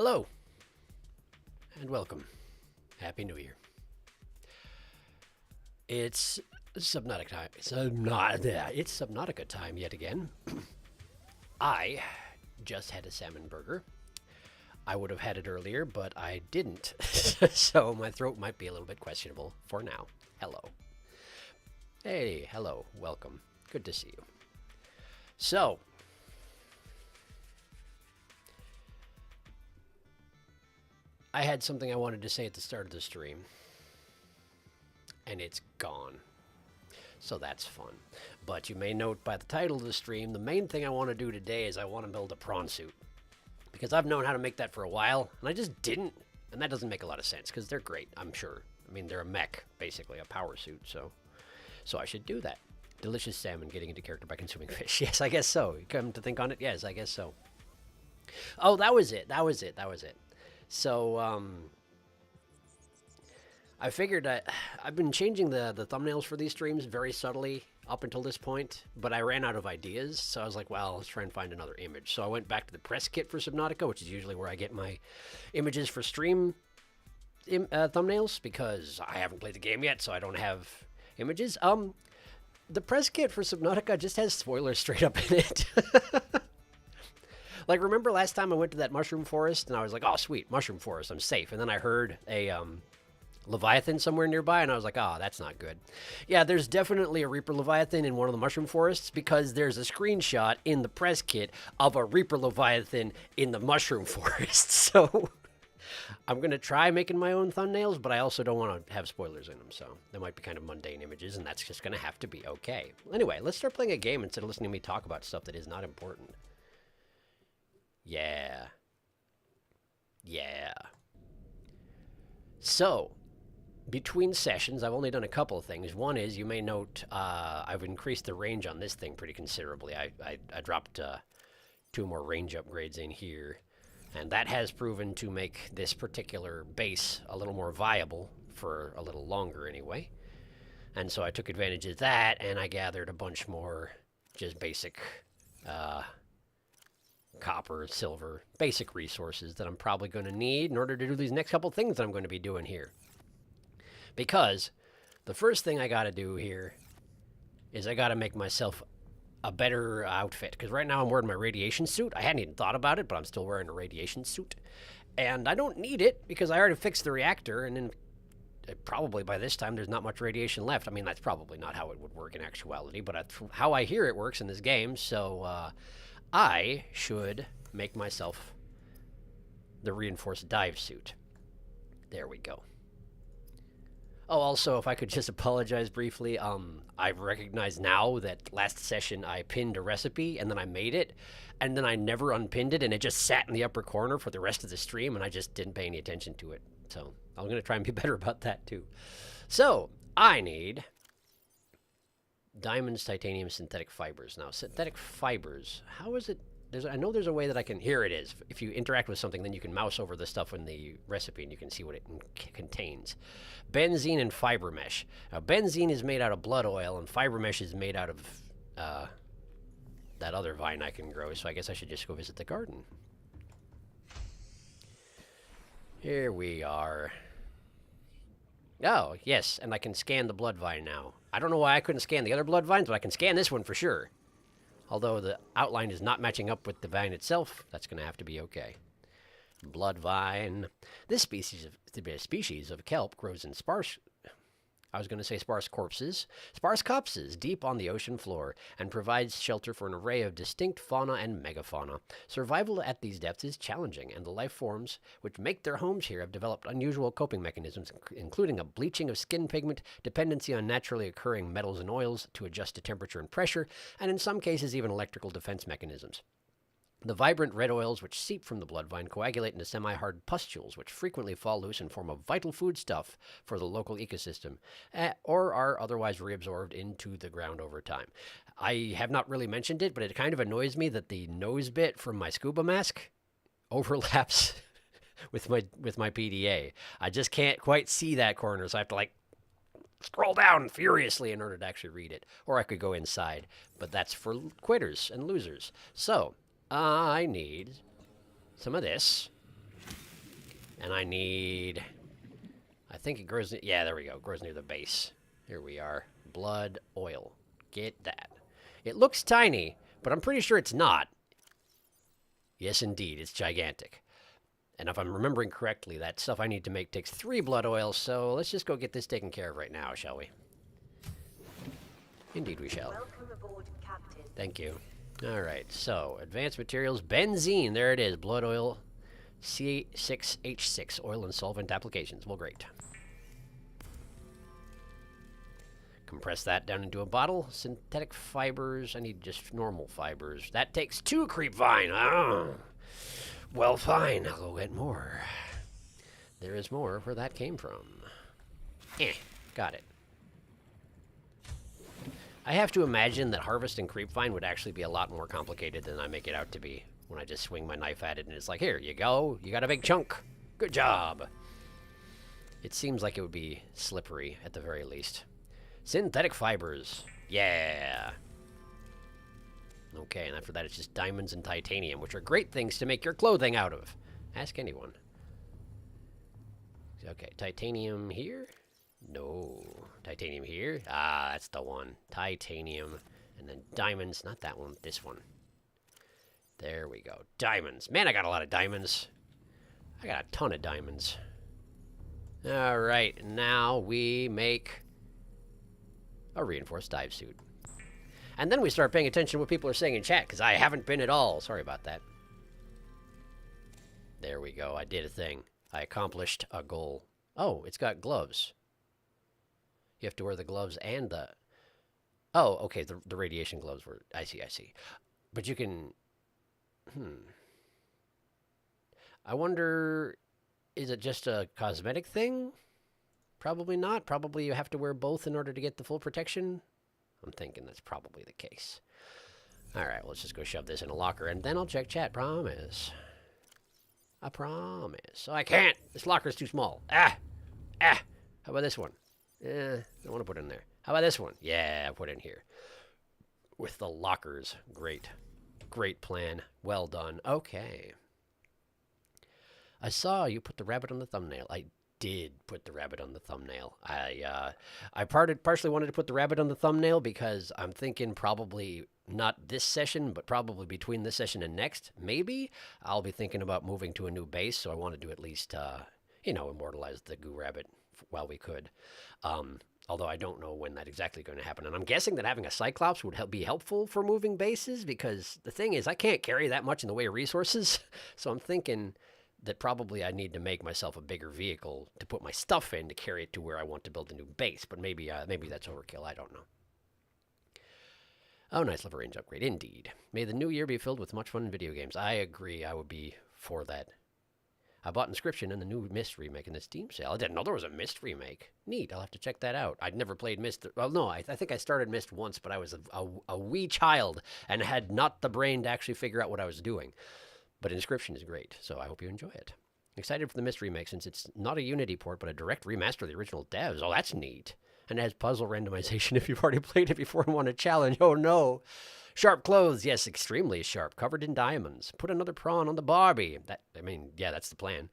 Hello, and welcome. Happy New Year. It's Subnautica time. It's Subnautica time yet again. I just had a salmon burger. I would have had it earlier, but I didn't. So my throat might be a little bit questionable for now. Hello. Hey, hello. Welcome. Good to see you. So, I had something I wanted to say at the start of the stream, and it's gone. So that's fun. But you may note by the title of the stream, the main thing I want to do today is I want to build a prawn suit. Because I've known how to make that for a while, and I just didn't. And that doesn't make a lot of sense, because they're great, I'm sure. I mean, they're a mech, basically, a power suit, so I should do that. Delicious salmon getting into character by consuming fish. Yes, I guess so. You come to think on it? Yes, I guess so. Oh, that was it. So, I figured I've been changing the thumbnails for these streams very subtly up until this point, but I ran out of ideas, so I was like, well, let's try and find another image. So I went back to the press kit for Subnautica, which is usually where I get my images for stream thumbnails, because I haven't played the game yet, so I don't have images. The press kit for Subnautica just has spoilers straight up in it. Like, remember last time I went to that mushroom forest, and I was like, oh, sweet, mushroom forest, I'm safe. And then I heard a Leviathan somewhere nearby, and I was like, oh, that's not good. Yeah, there's definitely a Reaper Leviathan in one of the mushroom forests, because there's a screenshot in the press kit of a Reaper Leviathan in the mushroom forest. So I'm going to try making my own thumbnails, but I also don't want to have spoilers in them, so they might be kind of mundane images, and that's just going to have to be okay. Anyway, let's start playing a game instead of listening to me talk about stuff that is not important. Yeah. So, between sessions, I've only done a couple of things. One is, you may note, I've increased the range on this thing pretty considerably. I dropped 2 more range upgrades in here, and that has proven to make this particular base a little more viable for a little longer anyway. And so I took advantage of that, and I gathered a bunch more just basic copper, silver, basic resources that I'm probably going to need in order to do these next couple things that I'm going to be doing here. Because the first thing I got to do here is I got to make myself a better outfit. Because right now I'm wearing my radiation suit. I hadn't even thought about it, but I'm still wearing a radiation suit. And I don't need it because I already fixed the reactor, and then probably by this time there's not much radiation left. I mean, that's probably not how it would work in actuality, but that's how I hear it works in this game. So I should make myself the reinforced dive suit. There we go. Oh, also, if I could just apologize briefly, I recognize now that last session I pinned a recipe, and then I made it, and then I never unpinned it, and it just sat in the upper corner for the rest of the stream, and I just didn't pay any attention to it. So I'm going to try and be better about that, too. So, I need diamonds, titanium, synthetic fibers. Now, synthetic fibers, how is it? I know there's a way that I can... Here it is. If you interact with something, then you can mouse over the stuff in the recipe, and you can see what it contains. Benzene and fiber mesh. Now, benzene is made out of blood oil, and fiber mesh is made out of that other vine I can grow, so I guess I should just go visit the garden. Here we are. Oh, yes, and I can scan the blood vine now. I don't know why I couldn't scan the other blood vines, but I can scan this one for sure. Although the outline is not matching up with the vine itself, that's going to have to be okay. Blood vine. This species of kelp grows in sparse copses deep on the ocean floor, and provides shelter for an array of distinct fauna and megafauna. Survival at these depths is challenging, and the life forms which make their homes here have developed unusual coping mechanisms, including a bleaching of skin pigment, dependency on naturally occurring metals and oils to adjust to temperature and pressure, and in some cases even electrical defense mechanisms. The vibrant red oils which seep from the bloodvine coagulate into semi-hard pustules, which frequently fall loose and form a vital foodstuff for the local ecosystem, or are otherwise reabsorbed into the ground over time. I have not really mentioned it, but it kind of annoys me that the nose bit from my scuba mask overlaps with my PDA. I just can't quite see that corner, so I have to, like, scroll down furiously in order to actually read it. Or I could go inside, but that's for quitters and losers. So I need some of this. And I need... I think it grows... Yeah, there we go. It grows near the base. Here we are. Blood oil. Get that. It looks tiny, but I'm pretty sure it's not. Yes, indeed. It's gigantic. And if I'm remembering correctly, that stuff I need to make takes 3 blood oils, so let's just go get this taken care of right now, shall we? Indeed we shall. Welcome aboard, Captain. Thank you. All right, so advanced materials, benzene. There it is. Blood oil, C6H6, oil and solvent applications. Well, great. Compress that down into a bottle. Synthetic fibers. I need just normal fibers. That takes 2 creep vine. Oh. Well, fine. I'll go get more. There is more where that came from. Got it. I have to imagine that harvesting creepvine would actually be a lot more complicated than I make it out to be when I just swing my knife at it and it's like, here you go, you got a big chunk. Good job. It seems like it would be slippery at the very least. Synthetic fibers. Yeah. Okay, and after that it's just diamonds and titanium, which are great things to make your clothing out of. Ask anyone. Okay, titanium here? No. Titanium here? Ah, that's the one. Titanium. And then diamonds. Not that one. This one. There we go. Diamonds. Man, I got a lot of diamonds. I got a ton of diamonds. Alright, now we make a reinforced dive suit. And then we start paying attention to what people are saying in chat, because I haven't been at all. Sorry about that. There we go. I did a thing. I accomplished a goal. Oh, it's got gloves. You have to wear the gloves and the... Oh, okay, the radiation gloves were... I see. But you can... I wonder... Is it just a cosmetic thing? Probably not. Probably you have to wear both in order to get the full protection. I'm thinking that's probably the case. Alright, well, let's just go shove this in a locker, and then I'll check chat. Promise. I promise. Oh, I can't! This locker's too small. How about this one? I want to put it in there. How about this one? Yeah, I'll put it in here. With the lockers. Great. Great plan. Well done. Okay. I saw you put the rabbit on the thumbnail. I did put the rabbit on the thumbnail. I partially wanted to put the rabbit on the thumbnail because I'm thinking probably not this session, but probably between this session and next, maybe, I'll be thinking about moving to a new base, so I wanted to at least, immortalize the goo rabbit while we could. Although I don't know when that's exactly going to happen. And I'm guessing that having a Cyclops would be helpful for moving bases, because the thing is, I can't carry that much in the way of resources, so I'm thinking that probably I need to make myself a bigger vehicle to put my stuff in to carry it to where I want to build a new base. But maybe that's overkill. I don't know. Oh, nice level range upgrade. Indeed. May the new year be filled with much fun in video games. I agree. I would be for that. I bought Inscription in the new Myst remake in the Steam sale. I didn't know there was a Myst remake. Neat. I'll have to check that out. I'd never played Myst. Well, no, I think I started Myst once, but I was a wee child and had not the brain to actually figure out what I was doing. But Inscription is great, so I hope you enjoy it. Excited for the Myst remake, since it's not a Unity port, but a direct remaster of the original devs. Oh, that's neat. And it has puzzle randomization if you've already played it before and want a challenge. Oh, no. Sharp clothes. Yes, extremely sharp. Covered in diamonds. Put another prawn on the Barbie. That's the plan.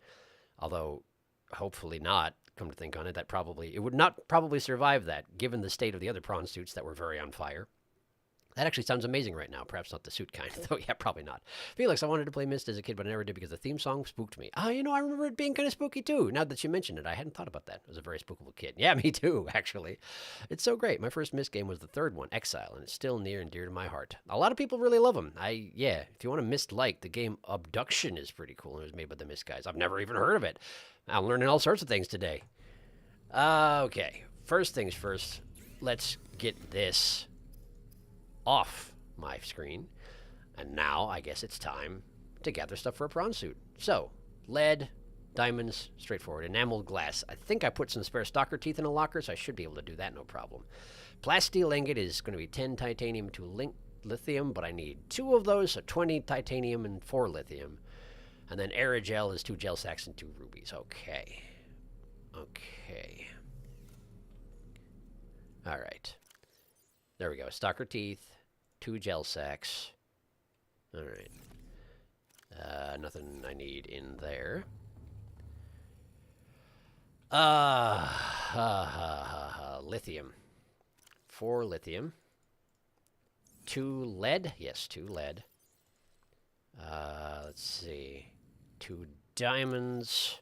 Although, hopefully not, come to think on it. It would not probably survive that, given the state of the other prawn suits that were very on fire. That actually sounds amazing right now. Perhaps not the suit kind, though. Yeah, probably not. Felix, I wanted to play Myst as a kid, but I never did because the theme song spooked me. I remember it being kind of spooky, too. Now that you mention it, I hadn't thought about that. I was a very spookable kid. Yeah, me too, actually. It's so great. My first Myst game was the third one, Exile, and it's still near and dear to my heart. A lot of people really love them. If you want a Myst-like, the game Abduction is pretty cool, and it was made by the Myst guys. I've never even heard of it. I'm learning all sorts of things today. Okay, first things first. Let's get this off my screen, and now I guess it's time to gather stuff for a prawn suit. So, lead, diamonds, straightforward. Enameled glass. I think I put some spare stalker teeth in a locker, so I should be able to do that, no problem. Plasteel ingot is going to be 10 titanium, 2 lithium, but I need 2 of those, so 20 titanium and 4 lithium. And then aerogel is 2 gel sacks and 2 rubies. Okay. All right. There we go. Stalker teeth, 2 gel sacks. All right. Nothing I need in there. Lithium. 4 lithium. 2 lead. Yes, 2 lead. Let's see. 2 diamonds.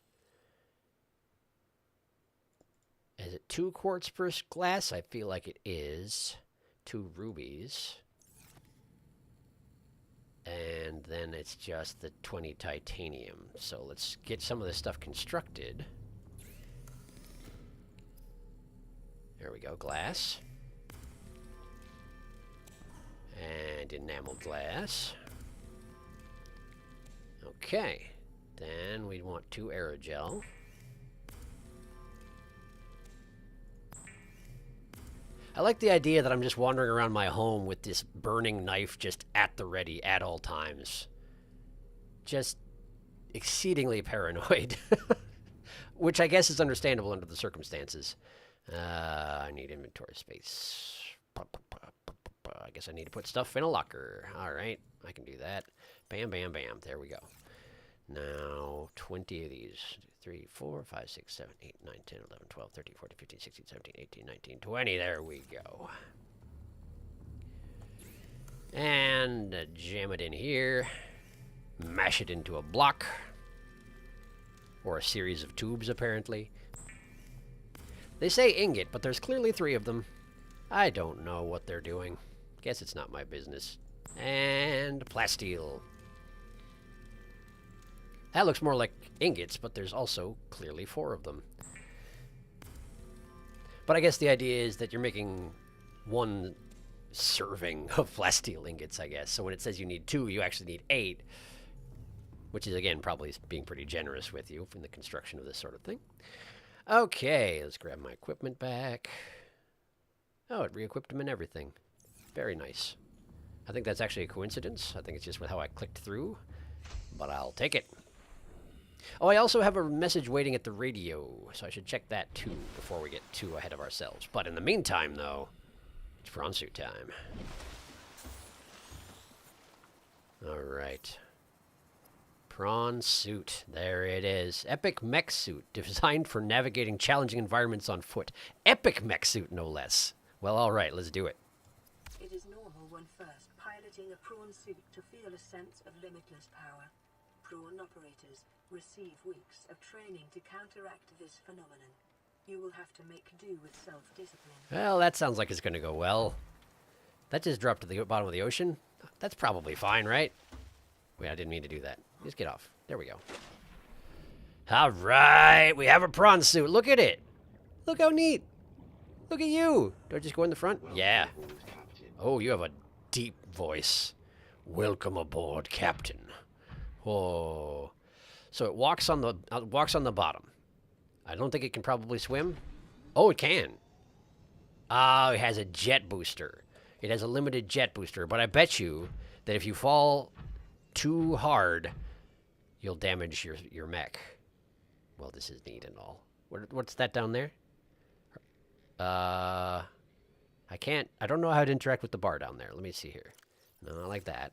Is it 2 quartz per glass? I feel like it is. 2 rubies. And then it's just the 20 titanium. So let's get some of this stuff constructed. There we go, glass. And enameled glass. Okay. Then we want 2 aerogel. I like the idea that I'm just wandering around my home with this burning knife just at the ready at all times. Just exceedingly paranoid. Which I guess is understandable under the circumstances. I need inventory space. I guess I need to put stuff in a locker. Alright, I can do that. Bam, bam, bam. There we go. Now, 20 of these. 3, 4, 5, 6, 7, 8, 9, 10, 11, 12, 13, 14, 15, 16, 17, 18, 19, 20. There we go. And jam it in here. Mash it into a block. Or a series of tubes, apparently. They say ingot, but there's clearly 3 of them. I don't know what they're doing. Guess it's not my business. And plasteel. That looks more like ingots, but there's also clearly 4 of them. But I guess the idea is that you're making 1 serving of plasteel ingots, I guess. So when it says you need 2, you actually need 8. Which is, again, probably being pretty generous with you in the construction of this sort of thing. Okay, let's grab my equipment back. Oh, it re-equipped them and everything. Very nice. I think that's actually a coincidence. I think it's just with how I clicked through. But I'll take it. Oh, I also have a message waiting at the radio, so I should check that too before we get too ahead of ourselves. But in the meantime, though, it's prawn suit time. All right. Prawn suit. There it is. Epic mech suit, designed for navigating challenging environments on foot. Epic mech suit, no less. Well, all right, let's do it. It is normal when first piloting a prawn suit to feel a sense of limitless power. Prawn operators receive weeks of training to counteract this phenomenon. You will have to make do with self-discipline. Well, that sounds like it's going to go well. That just dropped to the bottom of the ocean. That's probably fine, right? Wait, I didn't mean to do that. Just get off. There we go. All right, we have a prawn suit. Look at it. Look how neat. Look at you. Do I just go in the front? Yeah. Oh, you have a deep voice. Welcome aboard, Captain. Oh. So it walks on the bottom. I don't think it can probably swim. Oh, it can. Ah, it has a jet booster. It has a limited jet booster, but I bet you that if you fall too hard, you'll damage your mech. Well, this is neat and all. What's that down there? I don't know how to interact with the bar down there. Let me see here. No, not like that.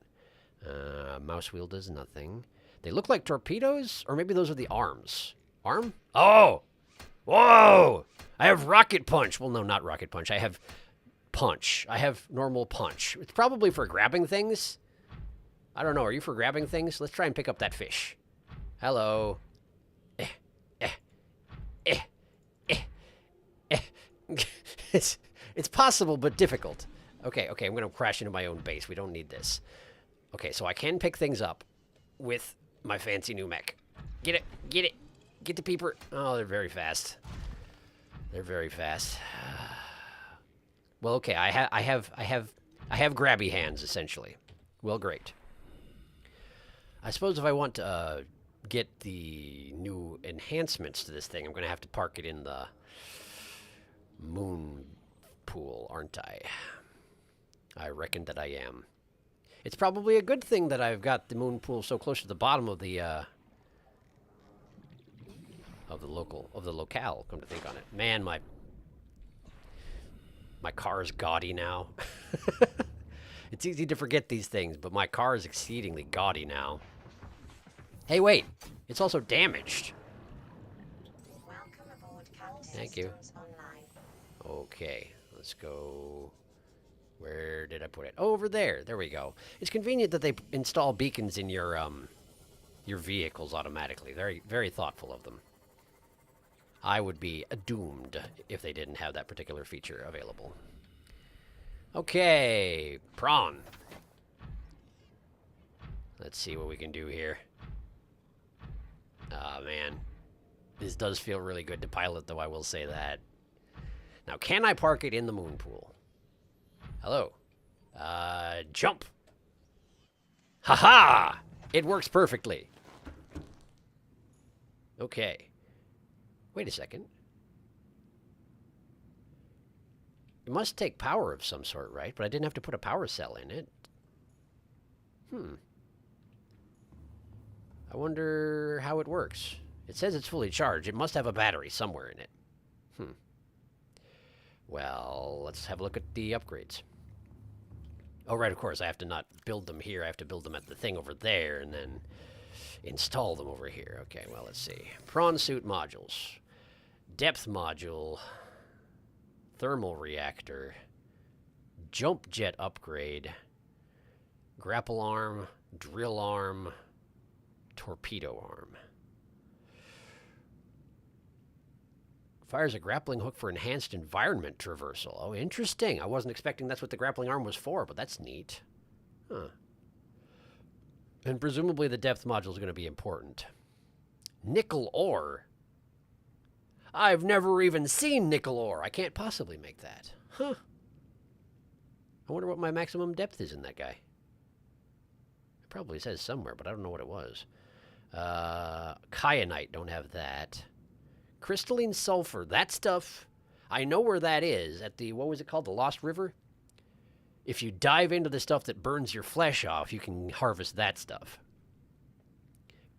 Mouse wheel does nothing. They look like torpedoes, or maybe those are the arms. Arm? Oh! Whoa! I have rocket punch. Well, no, not rocket punch. I have punch. I have normal punch. It's probably for grabbing things. I don't know. Are you for grabbing things? Let's try and pick up that fish. Hello. It's possible, but difficult. Okay, I'm going to crash into my own base. We don't need this. Okay, so I can pick things up with my fancy new mech. Get it. Get the peeper. Oh, they're very fast. They're very fast. Well, okay, I have grabby hands, essentially. Well, great. I suppose if I want to get the new enhancements to this thing, I'm going to have to park it in the moon pool, aren't I? I reckon that I am. It's probably a good thing that I've got the moon pool so close to the bottom of the locale, come to think on it. Man, my car is gaudy now. It's easy to forget these things, but my car is exceedingly gaudy now. Hey, wait. It's also damaged. Thank you. Okay, let's go. Where did I put it? Over there. There we go. It's convenient that they install beacons in your vehicles automatically. Very, very thoughtful of them. I would be doomed if they didn't have that particular feature available. Okay, prawn. Let's see what we can do here. Oh, man. This does feel really good to pilot, though, I will say that. Now, can I park it in the moon pool? Hello. Jump. Ha-ha! It works perfectly. Okay. Wait a second. It must take power of some sort, right? But I didn't have to put a power cell in it. I wonder how it works. It says it's fully charged. It must have a battery somewhere in it. Well, let's have a look at the upgrades. Oh, right, of course. I have to not build them here. I have to build them at the thing over there and then install them over here. Okay, well, let's see. Prawn suit modules. Depth module. Thermal reactor. Jump jet upgrade. Grapple arm. Drill arm. Torpedo arm. Fires a grappling hook for enhanced environment traversal. Oh, interesting. I wasn't expecting that's what the grappling arm was for, but that's neat. Huh. And presumably the depth module is going to be important. Nickel ore. I've never even seen nickel ore. I can't possibly make that. Huh. I wonder what my maximum depth is in that guy. It probably says somewhere, but I don't know what it was. Kyanite, don't have that. Crystalline sulfur, that stuff, I know where that is, at the, what was it called, the Lost River? If you dive into the stuff that burns your flesh off, you can harvest that stuff.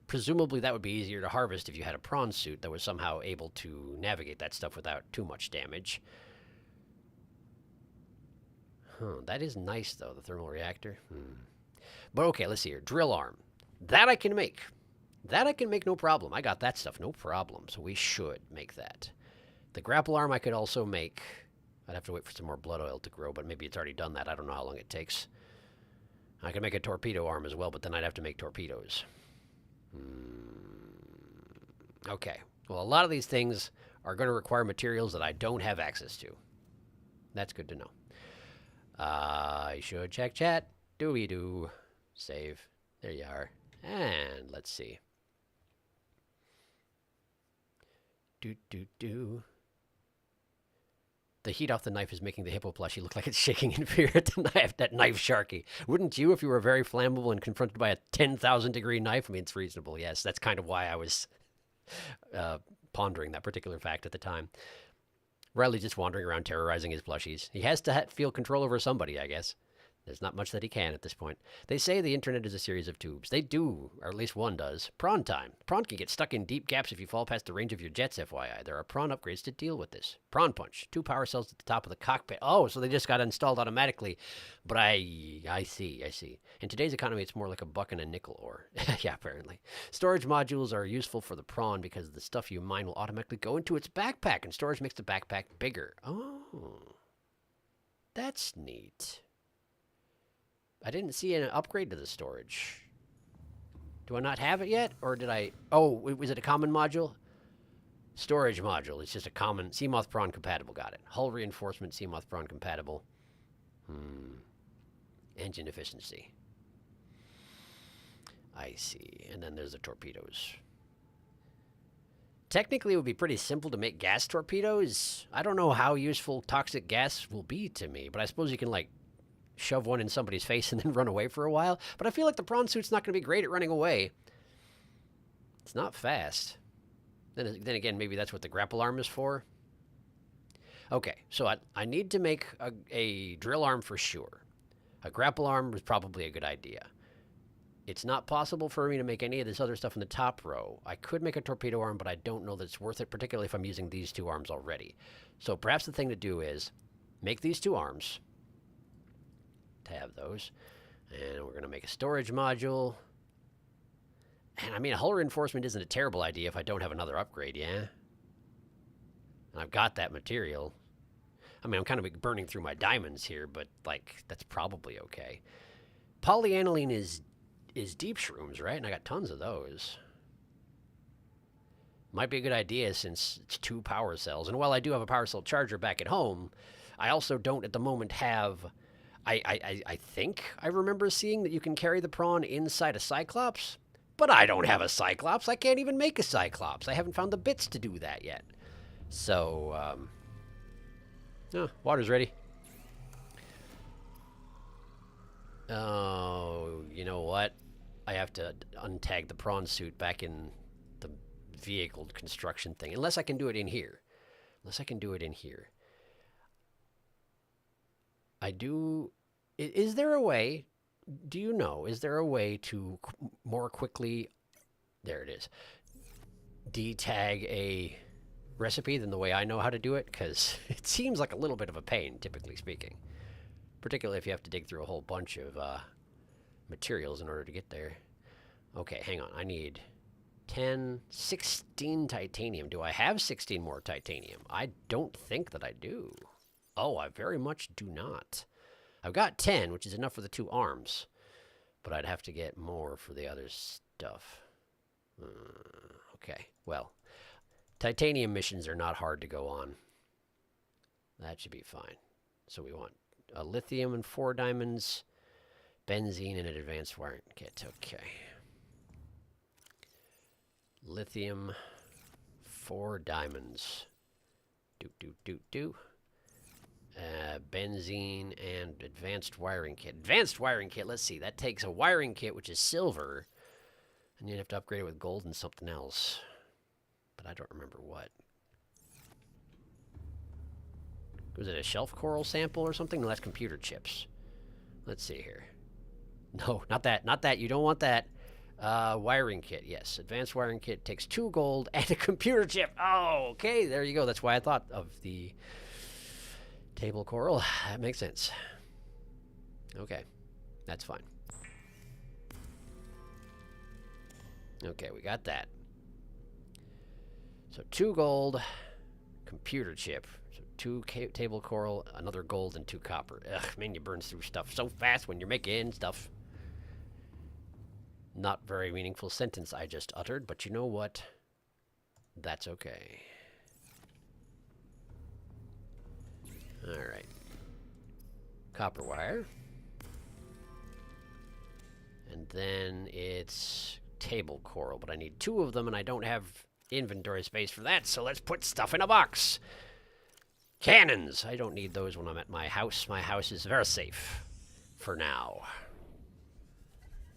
Presumably that would be easier to harvest if you had a prawn suit that was somehow able to navigate that stuff without too much damage. That is nice, though, the thermal reactor. But okay, let's see here. Drill arm. That I can make. That I can make no problem. I got that stuff, no problem. So we should make that. The grapple arm I could also make. I'd have to wait for some more blood oil to grow, but maybe it's already done that. I don't know how long it takes. I can make a torpedo arm as well, but then I'd have to make torpedoes. Okay. Well, a lot of these things are going to require materials that I don't have access to. That's good to know. I should check chat. Do-we-do. Save. There you are. And let's see. Do. The heat off the knife is making the hippo plushie look like it's shaking in fear at the knife, that knife, Sharky. Wouldn't you if you were very flammable and confronted by a 10,000 degree knife? I mean, it's reasonable, yes. That's kind of why I was pondering that particular fact at the time. Riley's just wandering around terrorizing his plushies. He has to feel control over somebody, I guess. There's not much that he can at this point. They say the internet is a series of tubes. They do, or at least one does. Prawntime. Prawn can get stuck in deep gaps if you fall past the range of your jets, FYI. There are prawn upgrades to deal with this. Prawn punch. 2 power cells at the top of the cockpit. Oh, so they just got installed automatically. But I see. In today's economy, it's more like a buck and a nickel ore. Yeah, apparently. Storage modules are useful for the prawn because the stuff you mine will automatically go into its backpack, and storage makes the backpack bigger. Oh, that's neat. I didn't see an upgrade to the storage. Do I not have it yet? Or did I... Oh, was it a common module? Storage module. It's just a common... Seamoth prawn compatible. Got it. Hull reinforcement, Seamoth prawn compatible. Engine efficiency. I see. And then there's the torpedoes. Technically, it would be pretty simple to make gas torpedoes. I don't know how useful toxic gas will be to me, but I suppose you can, like, shove one in somebody's face and then run away for a while. But I feel like the prawn suit's not going to be great at running away. It's not fast. Then again, maybe that's what the grapple arm is for. Okay, so I need to make a drill arm for sure. A grapple arm is probably a good idea. It's not possible for me to make any of this other stuff in the top row. I could make a torpedo arm, but I don't know that it's worth it, particularly if I'm using these 2 arms already. So perhaps the thing to do is make these 2 arms. To have those. And we're going to make a storage module. And I mean, a hull reinforcement isn't a terrible idea if I don't have another upgrade, yeah? I've got that material. I mean, I'm kind of burning through my diamonds here, but, like, that's probably okay. Polyaniline is deep shrooms, right? And I got tons of those. Might be a good idea since it's 2 power cells. And while I do have a power cell charger back at home, I also don't at the moment have... I think I remember seeing that you can carry the prawn inside a Cyclops, but I don't have a Cyclops. I can't even make a Cyclops. I haven't found the bits to do that yet. So, oh, water's ready. Oh, you know what? I have to untag the prawn suit back in the vehicle construction thing. Unless I can do it in here. I do... Is there a way... Do you know, is there a way to more quickly... There it is. Detag a recipe than the way I know how to do it? Because it seems like a little bit of a pain, typically speaking. Particularly if you have to dig through a whole bunch of materials in order to get there. Okay, hang on. I need 16 titanium. Do I have 16 more titanium? I don't think that I do. Oh, I very much do not. I've got 10, which is enough for the 2 arms. But I'd have to get more for the other stuff. Okay, well. Titanium missions are not hard to go on. That should be fine. So we want a lithium and 4 diamonds, benzene, and an advanced wiring kit. Okay. Lithium, 4 diamonds. Benzene and advanced wiring kit. Advanced wiring kit, let's see. That takes a wiring kit, which is silver, and you'd have to upgrade it with gold and something else. But I don't remember what. Was it a shelf coral sample or something? No, that's computer chips. Let's see here. No, not that. Not that. You don't want that. Wiring kit, yes. Advanced wiring kit takes 2 gold and a computer chip. Oh, okay. There you go. That's why I thought of the table coral. That makes sense. Okay. That's fine. Okay, we got that. So 2 gold, computer chip. So 2 table coral, another gold, and 2 copper. Ugh, man, you burn through stuff so fast when you're making stuff. Not very meaningful sentence I just uttered, but you know what? That's okay. Alright. Copper wire. And then it's table coral, but I need 2 of them, and I don't have inventory space for that, so let's put stuff in a box. Cannons! I don't need those when I'm at my house. My house is very safe. For now.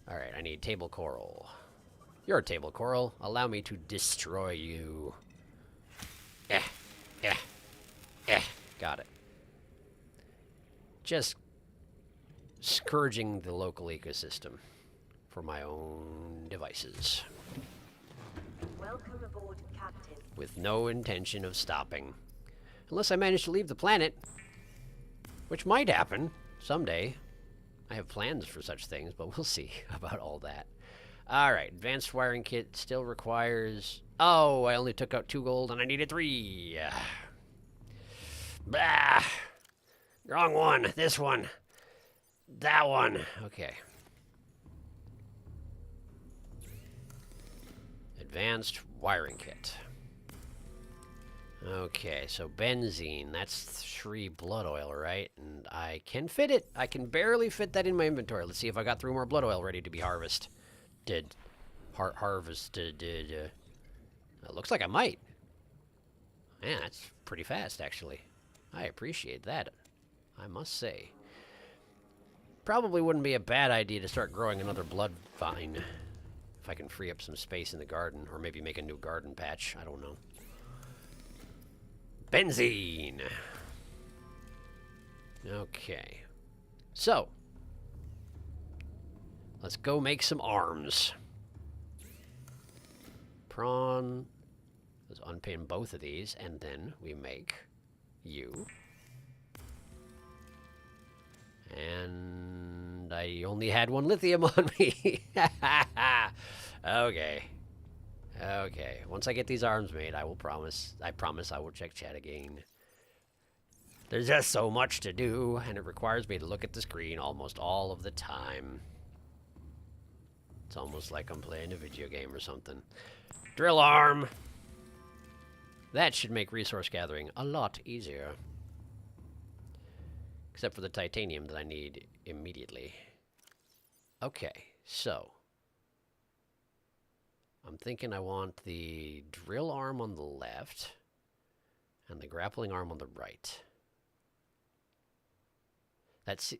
Alright, I need table coral. You're a table coral. Allow me to destroy you. Got it. Just scourging the local ecosystem for my own devices. Welcome aboard, Captain. With no intention of stopping. Unless I manage to leave the planet. Which might happen someday. I have plans for such things, but we'll see about all that. Alright, advanced wiring kit still requires... Oh, I only took out 2 gold and I needed 3. Bah! Wrong one. This one. That one. Okay. Advanced wiring kit. Okay, so benzene, that's 3 blood oil, right? And I can fit it. I can barely fit that in my inventory. Let's see if I got 3 more blood oil ready to be harvested. Harvested. It looks like I might. Man, that's pretty fast, actually. I appreciate that, I must say. Probably wouldn't be a bad idea to start growing another blood vine. If I can free up some space in the garden, or maybe make a new garden patch. I don't know. Benzene. Okay. So. Let's go make some arms. Prawn. Let's unpin both of these, and then we make you. And I only had 1 lithium on me. Okay. Okay, once I get these arms made, I promise I will check chat again. There's just so much to do, and it requires me to look at the screen almost all of the time. It's almost like I'm playing a video game or something. Drill arm! That should make resource gathering a lot easier. Except for the titanium that I need immediately. Okay, so I'm thinking I want the drill arm on the left and the grappling arm on the right. That's...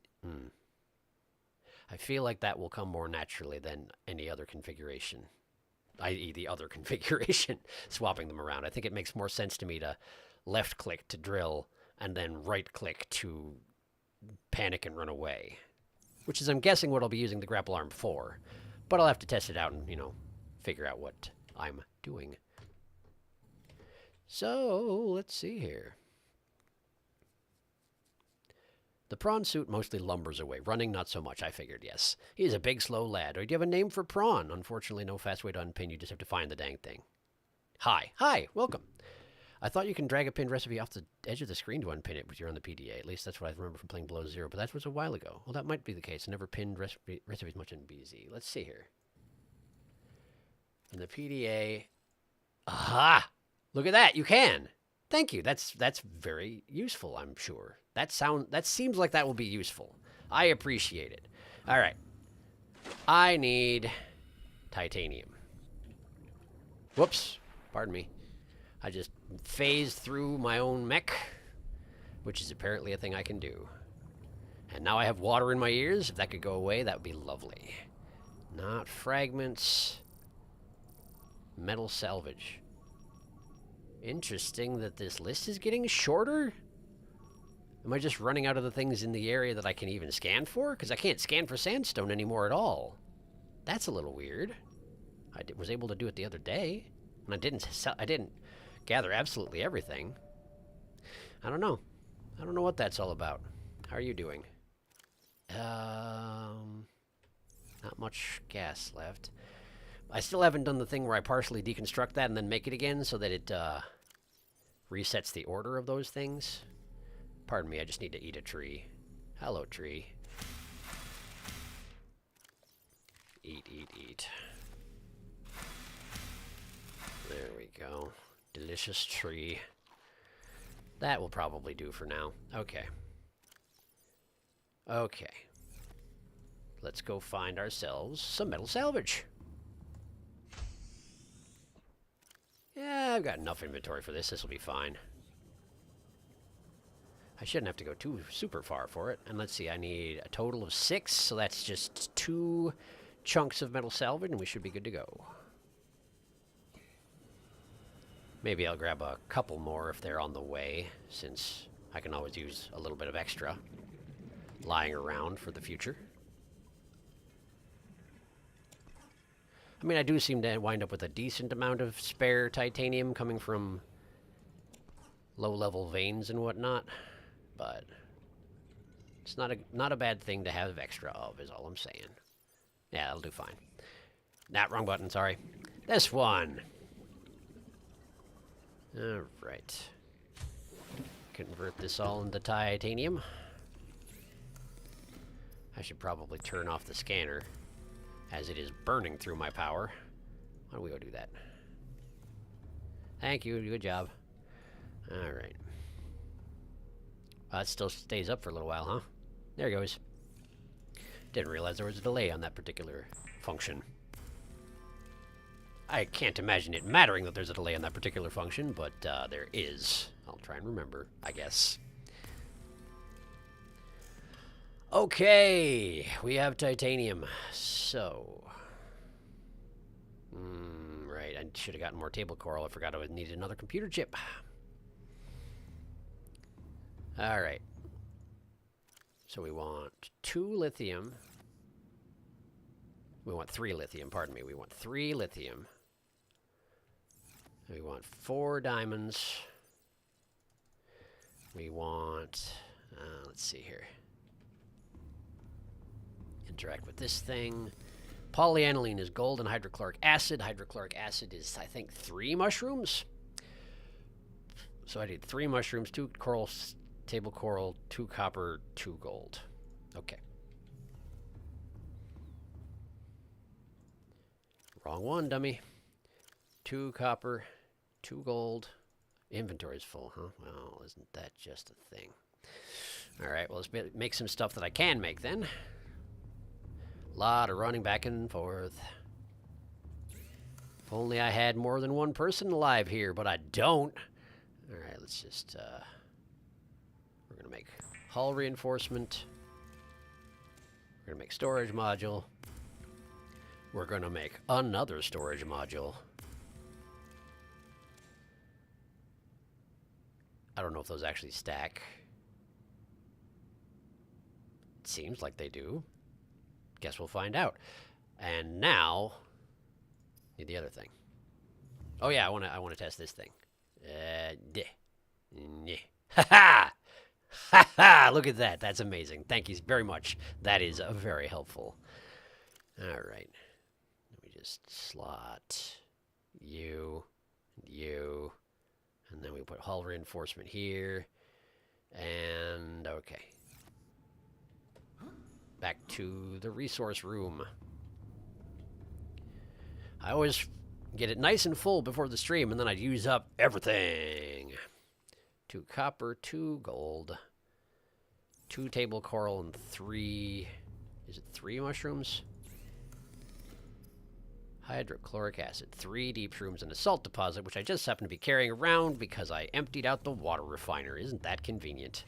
I feel like that will come more naturally than any other configuration. I.e. the other configuration, swapping them around. I think it makes more sense to me to left-click to drill and then right-click to panic and run away. Which is, I'm guessing, what I'll be using the grapple arm for. But I'll have to test it out and, figure out what I'm doing. So, let's see here. The prawn suit mostly lumbers away. Running, not so much, I figured, yes. He's a big, slow lad. Or do you have a name for prawn? Unfortunately, no fast way to unpin. You just have to find the dang thing. Hi. Hi. Welcome. I thought you can drag a pinned recipe off the edge of the screen to unpin it, but you're on the PDA. At least that's what I remember from playing Below Zero, but that was a while ago. Well, that might be the case. I never pinned recipes much in BZ. Let's see here. In the PDA... Aha! Look at that. You can. Thank you. That's very useful, I'm sure. That seems like that will be useful. I appreciate it. All right. I need titanium. Whoops. Pardon me. I just phased through my own mech, which is apparently a thing I can do. And now I have water in my ears. If that could go away, that would be lovely. Not fragments. Metal salvage. Interesting that this list is getting shorter. Am I just running out of the things in the area that I can even scan for? Because I can't scan for sandstone anymore at all. That's a little weird. I was able to do it the other day, and I didn't gather absolutely everything. I don't know. I don't know what that's all about. How are you doing? Not much gas left. I still haven't done the thing where I partially deconstruct that and then make it again so that it resets the order of those things. Pardon me, I just need to eat a tree. Hello, tree. Eat, eat, eat. There we go. Delicious tree. That will probably do for now. Okay. Okay. Let's go find ourselves some metal salvage. Yeah, I've got enough inventory for this. This will be fine. I shouldn't have to go too super far for it. And let's see, I need a total of 6, so that's just 2 chunks of metal salvage, and we should be good to go. Maybe I'll grab a couple more if they're on the way, since I can always use a little bit of extra lying around for the future. I mean, I do seem to wind up with a decent amount of spare titanium coming from low-level veins and whatnot, but it's not a bad thing to have extra of, is all I'm saying. Yeah, that'll do fine. Nah, wrong button, sorry. This one! Alright. Convert this all into titanium. I should probably turn off the scanner, as it is burning through my power. Why don't we go do that? Thank you, good job. Alright. It still stays up for a little while, huh? There it goes. Didn't realize there was a delay on that particular function. I can't imagine it mattering that there's a delay on that particular function, but there is. I'll try and remember, I guess. Okay, we have titanium. So, right, I should have gotten more table coral. I forgot I would need another computer chip. All right. So we want 2 lithium. We want 3 lithium, pardon me. We want 3 lithium. We want 4 diamonds. We want, let's see here. Interact with this thing. polyaniline is gold and hydrochloric acid. Hydrochloric acid is, I think, 3 mushrooms. So I did 3 mushrooms, 2 coral, table coral, 2 copper, 2 gold. Okay. Wrong one, dummy. 2 copper, 2 gold. Inventory's full, huh? Well, isn't that just a thing? All right, well, let's make some stuff that I can make then. A lot of running back and forth. If only I had more than one person alive here, but I don't. All right, let's just, we're going to make hull reinforcement. We're going to make storage module. We're going to make another storage module. I don't know if those actually stack. It seems like they do. Guess we'll find out. And now, need the other thing. Oh yeah, I want to test this thing. Ha ha! Ha ha! Look at that. That's amazing. Thank you very much. That is very helpful. All right. Let me just slot you, and then we put hull reinforcement here. And okay. Back to the resource room. I always get it nice and full before the stream, and then I'd use up everything. 2 copper, 2 gold, 2 table coral, and 3... Is it 3 mushrooms? Hydrochloric acid, 3 deep shrooms, and a salt deposit, which I just happen to be carrying around because I emptied out the water refiner. Isn't that convenient?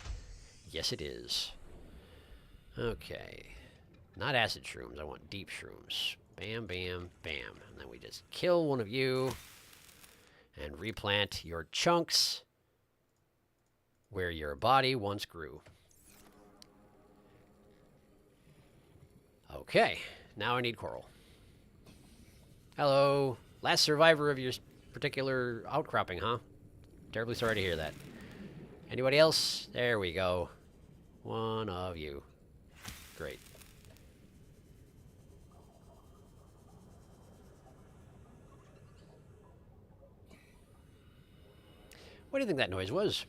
Yes, it is. Okay. Not acid shrooms. I want deep shrooms. Bam, bam, bam. And then we just kill one of you and replant your chunks where your body once grew. Okay. Now I need coral. Hello. Last survivor of your particular outcropping, huh? Terribly sorry to hear that. Anybody else? There we go. One of you. Great. What do you think that noise was?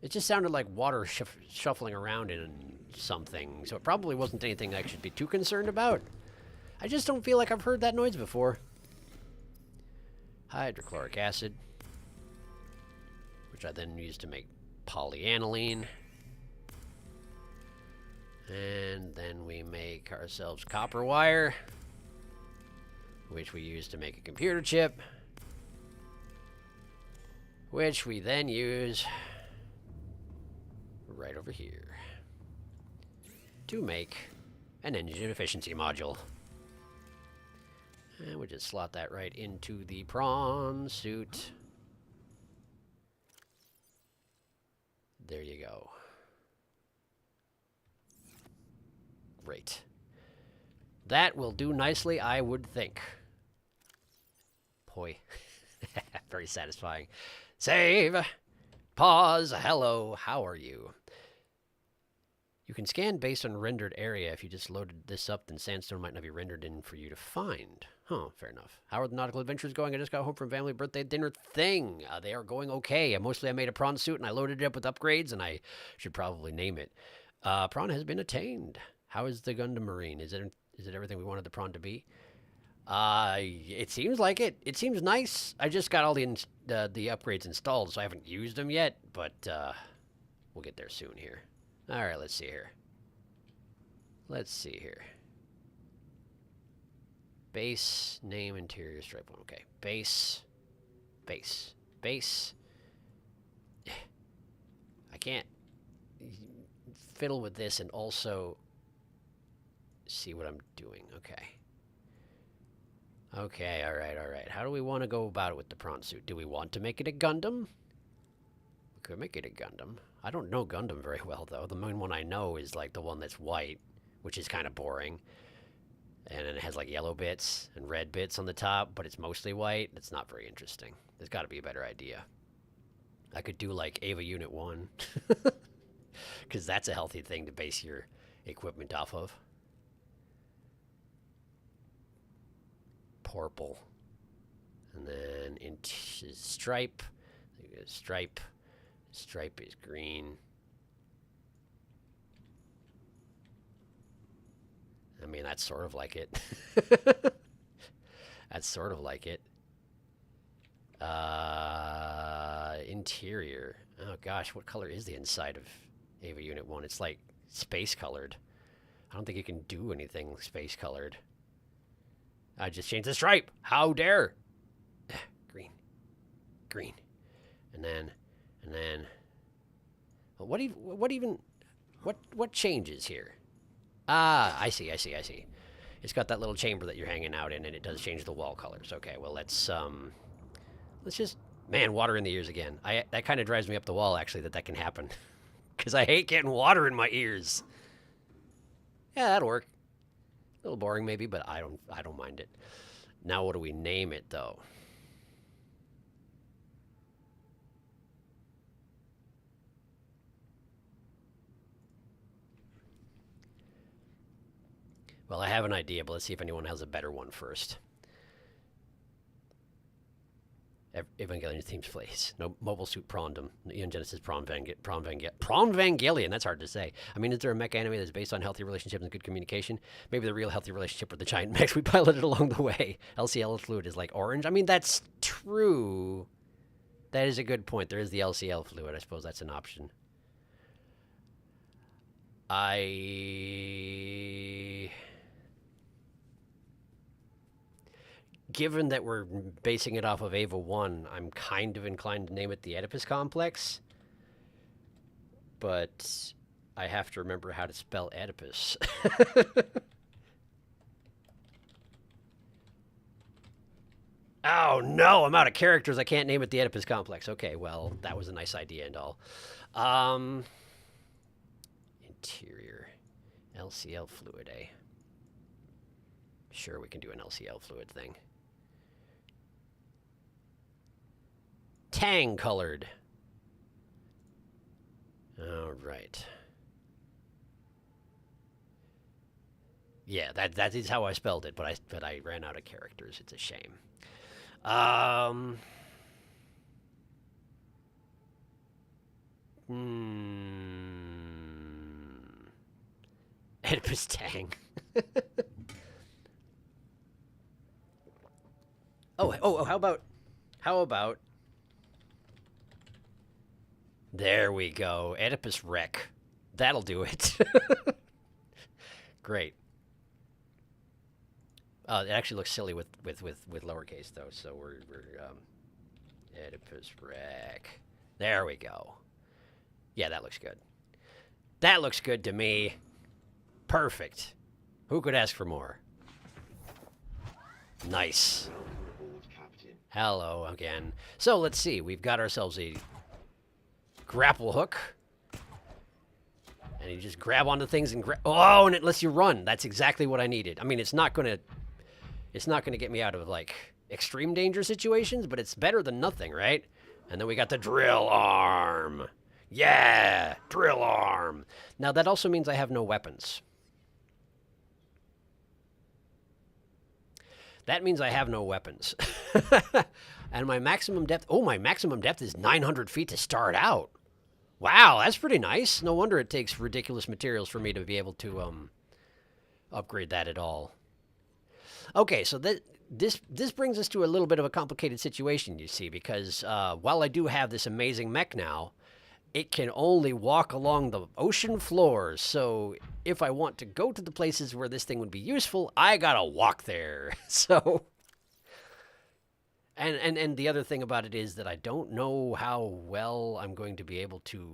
It just sounded like water shuffling around in something, so it probably wasn't anything I should be too concerned about. I just don't feel like I've heard that noise before. Hydrochloric acid, which I then use to make polyaniline. And then we make ourselves copper wire, which we use to make a computer chip, which we then use right over here to make an engine efficiency module. And we just slot that right into the prawn suit. There you go. Great. That will do nicely, I would think. Boy. Very satisfying. Save. Pause. Hello. How are you? You can scan based on rendered area. If you just loaded this up, then sandstone might not be rendered in for you to find. Huh, fair enough. How are the nautical adventures going? I just got home from family birthday dinner thing. They are going okay. Mostly I made a prawn suit and I loaded it up with upgrades, and I should probably name it. Prawn has been attained. How is the Gundam Marine? Is it everything we wanted the prawn to be? It seems like it. It seems nice. I just got all the upgrades installed, so I haven't used them yet, but we'll get there soon here. All right, let's see here. Base, name, interior, stripe one. Okay, base. I can't fiddle with this and also see what I'm doing. Okay, all right. How do we want to go about it with the prawn suit? Do we want to make it a Gundam? We could make it a Gundam. I don't know Gundam very well, though. The main one I know is, like, the one that's white, which is kind of boring. And then it has, like, yellow bits and red bits on the top, but it's mostly white. It's not very interesting. There's got to be a better idea. I could do, like, Ava Unit 1. Because that's a healthy thing to base your equipment off of. purple. And then into stripe. Stripe. Stripe is green. I mean, that's sort of like it. That's sort of like it. Interior. Oh gosh, what color is the inside of Ava Unit 1? It's like space colored. I don't think you can do anything space colored. I just changed the stripe. How dare? Green. Green. And then. Well, what changes here? Ah, I see. It's got that little chamber that you're hanging out in, and it does change the wall colors. Okay, well, let's just... Man, water in the ears again. That kind of drives me up the wall, actually, that can happen. Because I hate getting water in my ears. Yeah, that'll work. A little boring, maybe, but I don't mind it. Now, what do we name it, though? Well, I have an idea, but let's see if anyone has a better one first. Evangelion themes place. No Mobile Suit Prawndom. Neon Genesis Prawvangelion. That's hard to say. I mean, is there a mech anime that's based on healthy relationships and good communication? Maybe the real healthy relationship with the giant mechs we piloted along the way. LCL fluid is like orange. I mean, that's true. That is a good point. There is the LCL fluid. I suppose that's an option. Given that we're basing it off of Ava 1, I'm kind of inclined to name it the Oedipus Complex. But I have to remember how to spell Oedipus. Oh, no, I'm out of characters. I can't name it the Oedipus Complex. Okay, well, that was a nice idea and all. Interior. LCL fluid, eh? Sure, we can do an LCL fluid thing. Tang colored. All right. Yeah, that is how I spelled it, but I ran out of characters. It's a shame. Oedipus Tang. Oh, how about there we go. Oedipus Wreck. That'll do it. Great. It actually looks silly with lowercase though, so we're Oedipus Wreck. There we go. Yeah, that looks good. That looks good to me. Perfect. Who could ask for more? Nice. Hello again. So let's see. We've got ourselves a grapple hook. And you just grab onto things and oh, and it lets you run. That's exactly what I needed. I mean, it's not gonna get me out of like extreme danger situations, but it's better than nothing, right? And then we got the drill arm. Yeah, drill arm. Now that also means I have no weapons. That means I have no weapons. And my maximum depth, my maximum depth is 900 feet to start out. Wow, that's pretty nice. No wonder it takes ridiculous materials for me to be able to upgrade that at all. Okay, so this brings us to a little bit of a complicated situation, you see, because while I do have this amazing mech now, it can only walk along the ocean floors. So if I want to go to the places where this thing would be useful, I gotta walk there. So, and the other thing about it is that I don't know how well I'm going to be able to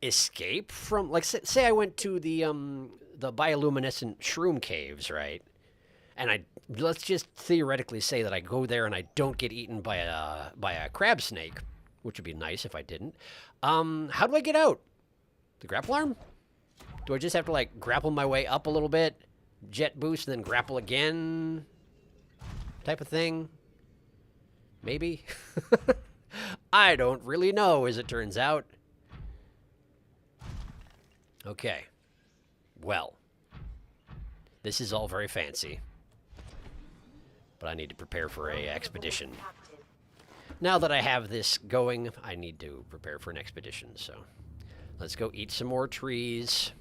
escape from, like, say I went to the bioluminescent shroom caves, right? And let's just theoretically say that I go there and I don't get eaten by a crab snake, which would be nice if I didn't. How do I get out? The grapple arm? Do I just have to like grapple my way up a little bit, jet boost, and then grapple again? Type of thing? Maybe? I don't really know, as it turns out. Okay. Well. This is all very fancy. But I need to prepare for a expedition. Now that I have this going, I need to prepare for an expedition, so... Let's go eat some more trees.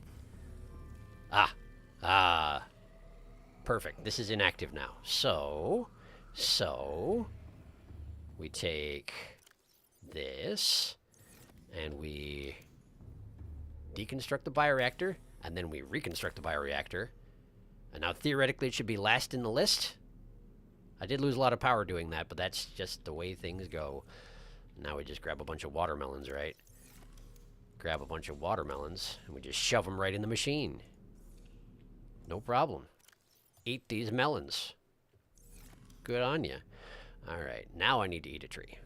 Perfect. This is inactive now. So... We take this, and we deconstruct the bioreactor, and then we reconstruct the bioreactor. And now theoretically it should be last in the list. I did lose a lot of power doing that, but that's just the way things go. Now we just grab a bunch of watermelons, right? Grab a bunch of watermelons, and we just shove them right in the machine. No problem. Eat these melons. Good on you. Alright, now I need to eat a tree.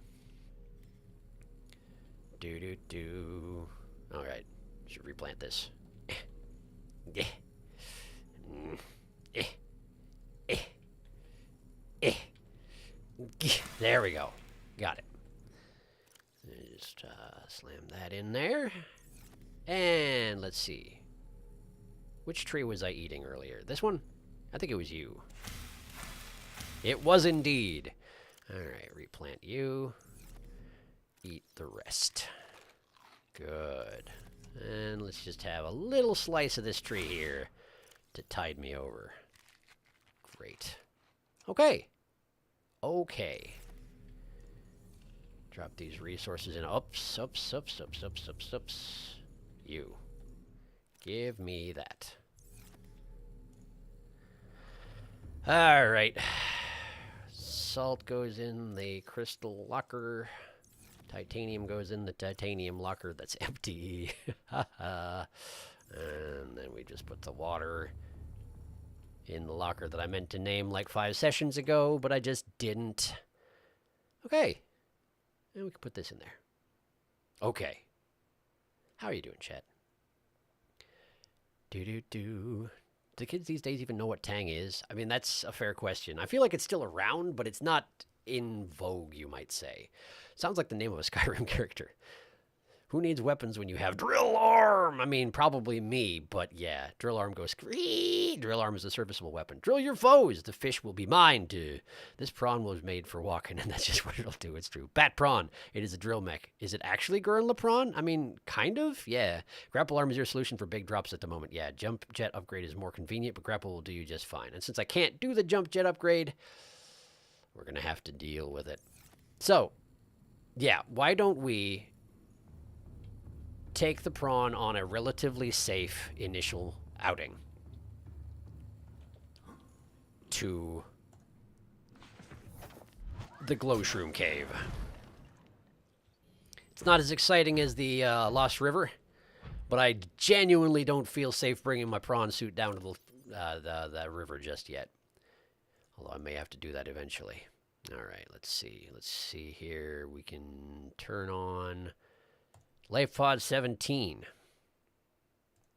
Alright, should replant this. There we go. Got it. Just slam that in there. And let's see. Which tree was I eating earlier? This one? I think it was you. It was indeed. Alright, replant you. Eat the rest. Good. And let's just have a little slice of this tree here to tide me over. Great. Okay. Okay. Drop these resources in. Ups. You. Give me that. Alright. Salt goes in the crystal locker. Titanium goes in the titanium locker that's empty. And then we just put the water in the locker that I meant to name like 5 sessions ago, but I just didn't. Okay. And we can put this in there. Okay. How are you doing, chat? Do the kids these days even know what Tang is? I mean, that's a fair question. I feel like it's still around, but it's not in vogue, you might say. Sounds like the name of a Skyrim character. Who needs weapons when you have Drill Arm? I mean, probably me, but yeah. Drill Arm goes, scree! Drill Arm is a serviceable weapon. Drill your foes! The fish will be mine, too. This prawn was made for walking, and that's just what it'll do. It's true. Bat Prawn. It is a drill mech. Is it actually Gurren Prawn? I mean, kind of, yeah. Grapple Arm is your solution for big drops at the moment. Yeah, Jump Jet upgrade is more convenient, but Grapple will do you just fine. And since I can't do the Jump Jet upgrade, we're going to have to deal with it. So, yeah, why don't we take the prawn on a relatively safe initial outing to the Glow Shroom Cave. It's not as exciting as the Lost River, but I genuinely don't feel safe bringing my prawn suit down to the river just yet. Although I may have to do that eventually. All right, let's see. Let's see here. We can turn on Life Pod 17.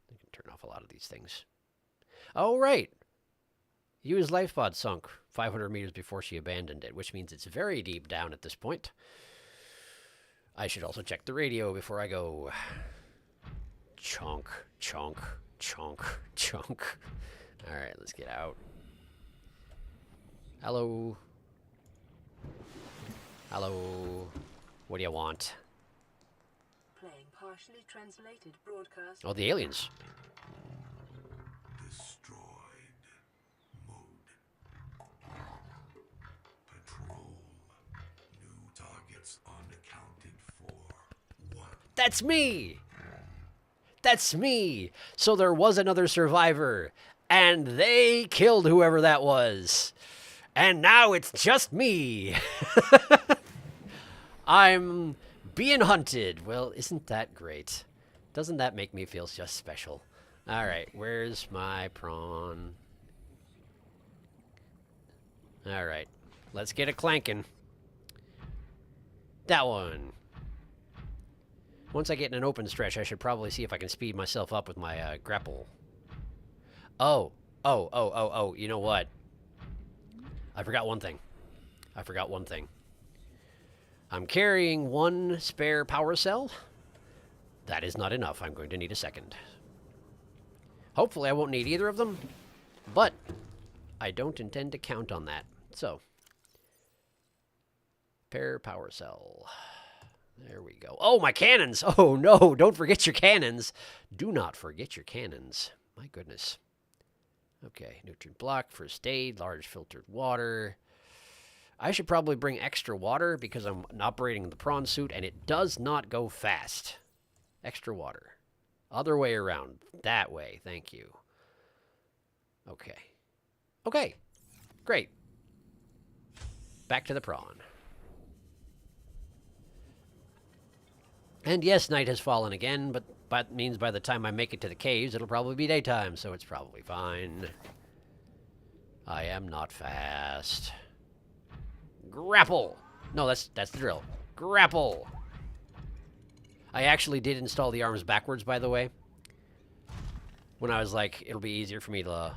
I can turn off a lot of these things. Oh, right. Use Life Pod sunk 500 meters before she abandoned it, which means it's very deep down at this point. I should also check the radio before I go. Chunk, chunk, chunk, chunk. All right, let's get out. Hello. Hello. What do you want? Playing partially translated broadcast. Oh, the aliens. Destroyed. Mode. Patrol. New targets unaccounted for. 1. That's me! That's me! So there was another survivor, and they killed whoever that was. And now it's just me. I'm being hunted. Well, isn't that great? Doesn't that make me feel just special? All right, where's my prawn? All right, let's get it clanking. That one. Once I get in an open stretch, I should probably see if I can speed myself up with my grapple. Oh, you know what? I forgot one thing. I'm carrying 1 spare power cell. That is not enough. I'm going to need a second. Hopefully I won't need either of them. But I don't intend to count on that. So, pair power cell. There we go. Oh, my cannons! Oh, no, don't forget your cannons. Do not forget your cannons. My goodness. Okay, nutrient block, first aid, large filtered water. I should probably bring extra water because I'm operating the prawn suit, and it does not go fast. Extra water. Other way around. That way. Thank you. Okay. Okay. Great. Back to the prawn. And yes, night has fallen again, but that means by the time I make it to the caves, it'll probably be daytime, so it's probably fine. I am not fast. Grapple! No, that's the drill. Grapple! I actually did install the arms backwards, by the way. When I was like, it'll be easier for me to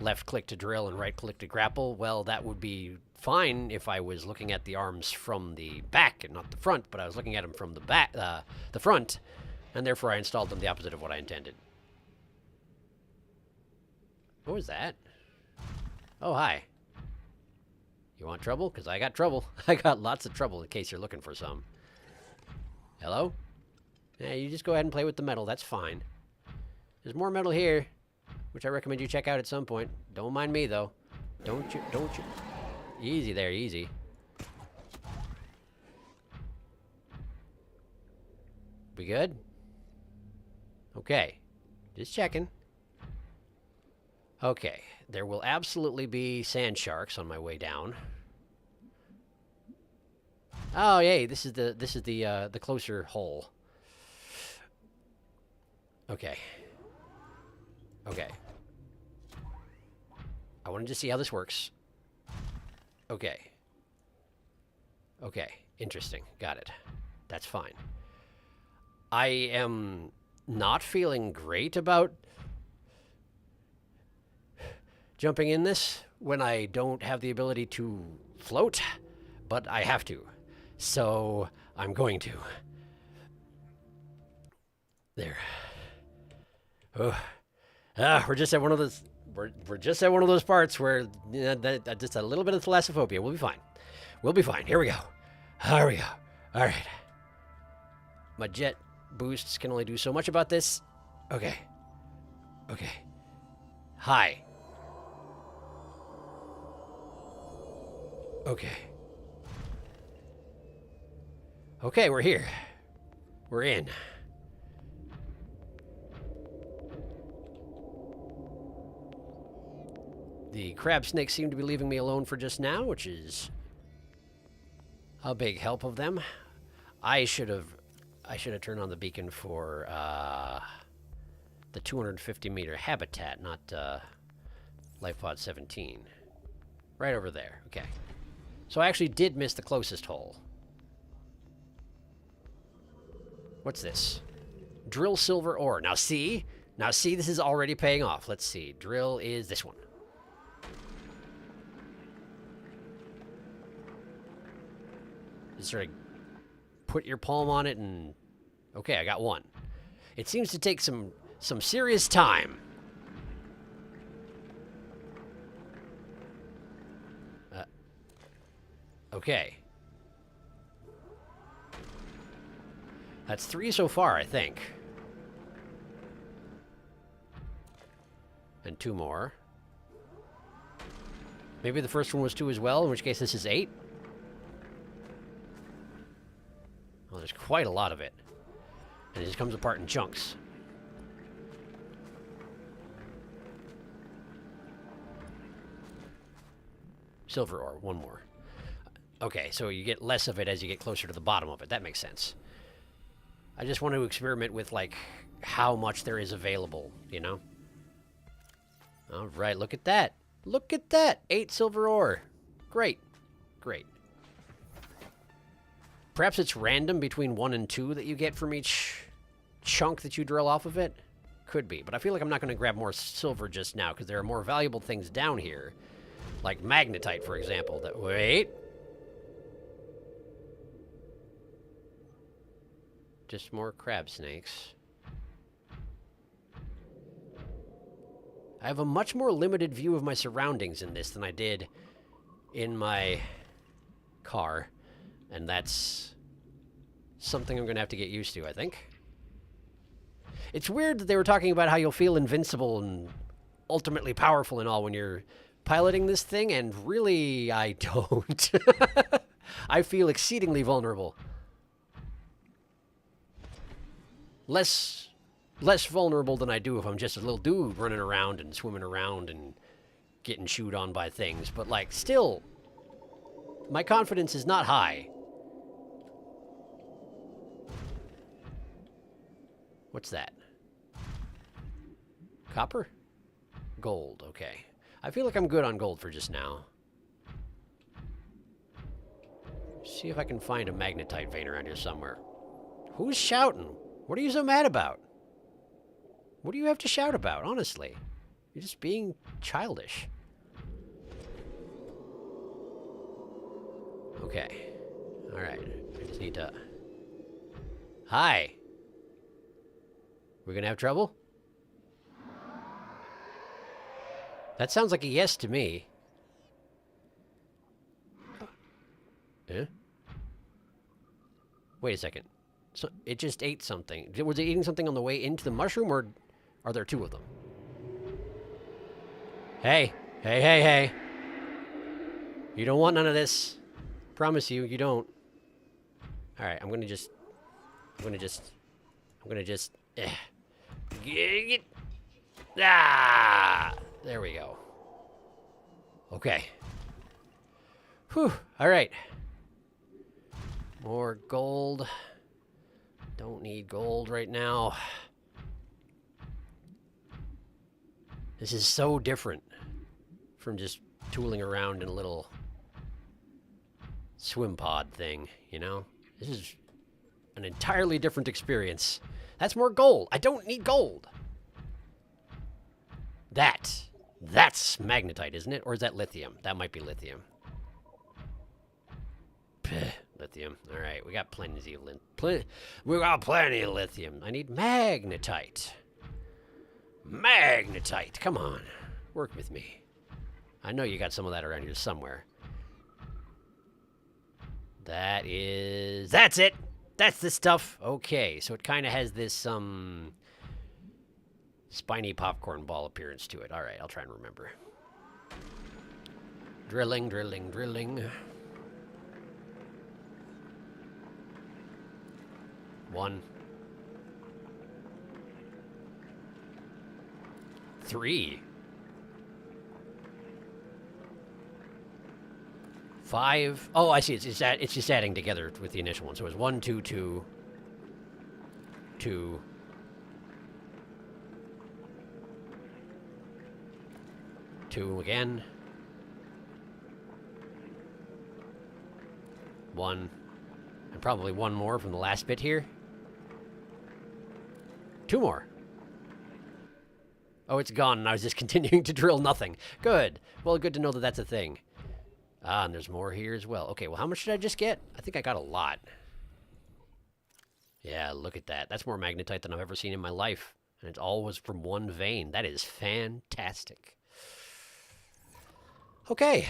left-click to drill and right-click to grapple. Well, that would be fine if I was looking at the arms from the back and not the front, but I was looking at them from the back, the front, and therefore I installed them the opposite of what I intended. What was that? Oh, hi. You want trouble? Because I got trouble. I got lots of trouble in case you're looking for some. Hello? Yeah, you just go ahead and play with the metal. That's fine. There's more metal here, which I recommend you check out at some point. Don't mind me, though. Don't you. Easy there, easy. We good? Okay. Just checking. Okay. There will absolutely be sand sharks on my way down. Oh, yay! This is the closer hole. Okay. Okay. I wanted to see how this works. Okay. Okay. Interesting. Got it. That's fine. I am not feeling great about jumping in this when I don't have the ability to float, but I have to. So I'm going to. There. Oh. We're just at one of those. We're just at one of those parts where just a little bit of thalassophobia. We'll be fine. We'll be fine. Here we go. Here we go. All right. My jet boosts can only do so much about this. Okay. Okay. Hi. Okay. Okay, we're here. We're in. The crab snakes seem to be leaving me alone for just now, which is a big help of them. I should have turned on the beacon for the 250-meter habitat, not Life Pod 17. Right over there. Okay. So I actually did miss the closest hole. What's this? Drill silver ore. Now see, this is already paying off. Let's see. Drill is this one. Just sort of put your palm on it and... Okay, I got one. It seems to take some serious time. Okay. That's 3 so far, I think. And 2 more. Maybe the first one was 2 as well, in which case this is 8. Well, there's quite a lot of it. And it just comes apart in chunks. Silver ore, 1 more. Okay, so you get less of it as you get closer to the bottom of it. That makes sense. I just want to experiment with, like, how much there is available, you know? All right, look at that. Look at that! 8 silver ore. Great. Great. Perhaps it's random between 1 and 2 that you get from each chunk that you drill off of it? Could be, but I feel like I'm not going to grab more silver just now, because there are more valuable things down here. Like magnetite, for example, that... Wait! Just more crab snakes. I have a much more limited view of my surroundings in this than I did in my car. And that's something I'm going to have to get used to, I think. It's weird that they were talking about how you'll feel invincible and ultimately powerful and all when you're piloting this thing, and really, I don't. I feel exceedingly vulnerable. Less vulnerable than I do if I'm just a little dude running around and swimming around and getting chewed on by things. But, like, still, my confidence is not high. What's that? Copper? Gold, okay. I feel like I'm good on gold for just now. See if I can find a magnetite vein around here somewhere. Who's shouting? What are you so mad about? What do you have to shout about, honestly? You're just being childish. Okay. Alright. I just need to... Hi! We're gonna have trouble? That sounds like a yes to me. Eh? Wait a second. So it just ate something. Was it eating something on the way into the mushroom, or are there two of them? Hey. Hey, hey, hey. You don't want none of this. Promise you, you don't. Alright, I'm gonna just... Ah! There we go. Okay. Whew. Alright. More gold. Don't need gold right now. This is so different from just tooling around in a little swim pod thing, you know? This is an entirely different experience. That's more gold. I don't need gold. That's magnetite, isn't it? Or is that lithium? That might be lithium. Lithium. All right, we got plenty of lithium. I need magnetite. Magnetite. Come on. Work with me. I know you got some of that around here somewhere. That's it. That's the stuff. Okay, so it kind of has this spiny popcorn ball appearance to it. All right, I'll try and remember. Drilling, drilling, drilling. 1, 3, 5. Oh, I see. It's just adding together with the initial one. So it was 1, 2, 2, 2. 2 again. 1. And probably 1 more from the last bit here. 2 more. Oh, it's gone, and I was just continuing to drill nothing. Good. Well, good to know that that's a thing. Ah, and there's more here as well. Okay, well, how much did I just get? I think I got a lot. Yeah, look at that. That's more magnetite than I've ever seen in my life. And it's always from one vein. That is fantastic. Okay,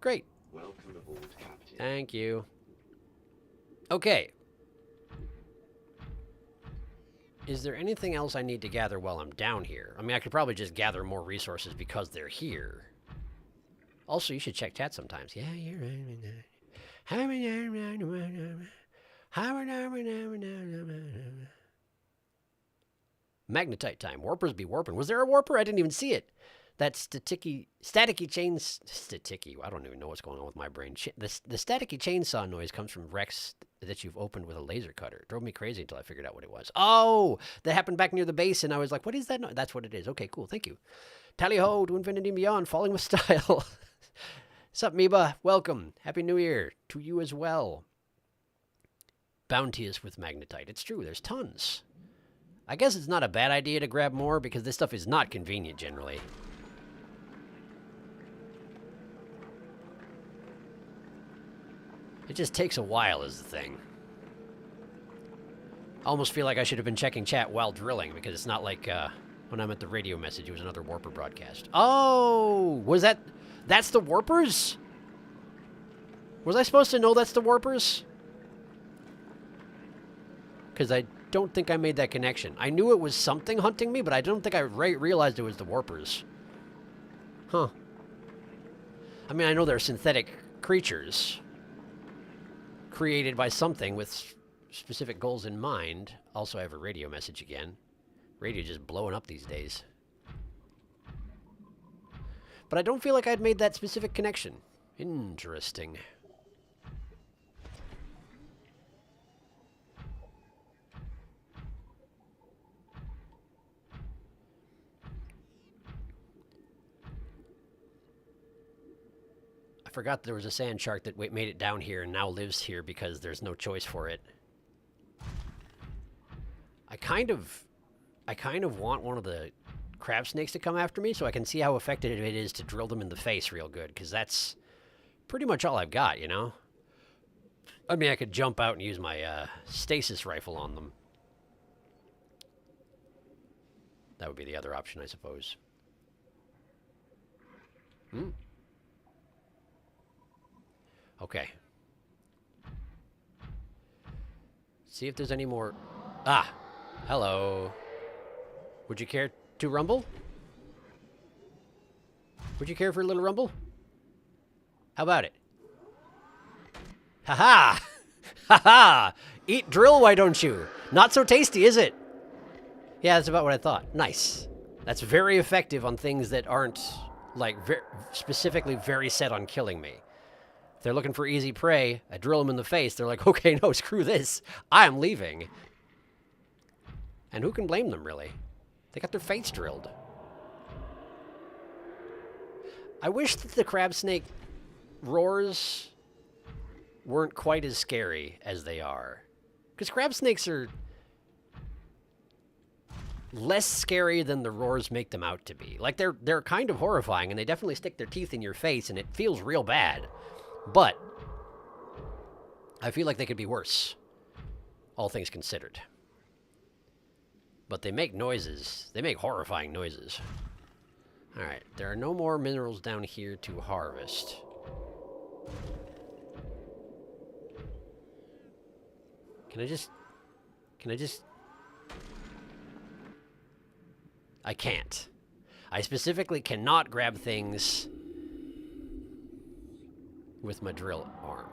great. Welcome aboard, Captain. Thank you. Okay. Is there anything else I need to gather while I'm down here? I mean, I could probably just gather more resources because they're here. Also, you should check chat sometimes. Yeah, you're right. Magnetite time. Warpers be warping. Was there a warper? I didn't even see it. That staticky chains... Staticky. I don't even know what's going on with my brain. The staticky chainsaw noise comes from wrecks that you've opened with a laser cutter. It drove me crazy until I figured out what it was. Oh! That happened back near the base, and I was like, what is that noise? That's what it is. Okay, cool. Thank you. Tally-ho to infinity and beyond. Falling with style. Sup, Meba? Welcome. Happy New Year to you as well. Bounteous with magnetite. It's true. There's tons. I guess it's not a bad idea to grab more because this stuff is not convenient generally. It just takes a while is the thing. I almost feel like I should have been checking chat while drilling because it's not like When I meant the radio message, it was another warper broadcast. Oh, was that... That's the warpers? Was I supposed to know that's the warpers? Because I don't think I made that connection. I knew it was something hunting me, but I don't think I realized it was the warpers. Huh. I mean, I know they're synthetic creatures created by something with specific goals in mind. Also, I have a radio message again. Radio just blowing up these days. But I don't feel like I'd made that specific connection. Interesting. I forgot there was a sand shark that made it down here and now lives here because there's no choice for it. I kind of want one of the crab snakes to come after me so I can see how effective it is to drill them in the face real good, because that's pretty much all I've got, you know? I mean, I could jump out and use my stasis rifle on them. That would be the other option, I suppose. Okay. See if there's any more... Ah! Hello. Would you care to rumble? Would you care for a little rumble? How about it? Ha-ha! Ha-ha! Eat drill, why don't you? Not so tasty, is it? Yeah, that's about what I thought. Nice. That's very effective on things that aren't, like, specifically very set on killing me. If they're looking for easy prey, I drill them in the face. They're like, okay, no, screw this. I'm leaving. And who can blame them, really? They got their face drilled. I wish that the crab snake roars weren't quite as scary as they are. Because crab snakes are less scary than the roars make them out to be. Like, they're kind of horrifying, and they definitely stick their teeth in your face, and it feels real bad. But I feel like they could be worse, all things considered. But they make noises. They make horrifying noises. Alright, there are no more minerals down here to harvest. Can I just... I can't. I specifically cannot grab things with my drill arm.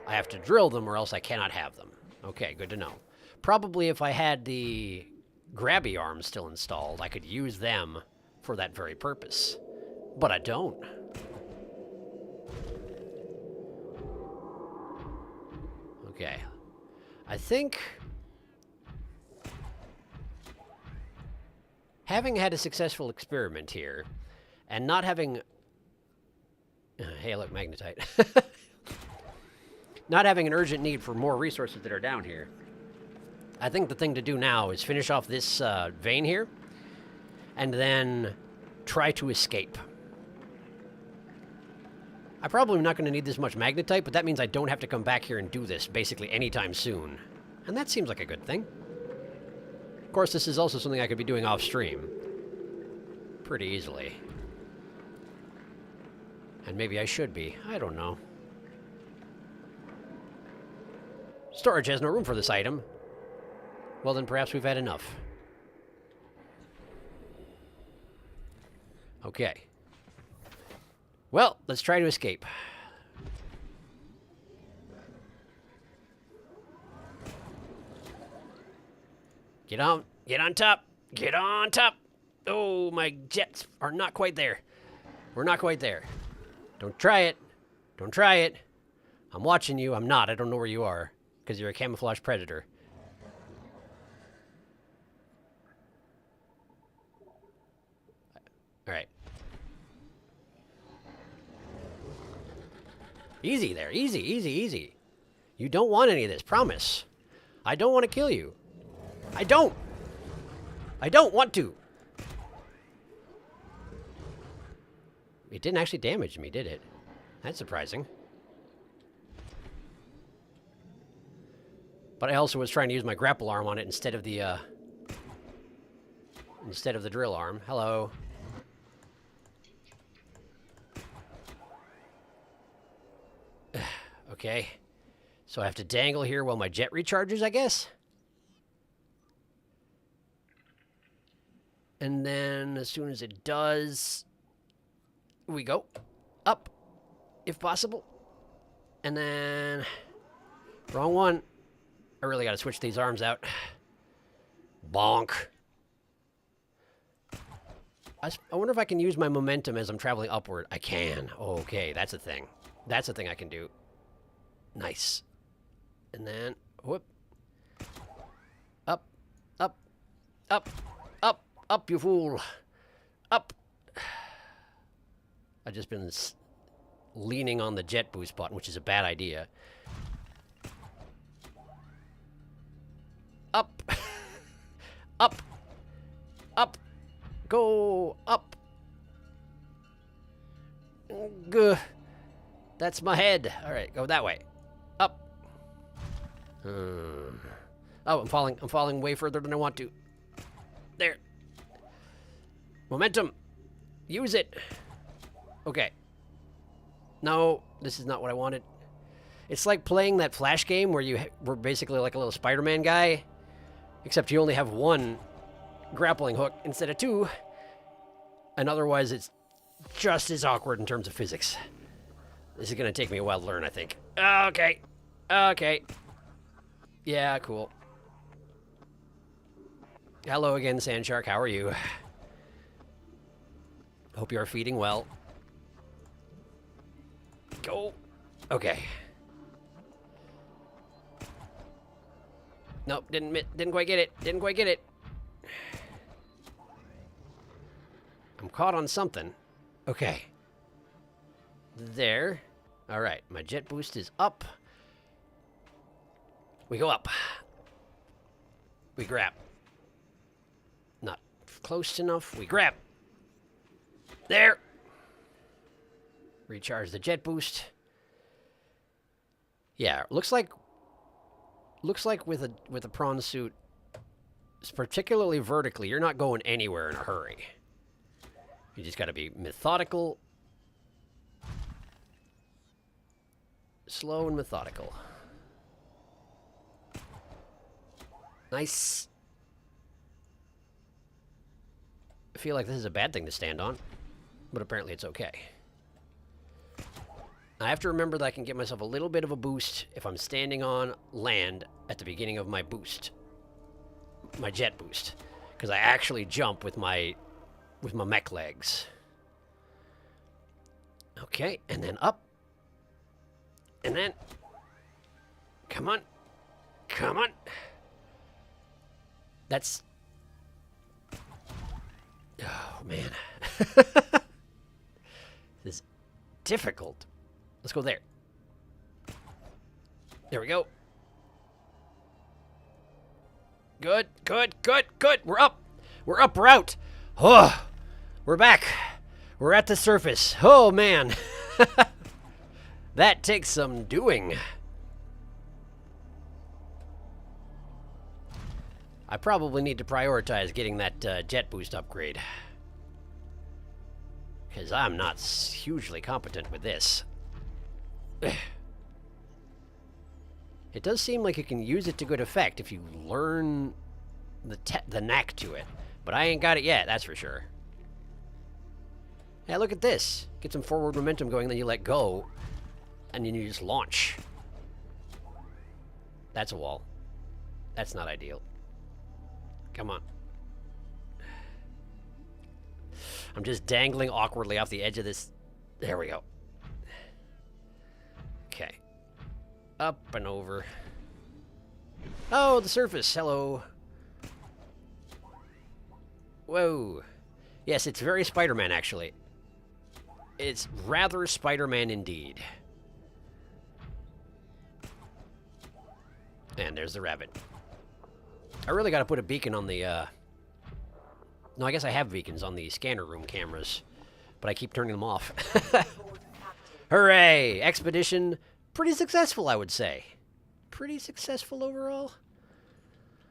I have to drill them or else I cannot have them. Okay, good to know. Probably if I had the grabby arms still installed, I could use them for that very purpose. But I don't. Okay. I think... having had a successful experiment here, and not having... hey, look, magnetite. Not having an urgent need for more resources that are down here, I think the thing to do now is finish off this vein here, and then try to escape. I'm probably not going to need this much magnetite, but that means I don't have to come back here and do this basically anytime soon. And that seems like a good thing. Of course, this is also something I could be doing off-stream pretty easily. And maybe I should be. I don't know. Storage has no room for this item. Well, then perhaps we've had enough. Okay. Well, let's try to escape. Get on top. Get on top. Oh, my jets are not quite there. We're not quite there. Don't try it. Don't try it. I'm watching you. I'm not. I don't know where you are because you're a camouflage predator. All right. Easy there. Easy, easy, easy. You don't want any of this. Promise. I don't want to kill you. I don't. I don't want to. It didn't actually damage me, did it? That's surprising. But I also was trying to use my grapple arm on it instead of the instead of the drill arm. Hello. Okay. So I have to dangle here while my jet recharges, I guess? And then as soon as it does, we go up, if possible. And then, wrong one. I really got to switch these arms out. Bonk. I wonder if I can use my momentum as I'm traveling upward. I can. Okay, that's a thing. That's a thing I can do. Nice. And then, whoop. Up, up, up, up, up, you fool. Up. I've just been leaning on the jet boost button, which is a bad idea. Up. Up. Up. Go up. Good. That's my head. All right, go that way. Up. Oh, I'm falling. I'm falling way further than I want to. There. Momentum. Use it. Okay. No, this is not what I wanted. It's like playing that Flash game where you were basically like a little Spider-Man guy, except you only have one grappling hook instead of two, and otherwise it's just as awkward in terms of physics. This is going to take me a while to learn, I think. Okay. Okay. Yeah, cool. Hello again, Sand Shark. How are you? Hope you are feeding well. Go. Okay. Nope, didn't quite get it. Didn't quite get it. I'm caught on something. Okay. There. All right, my jet boost is up. We go up. We grab. Not close enough. We grab. There. Recharge the jet boost. Yeah, looks like with a prawn suit, particularly vertically, you're not going anywhere in a hurry. You just got to be methodical. Slow and methodical. Nice. I feel like this is a bad thing to stand on, but apparently it's okay. I have to remember that I can get myself a little bit of a boost if I'm standing on land at the beginning of my boost. My jet boost. Because I actually jump with my mech legs. Okay, and then up. And then... Come on. Come on. That's... Oh, man. This is difficult. Let's go there. There we go. Good, good, good, good. We're up. We're up. We're out. Oh, we're back. We're at the surface. Oh, man. That takes some doing. I probably need to prioritize getting that jet boost upgrade. Because I'm not hugely competent with this. It does seem like you can use it to good effect if you learn the knack to it. But I ain't got it yet, that's for sure. Yeah, look at this. Get some forward momentum going, then you let go. And then you just launch. That's a wall. That's not ideal. Come on. I'm just dangling awkwardly off the edge of this. There we go. Okay. Up and over. Oh, the surface. Hello. Whoa. Yes, it's very Spider-Man, actually. It's rather Spider-Man indeed. And there's the rabbit. I really got to put a beacon on the, No, I guess I have beacons on the scanner room cameras, but I keep turning them off. Hooray! Expedition, pretty successful, I would say. Pretty successful overall.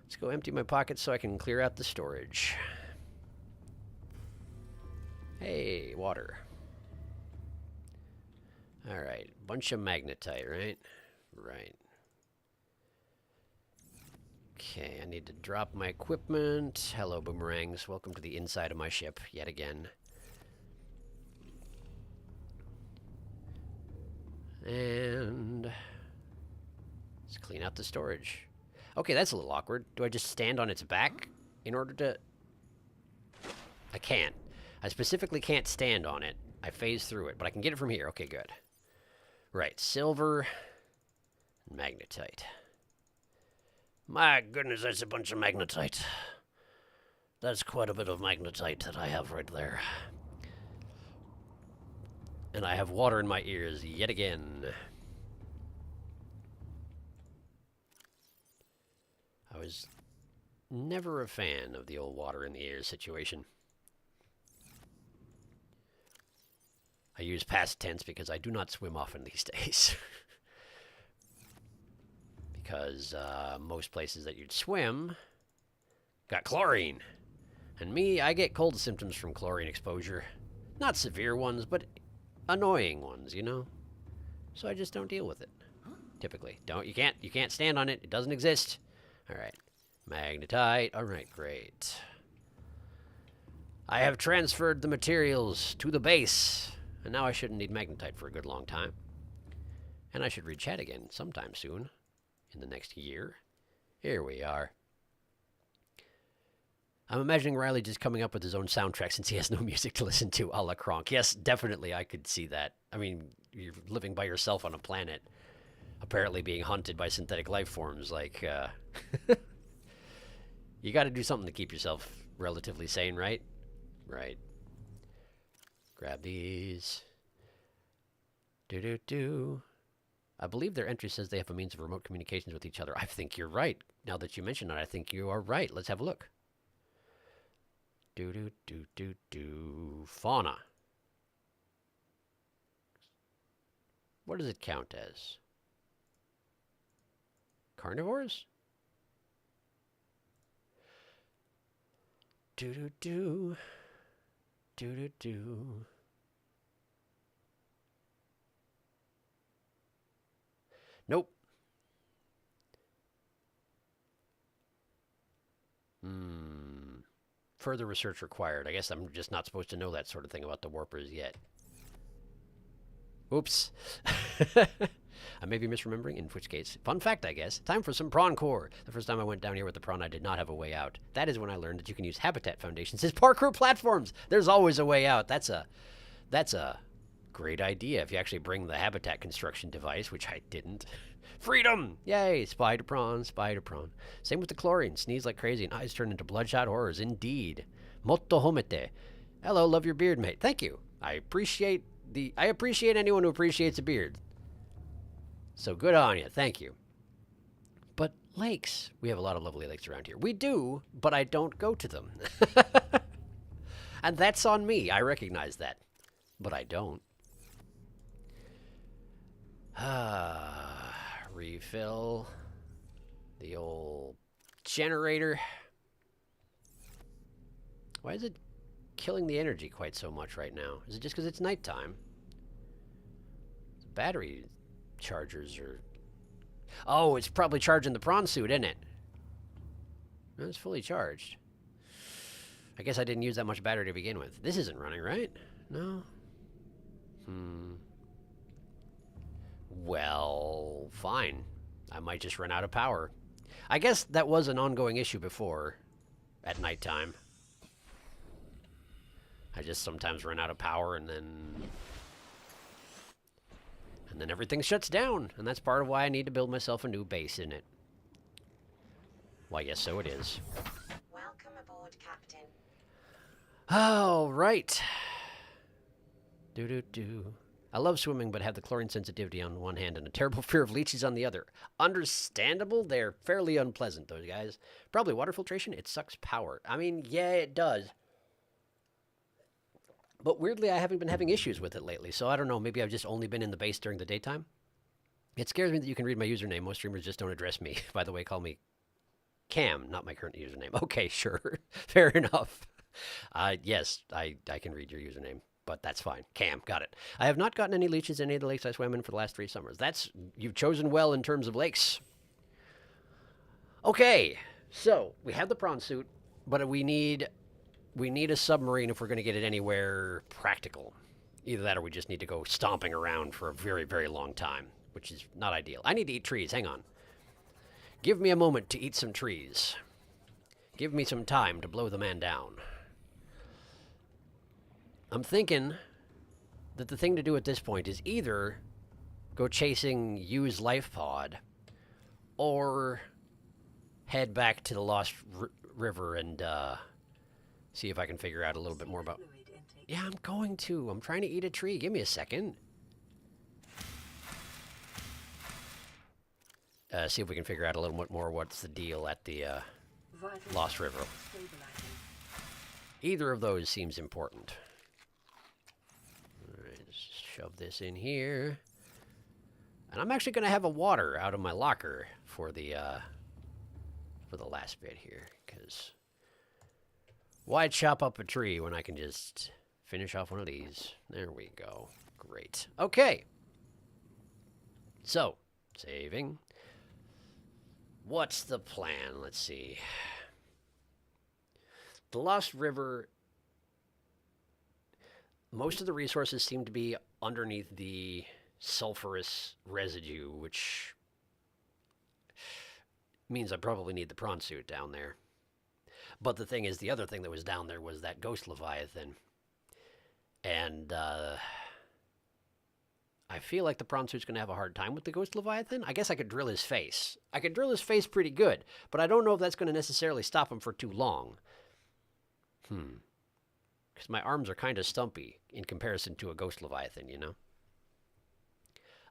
Let's go empty my pockets so I can clear out the storage. Hey, water. Alright, bunch of magnetite, right? Right. Okay, I need to drop my equipment. Hello, boomerangs. Welcome to the inside of my ship, yet again. And let's clean out the storage. Okay, that's a little awkward. Do I just stand on its back in order to... I can't. I specifically can't stand on it. I phase through it, but I can get it from here. Okay, good. Right, silver and magnetite. My goodness, that's a bunch of magnetite. That's quite a bit of magnetite that I have right there. And I have water in my ears yet again. I was never a fan of the old water in the ears situation. I use past tense because I do not swim often these days. Because most places that you'd swim got chlorine. And me, I get cold symptoms from chlorine exposure. Not severe ones, but annoying ones, you know? So I just don't deal with it. Typically. You can't stand on it. It doesn't exist. Alright. Magnetite. Alright, great. I have transferred the materials to the base. And now I shouldn't need magnetite for a good long time. And I should read chat again sometime soon. In the next year. Here we are. I'm imagining Riley just coming up with his own soundtrack since he has no music to listen to, a la Crunk. Yes, definitely, I could see that. I mean, you're living by yourself on a planet, apparently being hunted by synthetic life forms. Like, you got to do something to keep yourself relatively sane, right? Right. Grab these. Do-do-do. I believe their entry says they have a means of remote communications with each other. I think you're right. Now that you mention it, I think you are right. Let's have a look. Do-do-do-do-do. Fauna. What does it count as? Carnivores? Do-do-do. Do-do-do. Nope. Further research required. I guess I'm just not supposed to know that sort of thing about the warpers yet. Oops. I may be misremembering, in which case, fun fact, I guess. Time for some prawn core. The first time I went down here with the prawn, I did not have a way out. That is when I learned that you can use habitat foundations as parkour platforms. There's always a way out. That's a great idea if you actually bring the habitat construction device, which I didn't. Freedom! Yay! Spider prawn, spider prawn. Same with the chlorine. Sneeze like crazy and eyes turn into bloodshot horrors. Indeed. Motto homete. Hello, love your beard, mate. Thank you. I appreciate anyone who appreciates a beard. So good on you. Thank you. But lakes. We have a lot of lovely lakes around here. We do, but I don't go to them. And that's on me. I recognize that. But I don't. Refill the old generator. Why is it killing the energy quite so much right now? Is it just because it's nighttime? The battery chargers are... Oh, it's probably charging the prawn suit, isn't it? No, it's fully charged. I guess I didn't use that much battery to begin with. This isn't running, right? No? Well, fine. I might just run out of power. I guess that was an ongoing issue before, at nighttime. I just sometimes run out of power and then everything shuts down. And that's part of why I need to build myself a new base, isn't it? Why, yes, so it is. Welcome aboard, Captain. All right. Do-do-do. I love swimming, but have the chlorine sensitivity on one hand and a terrible fear of leeches on the other. Understandable. They're fairly unpleasant, those guys. Probably water filtration. It sucks power. I mean, yeah, it does. But weirdly, I haven't been having issues with it lately, so I don't know. Maybe I've just only been in the base during the daytime. It scares me that you can read my username. Most streamers just don't address me. By the way, call me Cam, not my current username. Okay, sure. Fair enough. Yes, I can read your username, but that's fine. Cam, got it. I have not gotten any leeches in any of the lakes I swam in for the last 3 summers. You've chosen well in terms of lakes. Okay, so we have the prawn suit, but we need a submarine if we're going to get it anywhere practical. Either that or we just need to go stomping around for a very, very long time, which is not ideal. I need to eat trees. Hang on. Give me a moment to eat some trees. Give me some time to blow the man down. I'm thinking that the thing to do at this point is either go chasing Use Life Pod or head back to the Lost River and see if I can figure out a little bit more about... Yeah, I'm going to. I'm trying to eat a tree. Give me a second. See if we can figure out a little bit more what's the deal at the Lost River. Either of those seems important. All right, let's shove this in here. And I'm actually going to have a water out of my locker for the last bit here, because why chop up a tree when I can just finish off one of these? There we go. Great. Okay. So, saving. What's the plan? Let's see. The Lost River, most of the resources seem to be underneath the sulfurous residue, which means I probably need the prawn suit down there. But the thing is, the other thing that was down there was that ghost Leviathan. And I feel like the prawn suit's going to have a hard time with the ghost Leviathan. I guess I could drill his face. I could drill his face pretty good, but I don't know if that's going to necessarily stop him for too long. Because my arms are kind of stumpy in comparison to a ghost Leviathan, you know?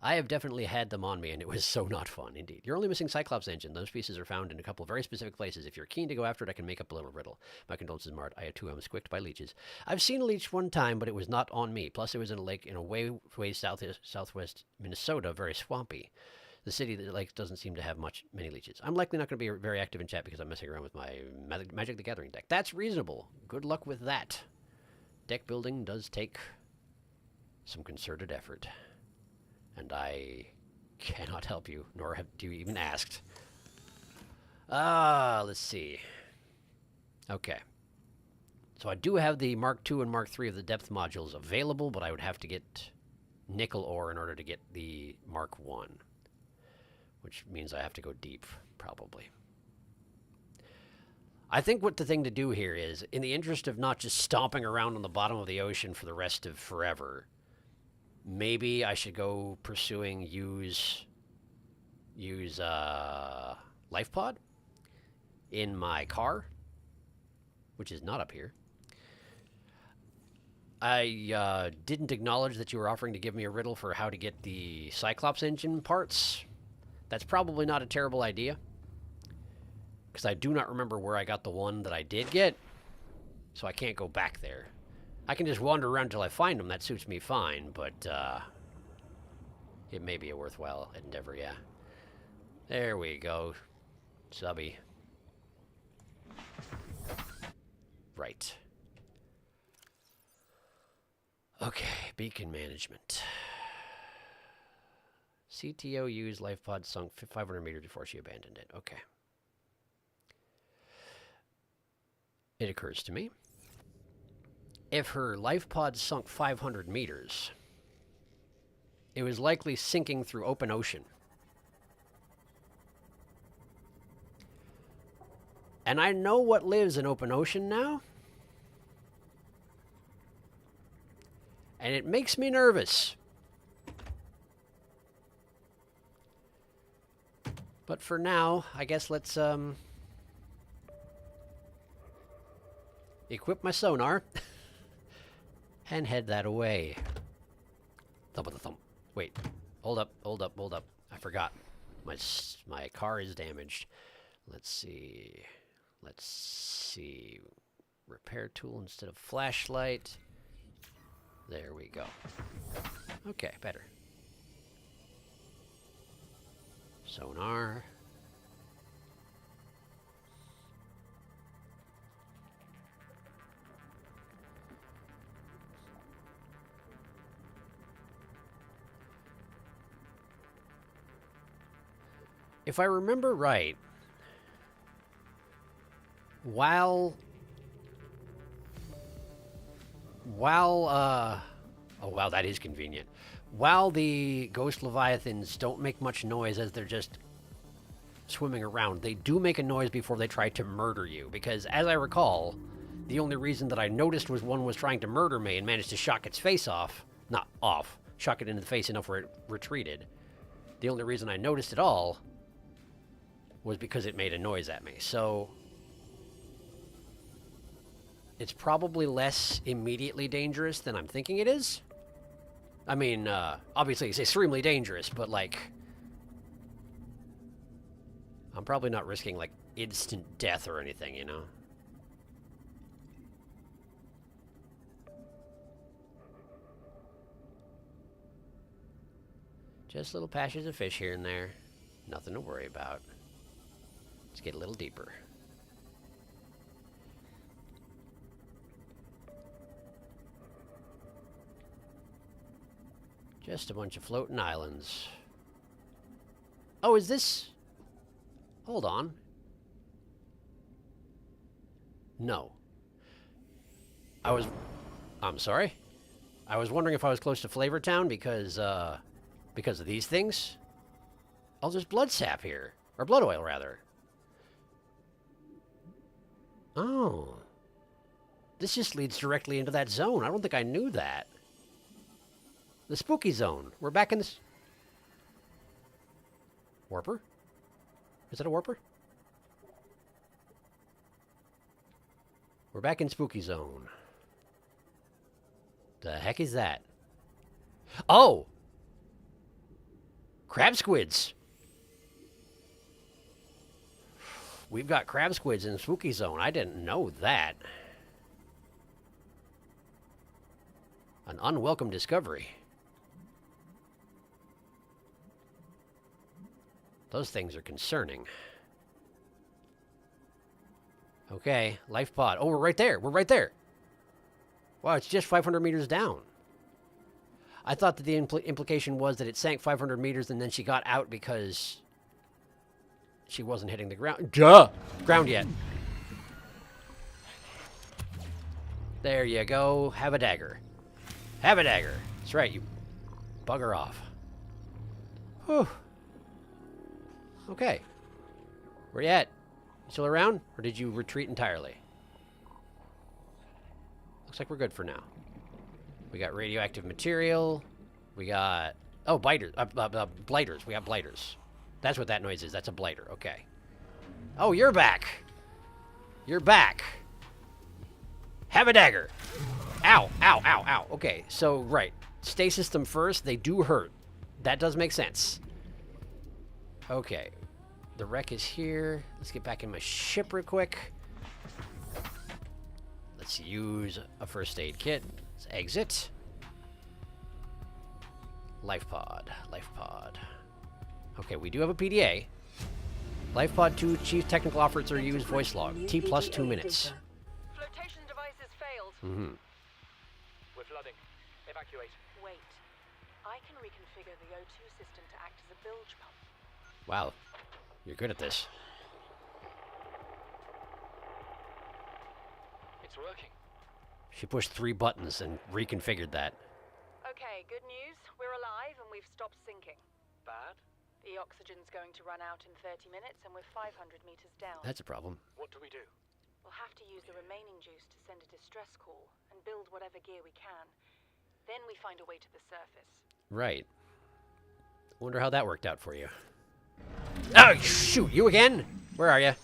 I have definitely had them on me, and it was so not fun, indeed. You're only missing Cyclops engine. Those pieces are found in a couple of very specific places. If you're keen to go after it, I can make up a little riddle. My condolences, Mart. I, too, am squicked by leeches. I've seen a leech one time, but it was not on me. Plus, it was in a lake in a way southwest Minnesota, very swampy. The city that lake doesn't seem to have many leeches. I'm likely not going to be very active in chat because I'm messing around with my Magic the Gathering deck. That's reasonable. Good luck with that. Deck building does take some concerted effort. And I cannot help you, nor have you even asked. Let's see. Okay. So I do have the Mark II and Mark III of the depth modules available, but I would have to get nickel ore in order to get the Mark I, which means I have to go deep, probably. I think what the thing to do here is, in the interest of not just stomping around on the bottom of the ocean for the rest of forever, maybe I should go pursuing use life pod in my car, which is not up here. I didn't acknowledge that you were offering to give me a riddle for how to get the Cyclops engine parts. That's probably not a terrible idea, because I do not remember where I got the one that I did get, so I can't go back there. I can just wander around until I find them. That suits me fine, but it may be a worthwhile endeavor, yeah. There we go. Subby. Right. Okay, beacon management. CTO used life pod sunk 500 meters before she abandoned it. Okay. It occurs to me, if her life pod sunk 500 meters, it was likely sinking through open ocean. And I know what lives in open ocean now. And it makes me nervous. But for now, I guess let's equip my sonar and head that away. Thump of the thump. Wait. Hold up, hold up, hold up. I forgot. My car is damaged. Let's see. Let's see. Repair tool instead of flashlight. There we go. Okay, better. Sonar. if I remember right, while oh wow, that is convenient. While the ghost leviathans don't make much noise as they're just swimming around, they do make a noise before they try to murder you, because as I recall, the only reason that I noticed was one was trying to murder me and managed to shock its face off. Not off. Shock it into the face enough where it retreated. The only reason I noticed it all was because it made a noise at me. So it's probably less immediately dangerous than I'm thinking it is. I mean, obviously it's extremely dangerous, but like, I'm probably not risking like instant death or anything, you know? Just little patches of fish here and there. Nothing to worry about. Let's get a little deeper. Just a bunch of floating islands. Oh, is this... Hold on. No. I'm sorry? I was wondering if I was close to Flavor Town because of these things. Oh, there's blood sap here. Or blood oil, rather. Oh. This just leads directly into that zone. I don't think I knew that. The spooky zone. We're back in this... Warper? Is that a warper? We're back in spooky zone. The heck is that? Oh! Crab squids! We've got crab squids in spooky zone. I didn't know that. An unwelcome discovery. Those things are concerning. Okay, life pod. Oh, we're right there. We're right there. Wow, it's just 500 meters down. I thought that the implication was that it sank 500 meters and then she got out because she wasn't hitting the ground. Ground yet. There you go. Have a dagger. Have a dagger. That's right, you bugger off. Whew. Okay. Where you at? You still around? Or did you retreat entirely? Looks like we're good for now. We got radioactive material. We got... Oh, biters. Blighters. We got blighters. That's what that noise is. That's a blighter. Okay. Oh, you're back. You're back. Have a dagger. Ow, ow, ow, ow. Okay, so, right. Stasis them first. They do hurt. That does make sense. Okay. The wreck is here. Let's get back in my ship real quick. Let's use a first aid kit. Let's exit. Life pod. Life pod. Okay, we do have a PDA. Life pod 2 chief technical officer use voice log. T plus 2 minutes. Flotation devices failed. Mm-hmm. We're flooding. Evacuate. Wait. I can reconfigure the O2 system to act as a bilge pump. Wow. You're good at this. It's working. She pushed 3 buttons and reconfigured that. Okay, good news. We're alive and we've stopped sinking. Bad? The oxygen's going to run out in 30 minutes and we're 500 meters down. That's a problem. What do we do? We'll have to use the remaining juice to send a distress call and build whatever gear we can. Then we find a way to the surface. Right. Wonder how that worked out for you. Oh, shoot! You again? Where are you?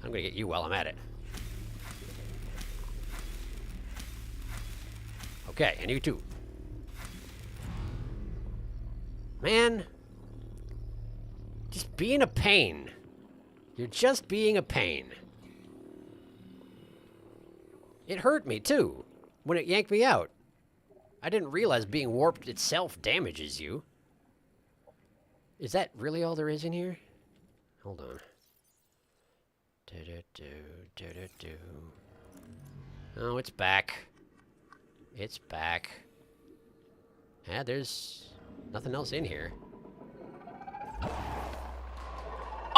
I'm gonna get you while I'm at it. Okay, and you too. Man. Just being a pain. You're just being a pain. It hurt me, too, when it yanked me out. I didn't realize being warped itself damages you. Is that really all there is in here? Hold on. Oh, it's back. It's back. Yeah, there's nothing else in here.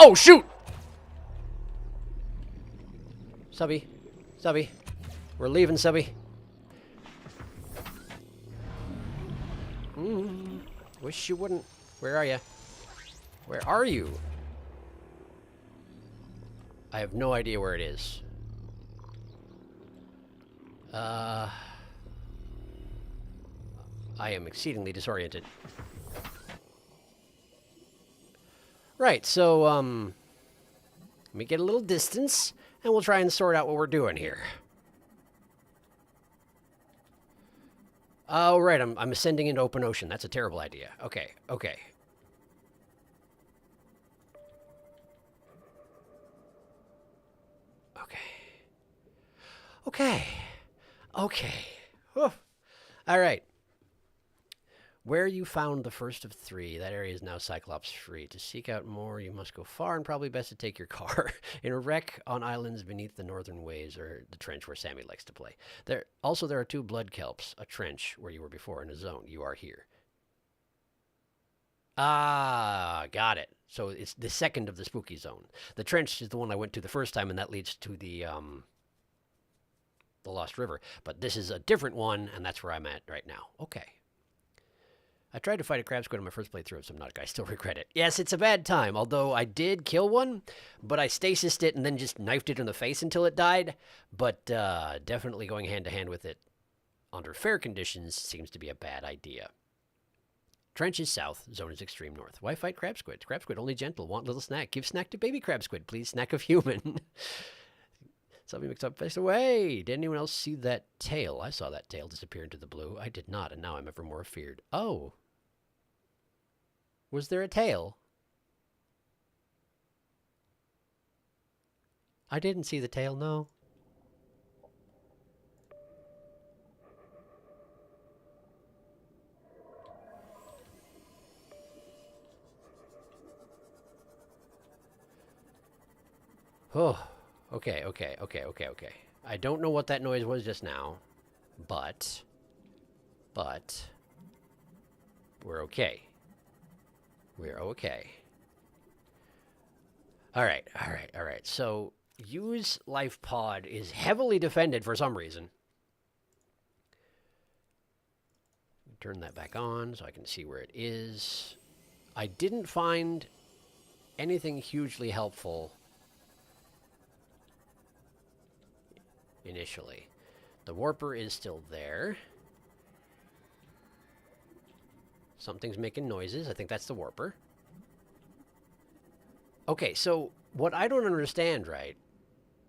Oh, shoot! Subby. Subby. We're leaving, Subby. Wish you wouldn't. Where are you? Where are you? I have no idea where it is. I am exceedingly disoriented. Right, so, let me get a little distance, and we'll try and sort out what we're doing here. Oh, right, I'm ascending into open ocean. That's a terrible idea. Okay, okay. Okay. Okay. Okay. Whew. All right. Where you found the first of 3, that area is now Cyclops free. To seek out more, you must go far, and probably best to take your car. In a wreck on islands beneath the northern waves, or the trench where Sammy likes to play. There are 2 blood kelps, a trench where you were before, in a zone. You are here. Ah, got it. So it's the second of the spooky zone. The trench is the one I went to the first time, and that leads to the Lost River. But this is a different one, and that's where I'm at right now. Okay. I tried to fight a crab squid on my first playthrough of Subnautica. I still regret it. Yes, it's a bad time, although I did kill one, but I stasised it and then just knifed it in the face until it died. But definitely going hand-to-hand with it under fair conditions seems to be a bad idea. Trench is south, zone is extreme north. Why fight crab squid? Crab squid only gentle, want little snack. Give snack to baby crab squid, please. Snack of human. Something mixed up, faced away. Did anyone else see that tail? I saw that tail disappear into the blue. I did not, and now I'm ever more afeared. Oh. Was there a tail? I didn't see the tail, no. Oh, okay. I don't know what that noise was just now, but we're okay. We're okay. All right. So, use life pod is heavily defended for some reason. Turn that back on so I can see where it is. I didn't find anything hugely helpful initially. The warper is still there. Something's making noises. I think that's the warper. Okay, so what I don't understand, right?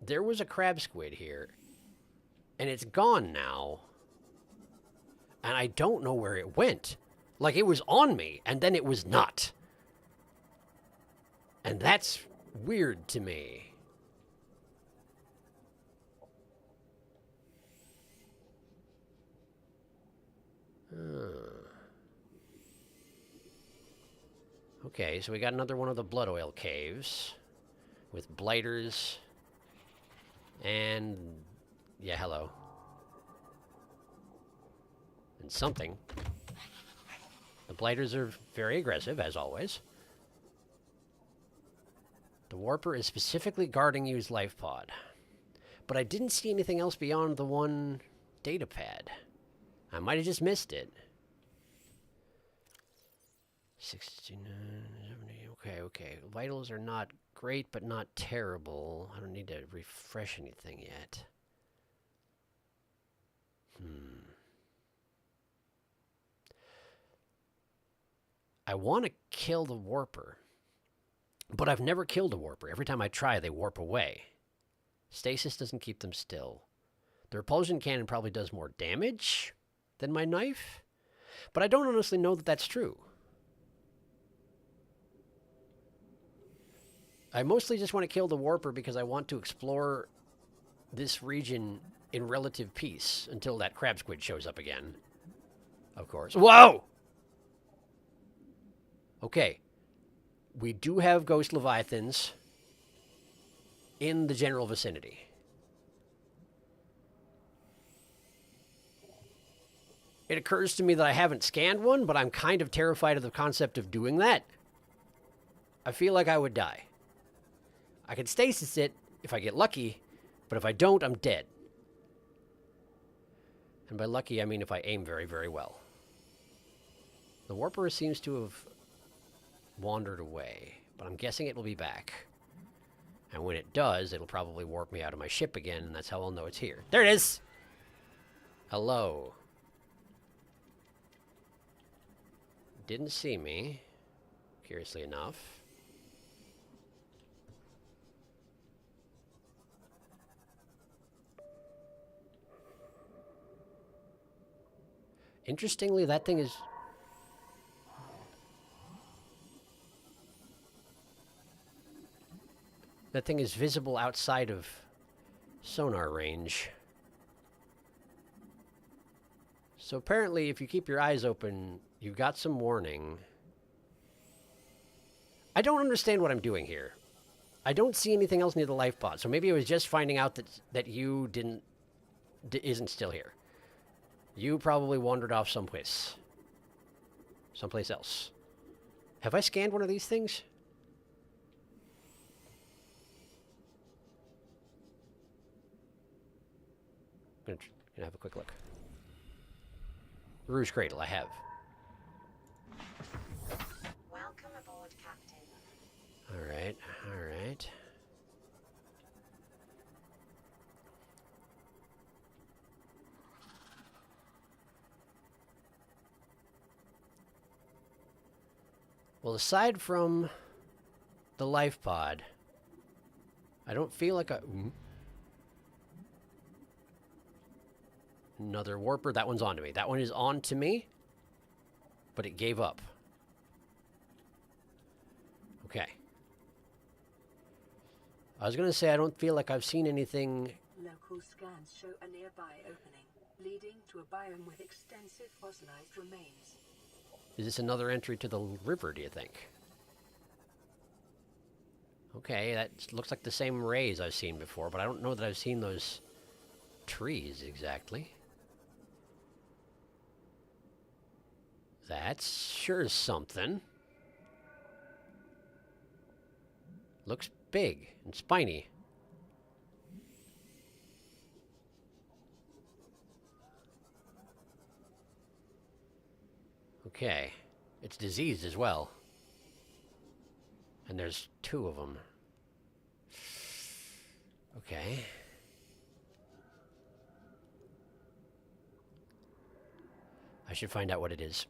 There was a crab squid here, and it's gone now. And I don't know where it went. Like, it was on me, and then it was not. And that's weird to me. Okay, so we got another one of the blood oil caves with blighters and, yeah, hello. And something. The blighters are very aggressive, as always. The warper is specifically guarding you's life pod. But I didn't see anything else beyond the one data pad. I might have just missed it. 69, 70, okay. Vitals are not great, but not terrible. I don't need to refresh anything yet. I want to kill the warper, but I've never killed a warper. Every time I try, they warp away. Stasis doesn't keep them still. The repulsion cannon probably does more damage than my knife, but I don't honestly know that that's true. I mostly just want to kill the warper because I want to explore this region in relative peace until that crab squid shows up again. Of course. Whoa! Okay. We do have ghost leviathans in the general vicinity. It occurs to me that I haven't scanned one, but I'm kind of terrified of the concept of doing that. I feel like I would die. I can stasis it if I get lucky, but if I don't, I'm dead. And by lucky, I mean if I aim very, very well. The warper seems to have wandered away, but I'm guessing it will be back. And when it does, it'll probably warp me out of my ship again, and that's how I'll know it's here. There it is! Hello. Didn't see me, curiously enough. Interestingly, that thing is... That thing is visible outside of sonar range. So apparently, if you keep your eyes open, you've got some warning. I don't understand what I'm doing here. I don't see anything else near the life pod, so maybe it was just finding out that you isn't still here. You probably wandered off someplace else. Have I scanned one of these things? I'm gonna have a quick look. Rouge Cradle, I have. Welcome aboard, Captain. Alright, alright. Well, aside from the life pod, I don't feel like Another warper. That one's on to me. That one is on to me, but it gave up. Okay. I was going to say I don't feel like I've seen anything. Local scans show a nearby opening, leading to a biome with extensive fossilized remains. Is this another entry to the river, do you think? Okay, that looks like the same rays I've seen before, but I don't know that I've seen those trees exactly. That's sure something. Looks big and spiny. Okay. It's diseased as well. And there's 2 of them. Okay. I should find out what it is.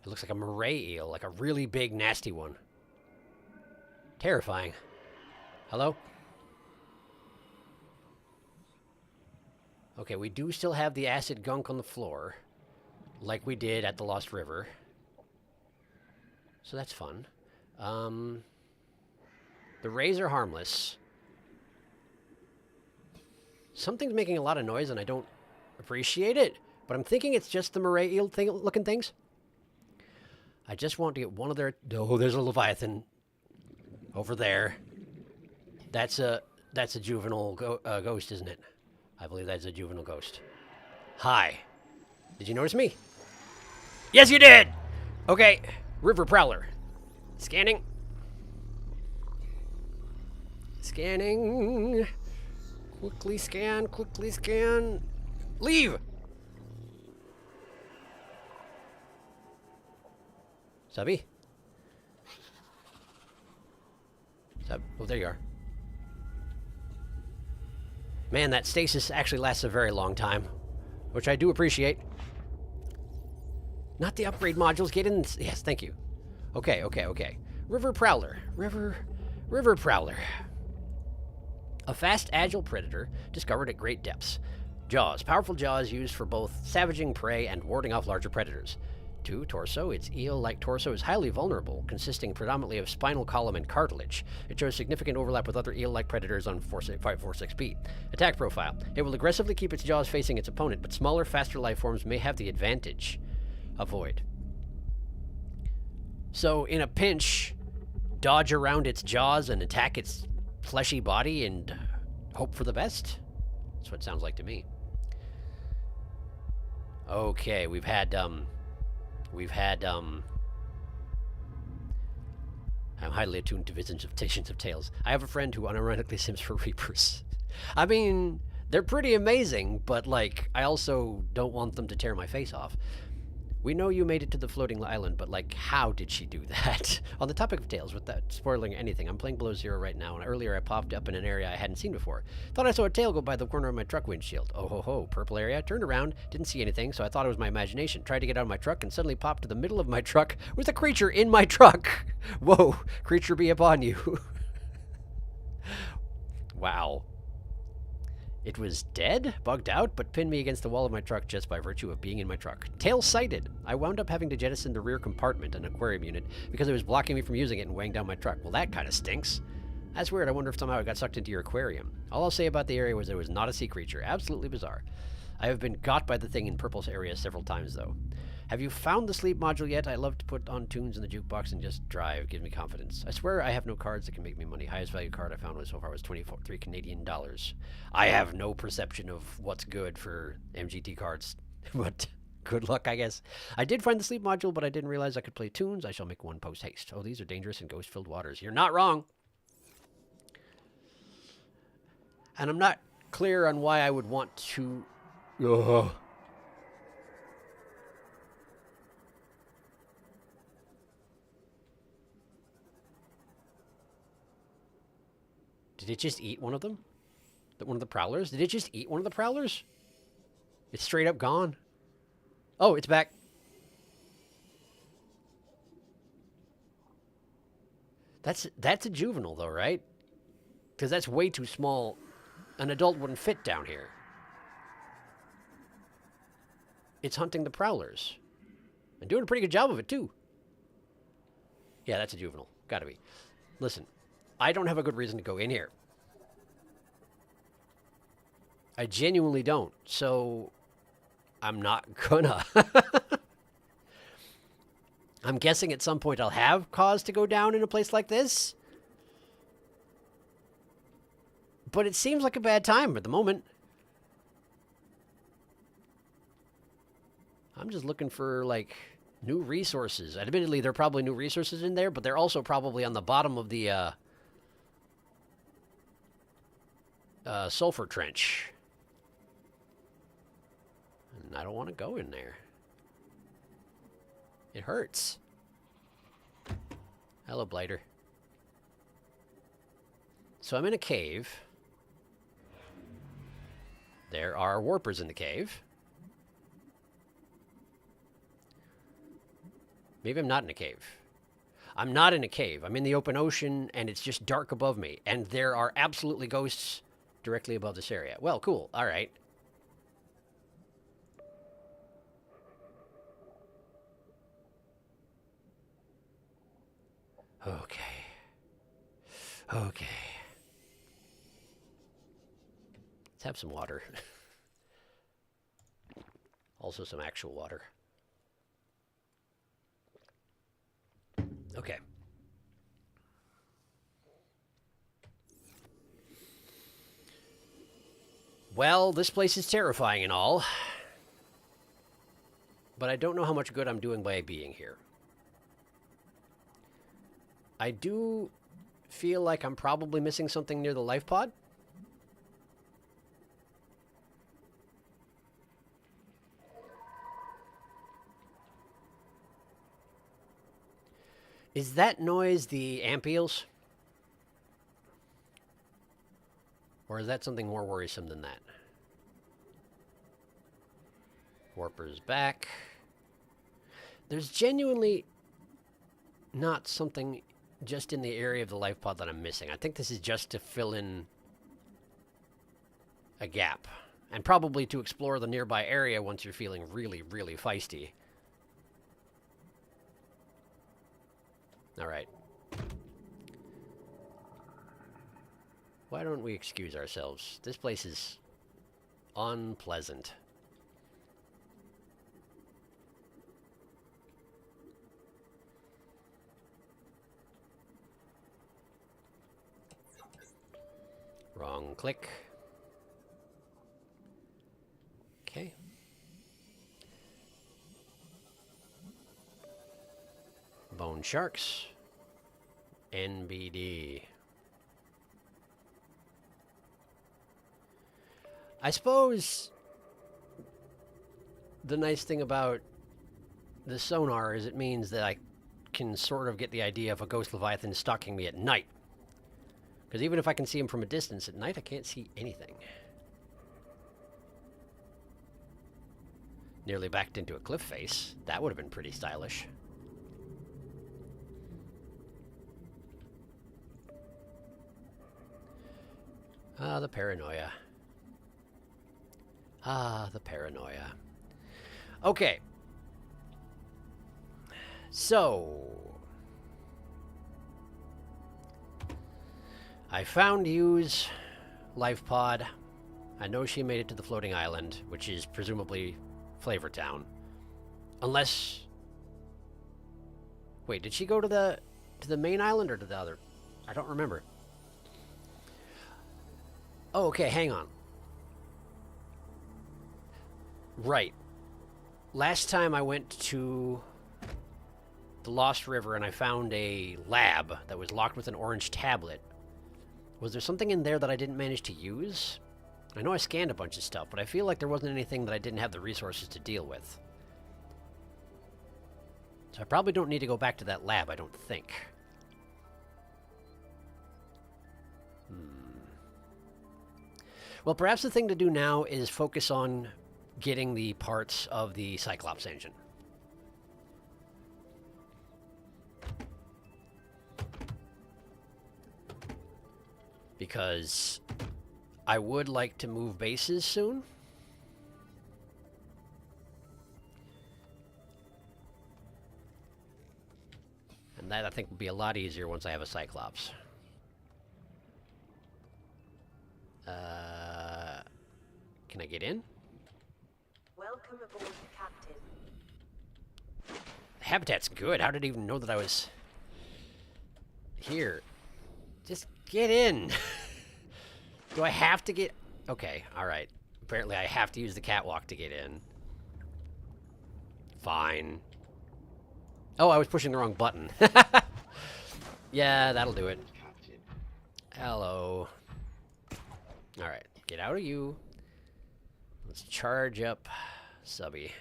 It looks like a moray eel, like a really big, nasty one. Terrifying. Hello? Okay, we do still have the acid gunk on the floor, like we did at the Lost River. So that's fun. The rays are harmless. Something's making a lot of noise and I don't appreciate it, but I'm thinking it's just the moray eel looking things. I just want to get one of their... Oh, there's a Leviathan over there. That's a juvenile ghost, isn't it? I believe that's a juvenile ghost. Hi. Did you notice me? Yes, you did! Okay, River Prowler. Scanning. Scanning. Quickly scan, quickly scan. Leave! Subby? Sub. Oh, there you are. Man, that stasis actually lasts a very long time, which I do appreciate. Not the upgrade modules. Get in. Yes, thank you. Okay, okay, okay. River Prowler. River Prowler. A fast, agile predator discovered at great depths. Jaws. Powerful jaws used for both savaging prey and warding off larger predators. 2. Torso. Its eel-like torso is highly vulnerable, consisting predominantly of spinal column and cartilage. It shows significant overlap with other eel-like predators on 546B. Attack profile. It will aggressively keep its jaws facing its opponent, but smaller, faster life forms may have the advantage. Avoid. So, in a pinch, dodge around its jaws and attack its fleshy body and hope for the best? That's what it sounds like to me. Okay, we've had, We've had, I'm highly attuned to visions of tales. I have a friend who unironically sims for Reapers. I mean, they're pretty amazing, but, like, I also don't want them to tear my face off. We know you made it to the floating island, but, like, how did she do that? On the topic of tales, without spoiling anything, I'm playing Below Zero right now, and earlier I popped up in an area I hadn't seen before. Thought I saw a tail go by the corner of my truck windshield. Oh ho ho, purple area. Turned around, didn't see anything, so I thought it was my imagination. Tried to get out of my truck, and suddenly popped to the middle of my truck with a creature in my truck. Whoa, creature be upon you. Wow. It was dead, bugged out, but pinned me against the wall of my truck just by virtue of being in my truck. Tail sighted. I wound up having to jettison the rear compartment, an aquarium unit, because it was blocking me from using it and weighing down my truck. Well, that kind of stinks. That's weird. I wonder if somehow it got sucked into your aquarium. All I'll say about the area was it was not a sea creature. Absolutely bizarre. I have been got by the thing in Purple's area several times, though. Have you found the sleep module yet? I love to put on tunes in the jukebox and just drive. Gives me confidence. I swear I have no cards that can make me money. Highest value card I found so far was 23 Canadian dollars. I have no perception of what's good for MGT cards, but good luck, I guess. I did find the sleep module, but I didn't realize I could play tunes. I shall make one post haste. Oh, these are dangerous and ghost-filled waters. You're not wrong. And I'm not clear on why I would want to... Ugh. Did it just eat one of them? One of the prowlers? Did it just eat one of the prowlers? It's straight up gone. Oh, it's back. That's a juvenile though, right? Because that's way too small. An adult wouldn't fit down here. It's hunting the prowlers. And doing a pretty good job of it too. Yeah, that's a juvenile. Gotta be. Listen. I don't have a good reason to go in here. I genuinely don't. So, I'm not gonna. I'm guessing at some point I'll have cause to go down in a place like this. But it seems like a bad time at the moment. I'm just looking for, like, new resources. Admittedly, there are probably new resources in there, but they're also probably on the bottom of the, sulfur trench. And I don't want to go in there. It hurts. Hello, Blighter. So I'm in a cave. There are warpers in the cave. Maybe I'm not in a cave. I'm not in a cave. I'm in the open ocean, and it's just dark above me. And there are absolutely ghosts directly above this area. Well, cool. All right. Okay. Okay. Let's have some water. Also some actual water. Okay. Well, this place is terrifying and all. But I don't know how much good I'm doing by being here. I do feel like I'm probably missing something near the life pod. Is that noise the amp eels? Or is that something more worrisome than that? Warper's back. There's genuinely not something just in the area of the life pod that I'm missing. I think this is just to fill in a gap. And probably to explore the nearby area once you're feeling really, really feisty. Alright. Why don't we excuse ourselves? This place is unpleasant. Wrong click. Okay. Loan sharks. NBD. I suppose the nice thing about the sonar is it means that I can sort of get the idea of a ghost leviathan stalking me at night. Because even if I can see him from a distance at night, I can't see anything. Nearly backed into a cliff face. That would have been pretty stylish. Ah, the paranoia. Ah, the paranoia. Okay. So, I found Yu's life pod. I know she made it to the floating island, which is presumably Flavor Town. Unless... Wait, did she go to the main island or to the other? I don't remember. Oh, okay, hang on. Right. Last time I went to the Lost River and I found a lab that was locked with an orange tablet. Was there something in there that I didn't manage to use? I know I scanned a bunch of stuff, but I feel like there wasn't anything that I didn't have the resources to deal with. So I probably don't need to go back to that lab, I don't think. Well, perhaps the thing to do now is focus on getting the parts of the Cyclops engine. Because I would like to move bases soon. And that, I think, will be a lot easier once I have a Cyclops. Can I get in? Welcome aboard, Captain. The habitat's good. How did it even know that I was here? Just get in. Do I have to get... Okay, alright. Apparently I have to use the catwalk to get in. Fine. Oh, I was pushing the wrong button. Yeah, that'll do it. Captain. Hello. Alright, get out of you. Let's charge up Subby.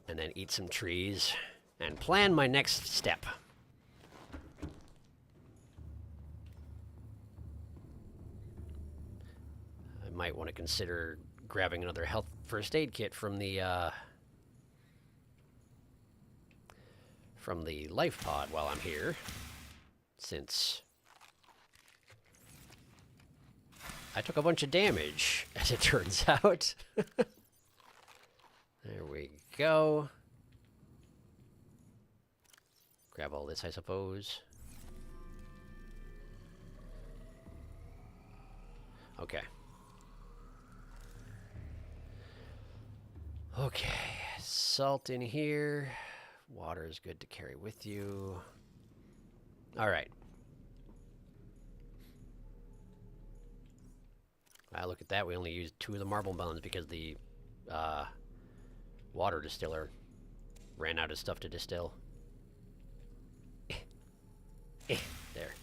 And then eat some trees and plan my next step. I might want to consider grabbing another health first aid kit from the life pod while I'm here, since I took a bunch of damage, as it turns out. There we go. Grab all this, I suppose. Okay. Okay, salt in here. Water is good to carry with you. All right. Look at that. We only used 2 of the marble melons because the water distiller ran out of stuff to distill. There.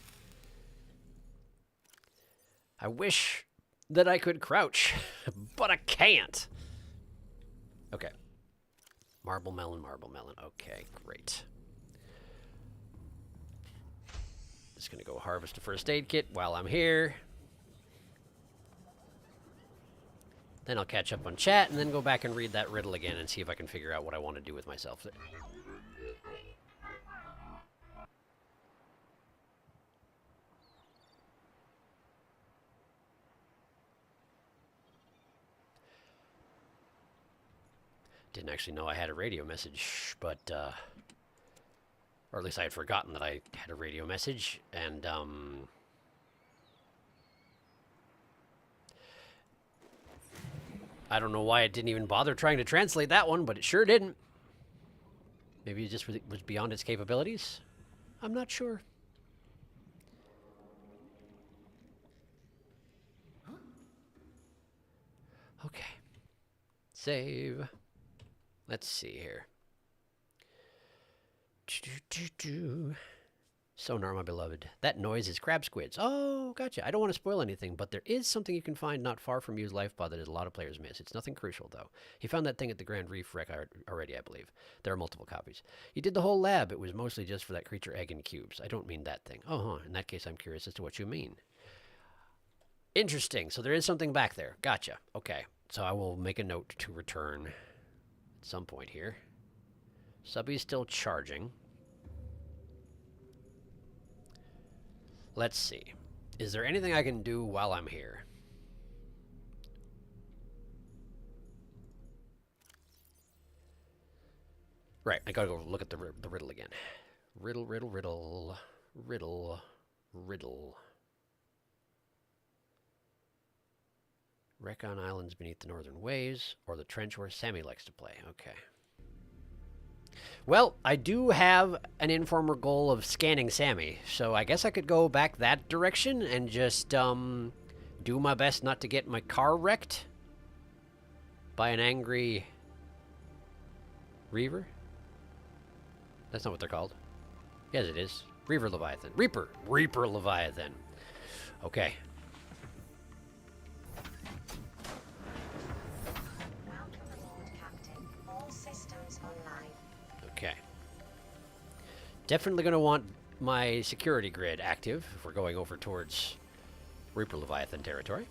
I wish that I could crouch, but I can't. Okay. Marble melon, marble melon. Okay, great. Just gonna go harvest a first aid kit while I'm here. Then I'll catch up on chat and then go back and read that riddle again and see if I can figure out what I want to do with myself. Didn't actually know I had a radio message, but, or at least I had forgotten that I had a radio message, and, I don't know why it didn't even bother trying to translate that one, but it sure didn't. Maybe it just was beyond its capabilities? I'm not sure. Okay. Save. Let's see here. Sonar, my beloved. That noise is crab squids. Oh, gotcha. I don't want to spoil anything, but there is something you can find not far from U's life pod that a lot of players miss. It's nothing crucial, though. He found that thing at the Grand Reef wreck already, I believe. There are multiple copies. He did the whole lab. It was mostly just for that creature egg and cubes. I don't mean that thing. Oh, in that case, I'm curious as to what you mean. Interesting. So there is something back there. Gotcha. Okay. So I will make a note to return at some point here. Subby's still charging. Let's see. Is there anything I can do while I'm here? Right, I gotta go look at the riddle again. Riddle, riddle, riddle, riddle, riddle. Wreck on islands beneath the northern waves, or the trench where Sammy likes to play. Okay. Well, I do have an informer goal of scanning Sammy, so I guess I could go back that direction and just do my best not to get my car wrecked by an angry Reaver. That's not what they're called. Yes, it is. Reaver Leviathan. Reaper Leviathan. Okay. Welcome aboard, Captain. All systems online. Okay. Definitely going to want my security grid active if we're going over towards Reaper Leviathan territory.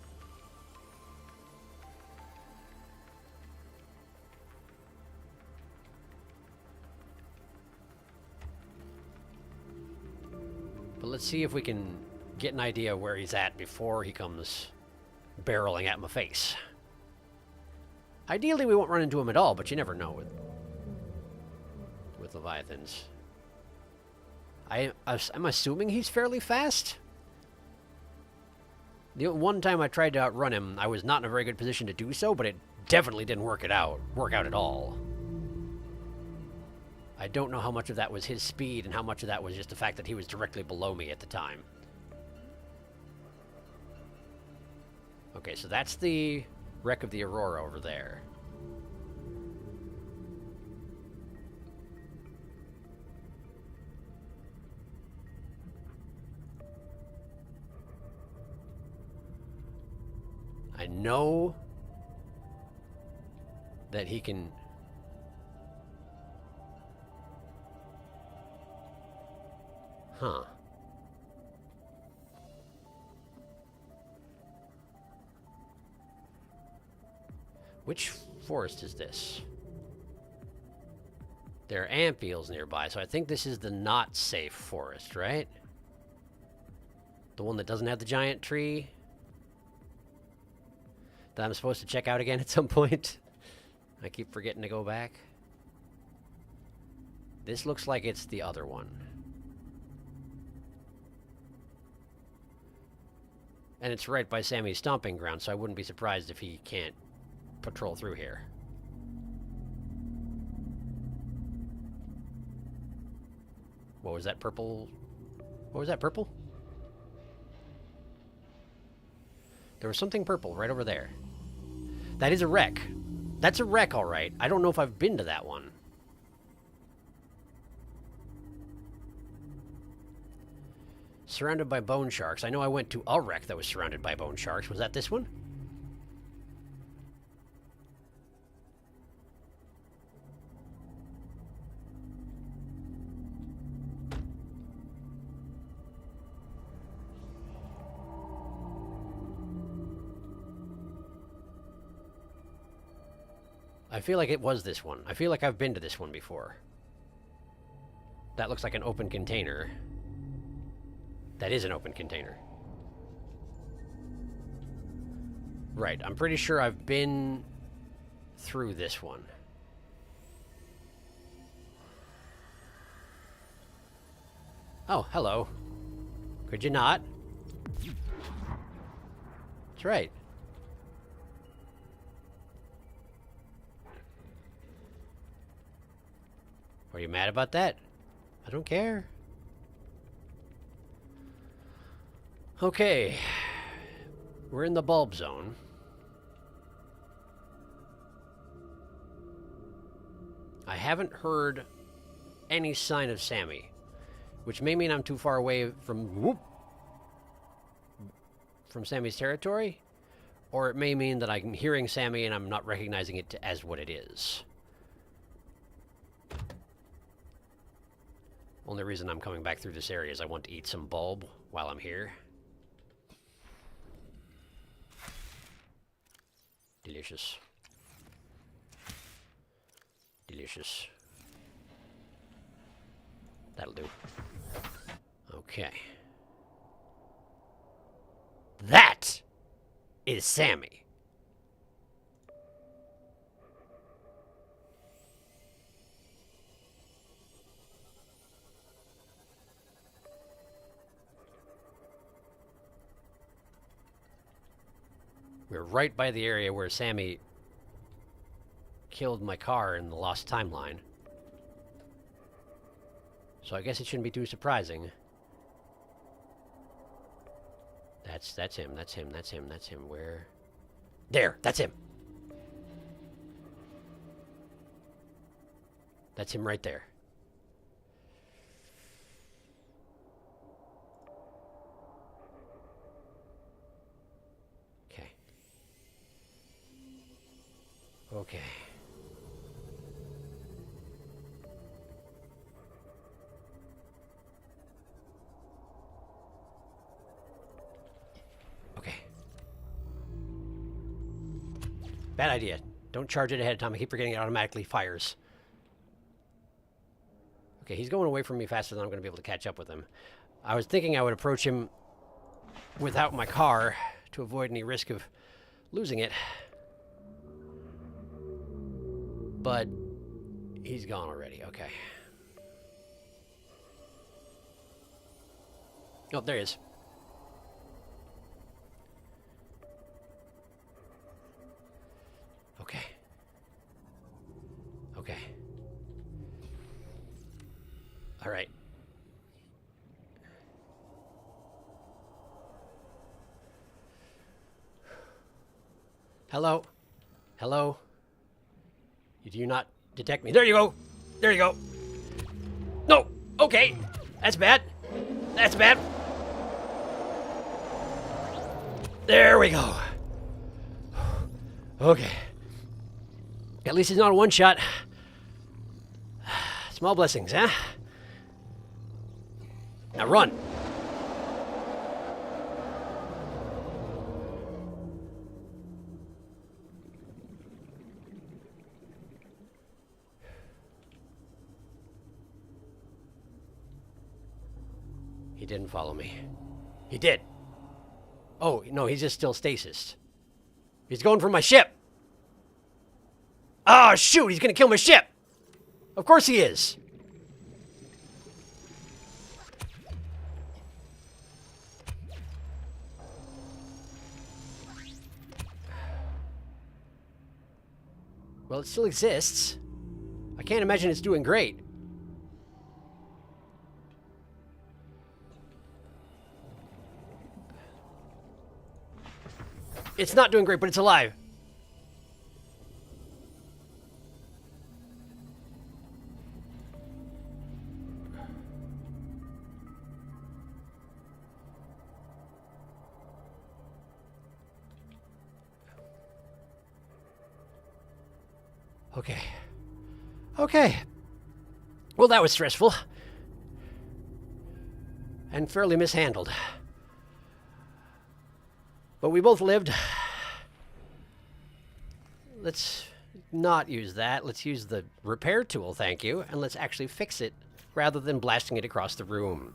But let's see if we can get an idea where he's at before he comes barreling at my face. Ideally, we won't run into him at all, but you never know with Leviathans. I'm assuming he's fairly fast. The one time I tried to outrun him, I was not in a very good position to do so, but it definitely didn't work out at all. I don't know how much of that was his speed and how much of that was just the fact that he was directly below me at the time. Okay, so that's the wreck of the Aurora over there. I know that he can... Huh. Which forest is this? There are ant eels nearby, so I think this is the not safe forest, right? The one that doesn't have the giant tree that I'm supposed to check out again at some point. I keep forgetting to go back. This looks like it's the other one. And it's right by Sammy's stomping ground, so I wouldn't be surprised if he can't patrol through here. What was that purple? What was that purple? There was something purple right over there. That is a wreck. That's a wreck, all right. I don't know if I've been to that one. Surrounded by bone sharks. I know I went to a wreck that was surrounded by bone sharks. Was that this one? I feel like it was this one. I feel like I've been to this one before. That looks like an open container. That is an open container. Right, I'm pretty sure I've been through this one. Oh, hello. Could you not? That's right. Are you mad about that? I don't care. Okay. We're in the bulb zone. I haven't heard any sign of Sammy, which may mean I'm too far away from Sammy's territory, or it may mean that I'm hearing Sammy and I'm not recognizing it as what it is. Only reason I'm coming back through this area is I want to eat some bulb while I'm here. Delicious. Delicious. That'll do. Okay. That is Sammy. We're right by the area where Sammy killed my car in the Lost Timeline. So I guess it shouldn't be too surprising. That's him, that's him, that's him, that's him. Where? There, that's him. That's him right there. Okay. Okay. Okay. Bad idea. Don't charge it ahead of time. I keep forgetting it automatically fires. Okay, he's going away from me faster than I'm going to be able to catch up with him. I was thinking I would approach him without my car to avoid any risk of losing it. But he's gone already. Okay. Oh, there he is. Okay. Okay. All right. Hello? Hello? Do you not detect me? There you go! There you go! No! Okay! That's bad! That's bad! There we go! Okay. At least he's not a one-shot. Small blessings, huh? Now run! He didn't follow me. He did. Oh, no, he's just still stasis. He's going for my ship! Oh, shoot! He's gonna kill my ship! Of course he is! Well, it still exists. I can't imagine it's doing great. It's not doing great, but it's alive. Okay. Okay. Well, that was stressful. And fairly mishandled. But we both lived. Let's not use that. Let's use the repair tool, thank you. And let's actually fix it rather than blasting it across the room.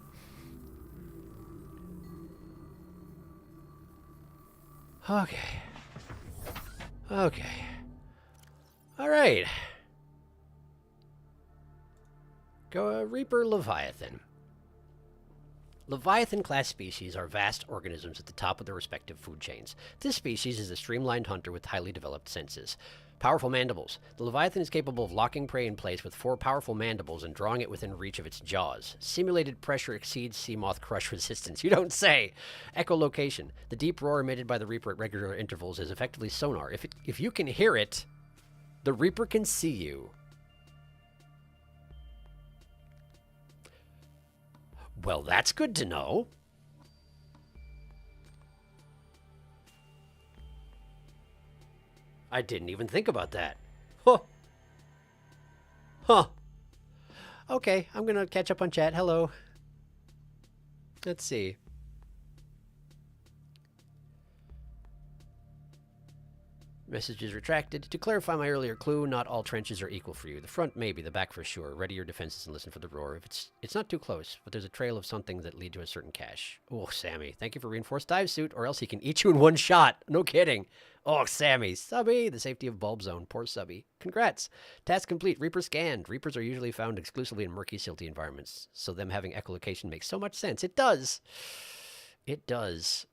Okay. Okay. All right. Go Reaper Leviathan. Leviathan-class species are vast organisms at the top of their respective food chains. This species is a streamlined hunter with highly developed senses. Powerful mandibles. The Leviathan is capable of locking prey in place with 4 powerful mandibles and drawing it within reach of its jaws. Simulated pressure exceeds sea moth crush resistance. You don't say! Echolocation. The deep roar emitted by the Reaper at regular intervals is effectively sonar. If you can hear it, the Reaper can see you. Well, that's good to know. I didn't even think about that. Huh. Huh. Okay, I'm gonna catch up on chat. Hello. Let's see. Message is retracted. To clarify my earlier clue, not all trenches are equal for you. The front maybe, the back for sure. Ready your defenses and listen for the roar. If it's not too close, but there's a trail of something that lead to a certain cache. Oh, Sammy, thank you for reinforced dive suit, or else he can eat you in one shot. No kidding. Oh, Sammy, Subby, the safety of bulb zone. Poor Subby. Congrats. Task complete. Reaper scanned. Reapers are usually found exclusively in murky, silty environments, so them having echolocation makes so much sense. It does. It does.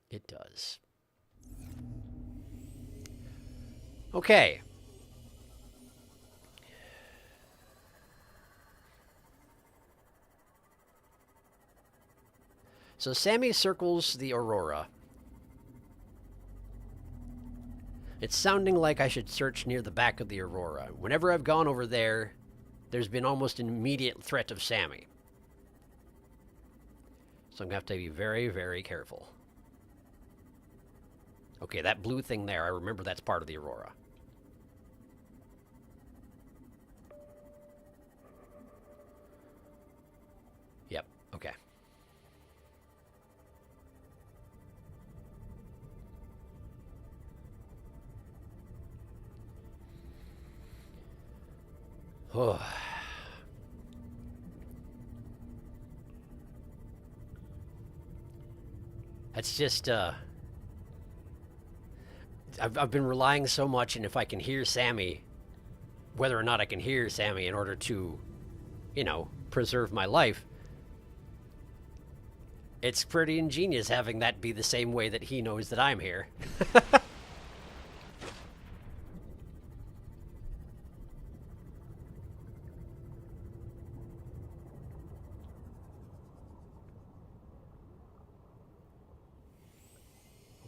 It does. Okay. So Sammy circles the Aurora. It's sounding like I should search near the back of the Aurora. Whenever I've gone over there, there's been almost an immediate threat of Sammy. So I'm going to have to be very, very careful. Okay, that blue thing there, I remember that's part of the Aurora. Yep, okay. Oh. That's just, I've been relying so much, and if I can hear Sammy, whether or not I can hear Sammy in order to, you know, preserve my life, it's pretty ingenious having that be the same way that he knows that I'm here.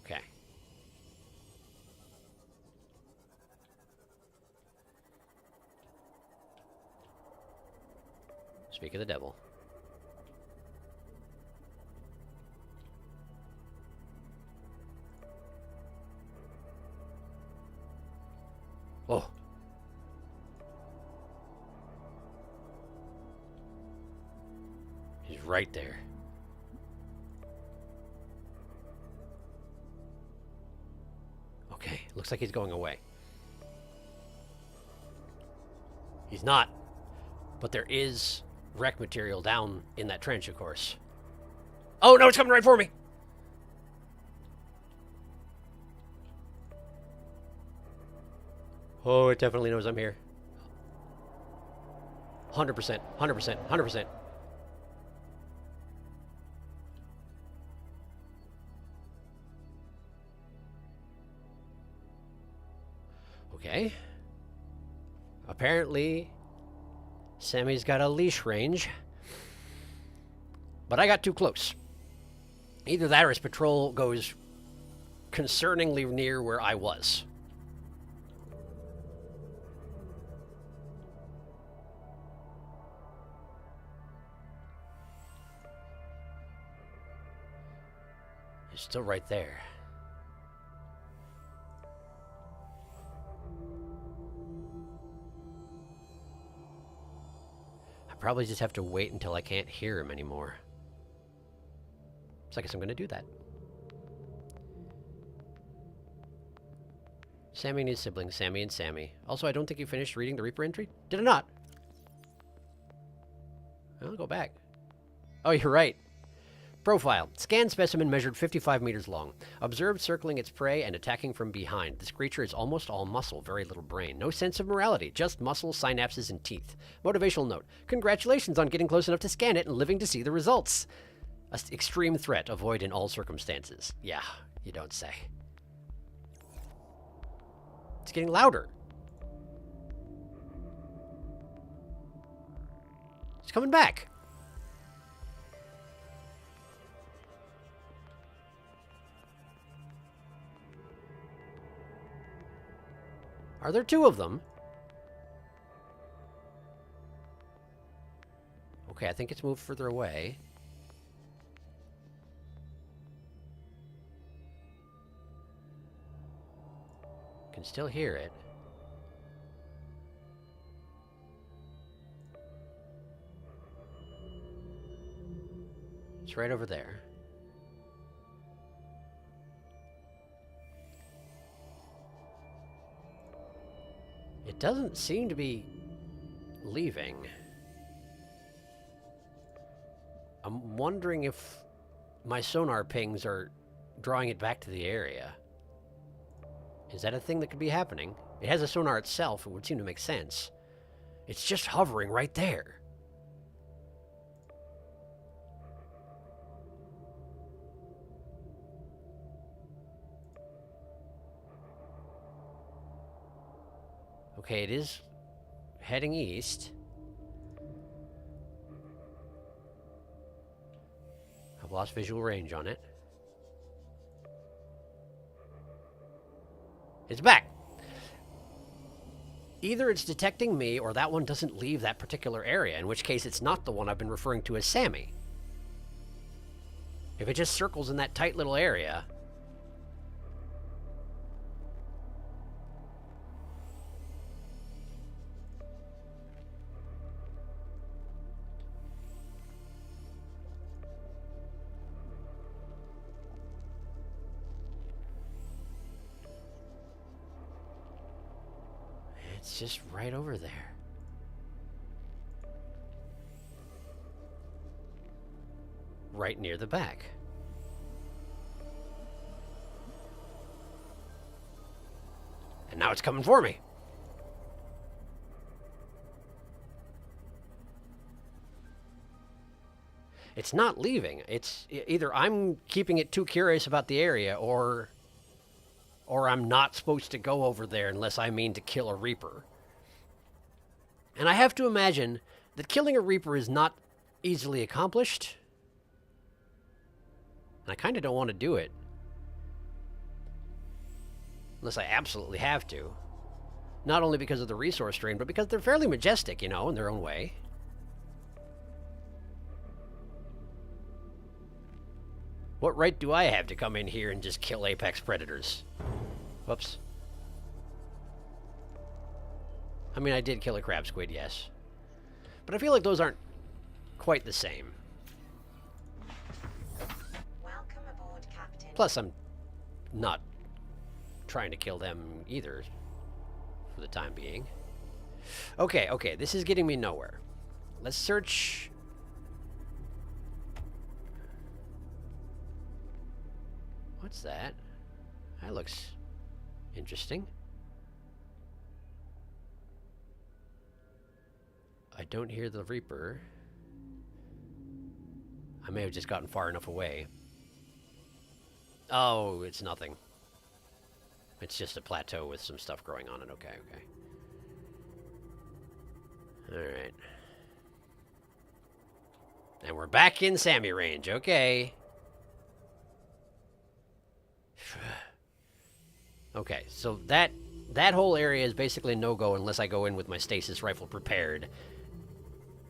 Okay. Speak of the devil. Oh. He's right there. Okay, looks like he's going away. He's not. But there is wreck material down in that trench, of course. Oh no, it's coming right for me! Oh, it definitely knows I'm here. 100%, 100%, 100%. Okay. Apparently, Sammy's got a leash range. But I got too close. Either that or his patrol goes concerningly near where I was. He's still right there. I probably just have to wait until I can't hear him anymore. So I guess I'm going to do that. Sammy and his siblings, Sammy and Sammy. Also, I don't think you finished reading the Reaper entry. Did it not? I'll go back. Oh, you're right. Profile. Scanned specimen measured 55 meters long. Observed circling its prey and attacking from behind. This creature is almost all muscle, very little brain. No sense of morality, just muscle, synapses, and teeth. Motivational note. Congratulations on getting close enough to scan it and living to see the results. Extreme threat. Avoid in all circumstances. Yeah, you don't say. It's getting louder. It's coming back. Are there two of them? Okay, I think it's moved further away. Can still hear it. It's right over there. It doesn't seem to be leaving. I'm wondering if my sonar pings are drawing it back to the area. Is that a thing that could be happening? It has a sonar itself. It would seem to make sense. It's just hovering right there. Okay, it is heading east. I've lost visual range on it. It's back! Either it's detecting me, or that one doesn't leave that particular area, in which case it's not the one I've been referring to as Sammy. If it just circles in that tight little area... It's just right over there. Right near the back. And now it's coming for me. It's not leaving. It's either I'm keeping it too curious about the area, or I'm not supposed to go over there unless I mean to kill a Reaper. And I have to imagine that killing a Reaper is not easily accomplished. And I kind of don't want to do it. Unless I absolutely have to. Not only because of the resource drain, but because they're fairly majestic, you know, in their own way. What right do I have to come in here and just kill apex predators? Whoops. I mean, I did kill a crab squid, yes. But I feel like those aren't quite the same. Welcome aboard, Captain. Plus, I'm not trying to kill them either, for the time being. Okay, okay, this is getting me nowhere. Let's search... What's that? That looks interesting. I don't hear the Reaper. I may have just gotten far enough away. Oh, it's nothing. It's just a plateau with some stuff growing on it. Okay, okay. Alright. And we're back in Sammy range. Okay. Okay, so that whole area is basically no-go unless I go in with my stasis rifle prepared.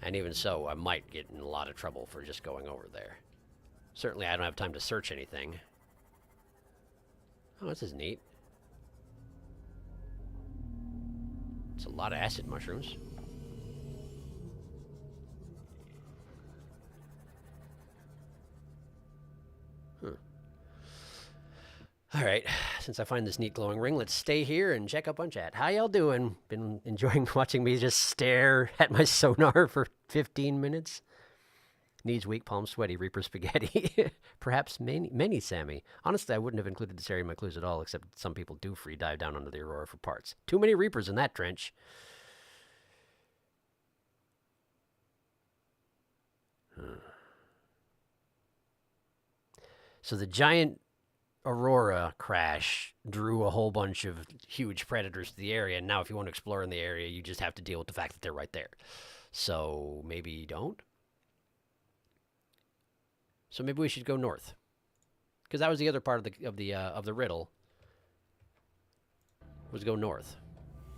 And even so, I might get in a lot of trouble for just going over there. Certainly, I don't have time to search anything. Oh, this is neat. It's a lot of acid mushrooms. Alright, since I find this neat glowing ring, let's stay here and check up on chat. How y'all doing? Been enjoying watching me just stare at my sonar for 15 minutes? Needs weak palm sweaty, Reaper spaghetti. Perhaps many Sammy. Honestly, I wouldn't have included this area in my clues at all, except some people do free dive down under the Aurora for parts. Too many Reapers in that trench. So the giant Aurora crash drew a whole bunch of huge predators to the area, and now if you want to explore in the area, you just have to deal with the fact that they're right there. So maybe you don't? So maybe we should go north, because that was the other part of the riddle. Was go north.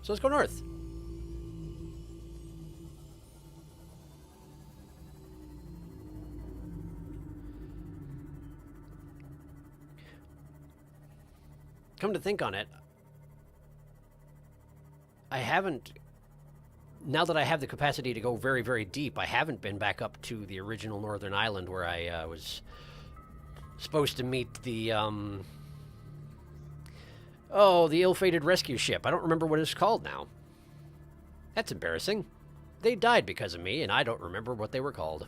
So let's go north. come to think on it, I haven't... Now that I have the capacity to go very, very deep, I haven't been back up to the original Northern Island where I was supposed to meet the, oh, the ill-fated rescue ship. I don't remember what it's called now. That's embarrassing. They died because of me, and I don't remember what they were called.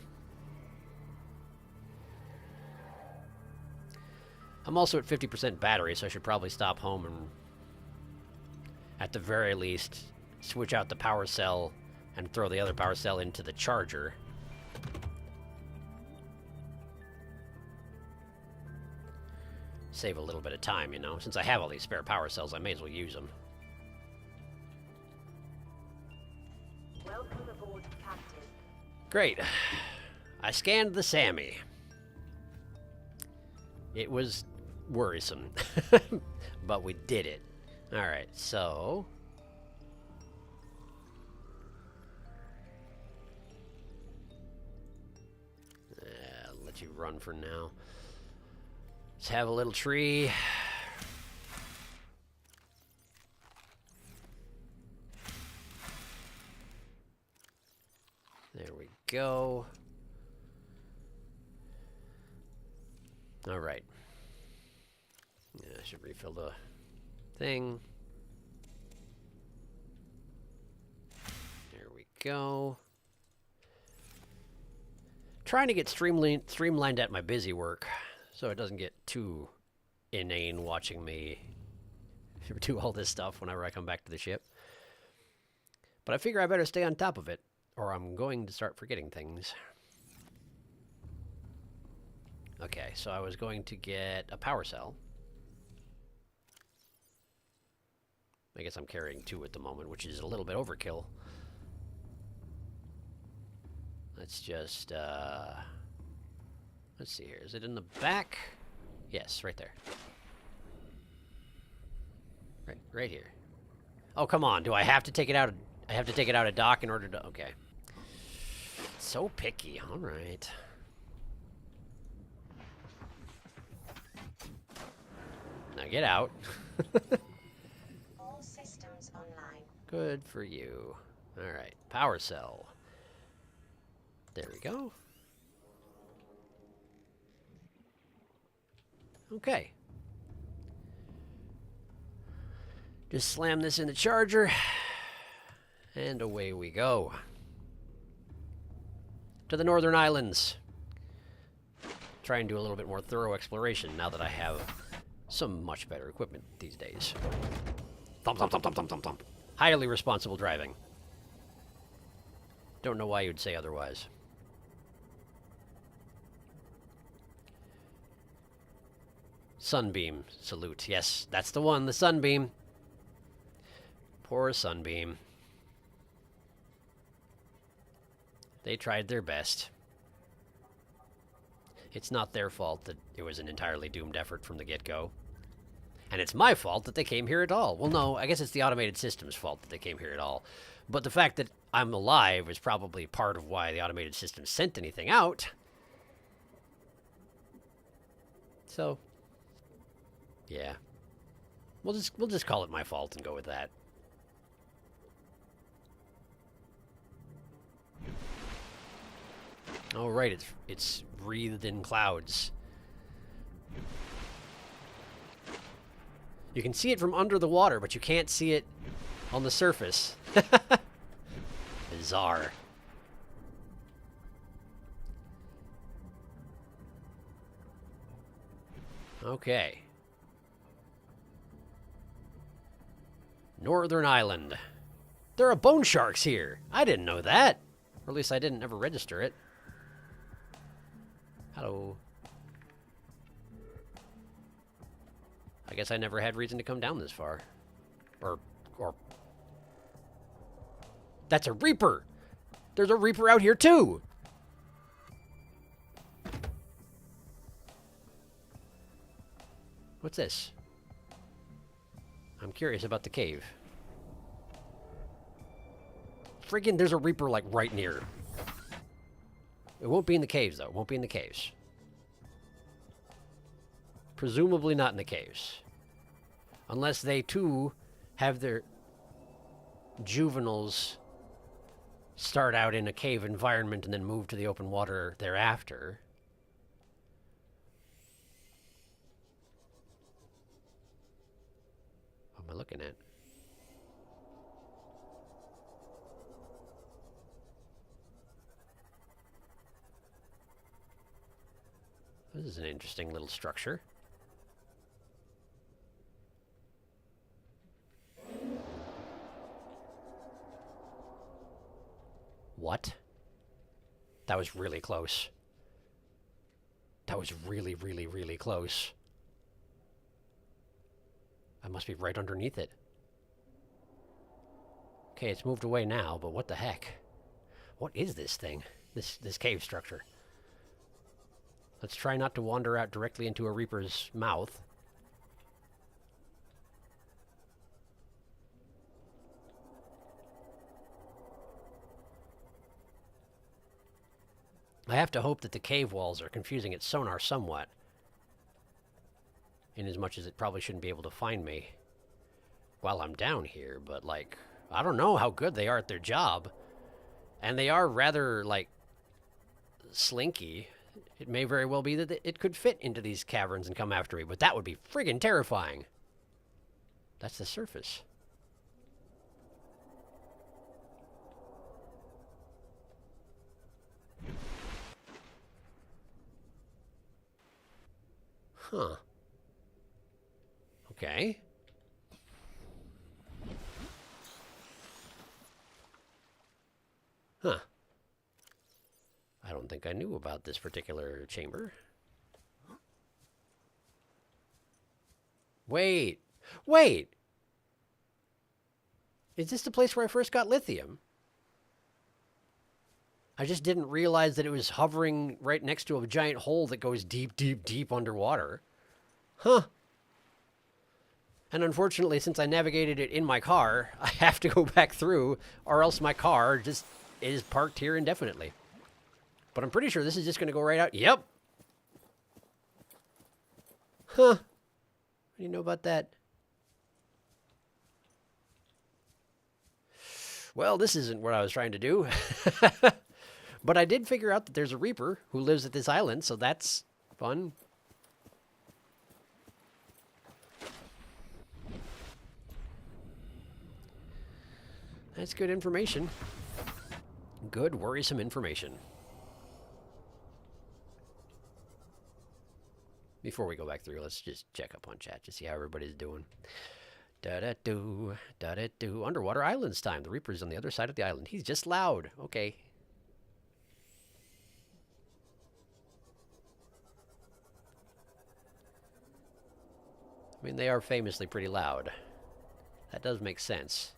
I'm also at 50% battery, so I should probably stop home and, at the very least, switch out the power cell and throw the other power cell into the charger. Save a little bit of time, you know. Since I have all these spare power cells, I may as well use them. Welcome aboard, Captain. Great. I scanned the Sammy. It was worrisome, but we did it. Alright, so... I'll let you run for now. Let's have a little tree. There we go. All right. Yeah, I should refill the thing. There we go. Trying to get streamlined at my busy work so it doesn't get too inane watching me do all this stuff whenever I come back to the ship. But I figure I better stay on top of it, or I'm going to start forgetting things. Okay, so I was going to get a power cell. I guess I'm carrying 2 at the moment, which is a little bit overkill. Let's just, let's see here. Is it in the back? Yes, right there. Right here. Oh, come on. Do I have to take it out? I have to take it out of dock in order to... Okay. So picky. All right. Now get out. All systems online. Good for you. All right. Power cell. There we go. Okay. Just slam this in the charger, and away we go. To the Northern Islands. Try and do a little bit more thorough exploration now that I have some much better equipment these days. Thump, thump, thump, thump, thump, thump, thump. Highly responsible driving. Don't know why you'd say otherwise. Sunbeam salute. Yes, that's the one, the Sunbeam. Poor Sunbeam. They tried their best. It's not their fault that it was an entirely doomed effort from the get-go. And it's my fault that they came here at all. Well, no, I guess it's the automated system's fault that they came here at all. But the fact that I'm alive is probably part of why the automated system sent anything out. So, yeah. We'll just call it my fault and go with that. Oh, right, it's wreathed in clouds. You can see it from under the water, but you can't see it on the surface. Bizarre. Okay. Northern Island. There are bone sharks here. I didn't know that. Or at least I didn't ever register it. Hello. I guess I never had reason to come down this far. Or... That's a Reaper! There's a Reaper out here, too! What's this? I'm curious about the cave. Friggin', there's a Reaper, like, right near. It won't be in the caves, though. It won't be in the caves. Presumably not in the caves. Unless they, too, have their juveniles start out in a cave environment and then move to the open water thereafter. What am I looking at? This is an interesting little structure. What? That was really close. That was really, really, really close. I must be right underneath it. Okay, it's moved away now, but what the heck? What is this thing? This cave structure? Let's try not to wander out directly into a Reaper's mouth. I have to hope that the cave walls are confusing its sonar somewhat, in as much as it probably shouldn't be able to find me while I'm down here, but, like, I don't know how good they are at their job. And they are rather, like, slinky. It may very well be that it could fit into these caverns and come after me, but that would be friggin' terrifying. That's the surface. Huh. Okay. Huh. I don't think I knew about this particular chamber. Wait. Wait! Is this the place where I first got lithium? I just didn't realize that it was hovering right next to a giant hole that goes deep, deep, deep underwater. Huh. And unfortunately, since I navigated it in my car, I have to go back through, or else my car just is parked here indefinitely. But I'm pretty sure this is just going to go right out. Yep. Huh. What do you know about that? Well, this isn't what I was trying to do. But I did figure out that there's a Reaper who lives at this island, so that's fun. That's good information. Good, worrisome information. Before we go back through, let's just check up on chat to see how everybody's doing. Da-da-doo, da-da-doo. Underwater Islands time. The Reaper's on the other side of the island. He's just loud. Okay. I mean, they are famously pretty loud. That does make sense.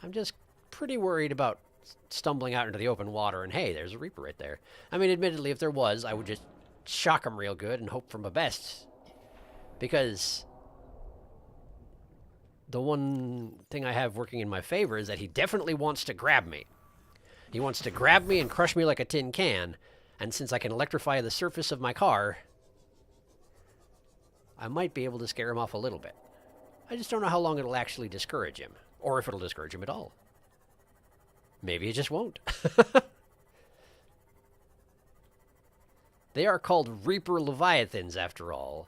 I'm just pretty worried about stumbling out into the open water and, hey, there's a Reaper right there. I mean, admittedly, if there was, I would just shock him real good and hope for my best. Because the one thing I have working in my favor is that he definitely wants to grab me. He wants to grab me and crush me like a tin can. And since I can electrify the surface of my car, I might be able to scare him off a little bit. I just don't know how long it'll actually discourage him. Or if it'll discourage him at all. Maybe it just won't. They are called Reaper Leviathans, after all.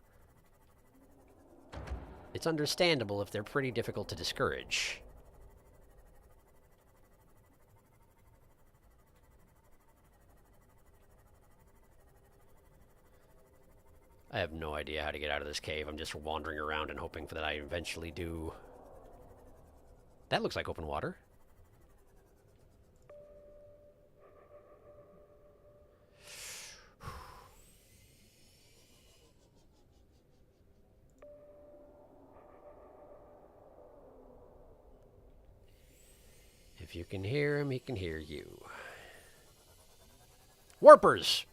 It's understandable if they're pretty difficult to discourage. I have no idea how to get out of this cave. I'm just wandering around and hoping that I eventually do. That looks like open water. If you can hear him, he can hear you. Warpers!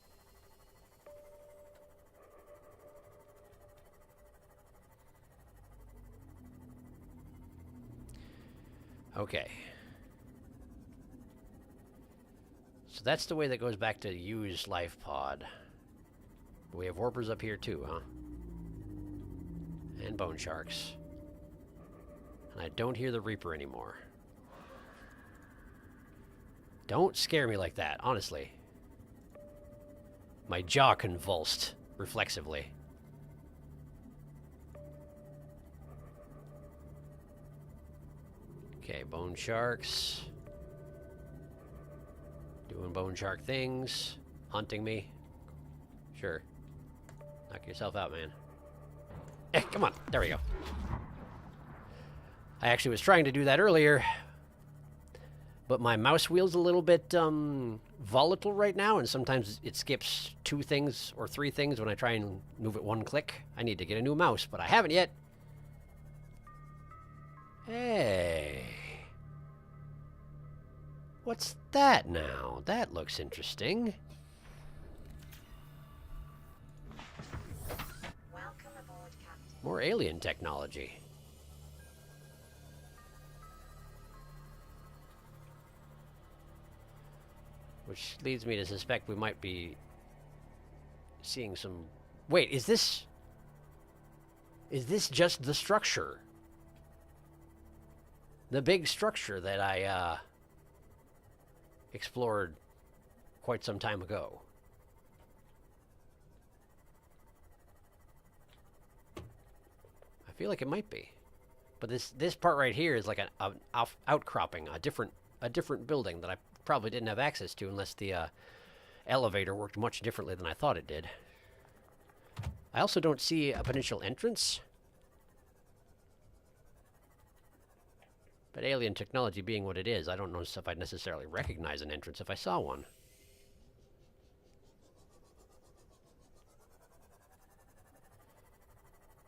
Okay. So that's the way that goes back to use life pod. We have warpers up here too, huh? And bone sharks. And I don't hear the Reaper anymore. Don't scare me like that, honestly. My jaw convulsed reflexively. Okay, bone sharks. Doing bone shark things. Hunting me. Sure. Knock yourself out, man. Eh, come on. There we go. I actually was trying to do that earlier, but my mouse wheel's a little bit volatile right now, and sometimes it skips 2 things or 3 things when I try and move it 1 click. I need to get a new mouse, but I haven't yet. Hey. What's that now? That looks interesting. Welcome aboard, Captain. More alien technology. Which leads me to suspect we might be seeing some... Wait, is this just the structure? The big structure that I explored quite some time ago. I feel like it might be. But this part right here is like an outcropping, a different building that I probably didn't have access to unless the elevator worked much differently than I thought it did. I also don't see a potential entrance. But alien technology being what it is, I don't know if I'd necessarily recognize an entrance if I saw one.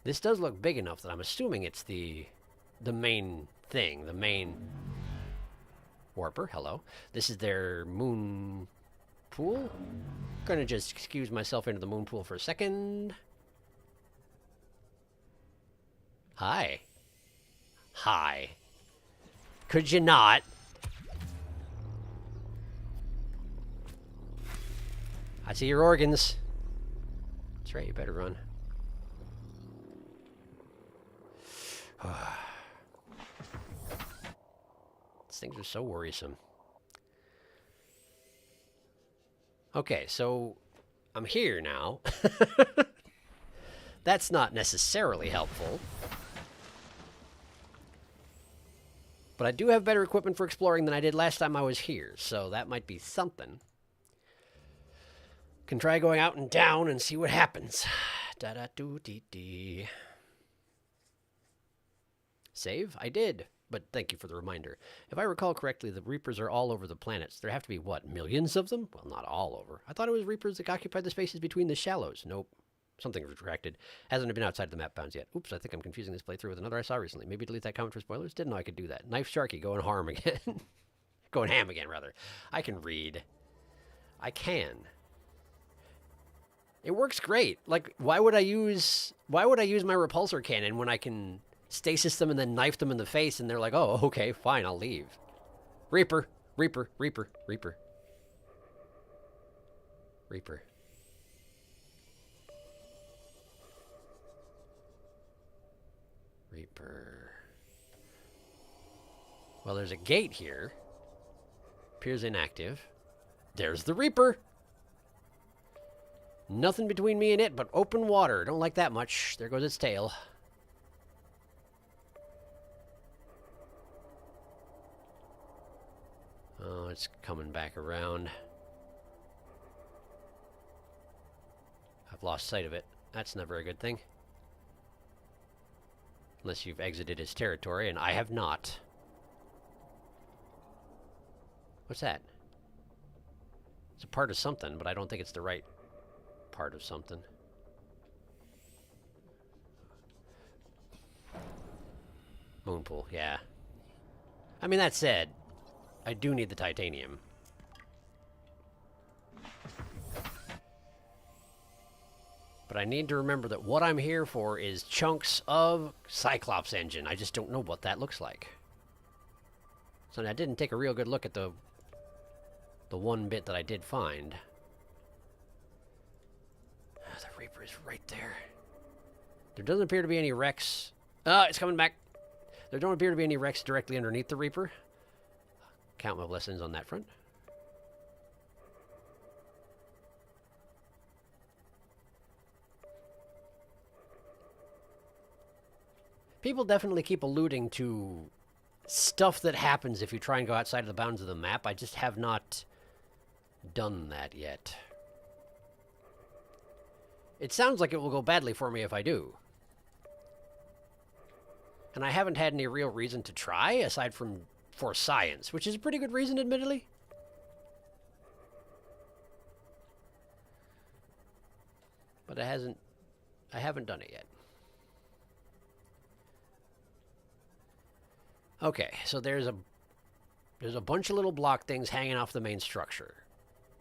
This does look big enough that I'm assuming it's the main thing, the main warper. Hello. This is their moon pool. Gonna just excuse myself into the moon pool for a second. Hi. Hi. Could you not? I see your organs. That's right, you better run. These things are so worrisome. Okay, so I'm here now. That's not necessarily helpful. But I do have better equipment for exploring than I did last time I was here, so that might be something. Can try going out and down and see what happens. Da-da-doo-dee-dee. Save? I did, but thank you for the reminder. If I recall correctly, the Reapers are all over the planets. There have to be, what, millions of them? Well, not all over. I thought it was Reapers that occupied the spaces between the shallows. Nope. Something retracted. Hasn't been outside the map bounds yet. Oops, I think I'm confusing this playthrough with another I saw recently. Maybe delete that comment for spoilers? Didn't know I could do that. Knife Sharky, going harm again. Going ham again, rather. I can read. I can. It works great. Like, why would I use my repulsor cannon when I can stasis them and then knife them in the face and they're like, oh, okay, fine, I'll leave. Reaper. Reaper. Reaper. Reaper. Reaper. Reaper. Well, there's a gate here. Appears inactive. There's the Reaper. Nothing between me and it but open water. Don't like that much. There goes its tail. Oh, it's coming back around. I've lost sight of it. That's never a good thing. Unless you've exited its territory, and I have not. What's that? It's a part of something, but I don't think it's the right part of something. Moonpool, yeah. I mean, that said, I do need the titanium. But I need to remember that what I'm here for is chunks of Cyclops engine. I just don't know what that looks like. So I didn't take a real good look at the one bit that I did find. The Reaper is right there. There doesn't appear to be any wrecks. It's coming back. There don't appear to be any wrecks directly underneath the Reaper. Count my blessings on that front. People definitely keep alluding to stuff that happens if you try and go outside of the bounds of the map. I just have not done that yet. It sounds like it will go badly for me if I do. And I haven't had any real reason to try, aside from for science, which is a pretty good reason, admittedly. But I haven't done it yet. Okay, so there's a bunch of little block things hanging off the main structure.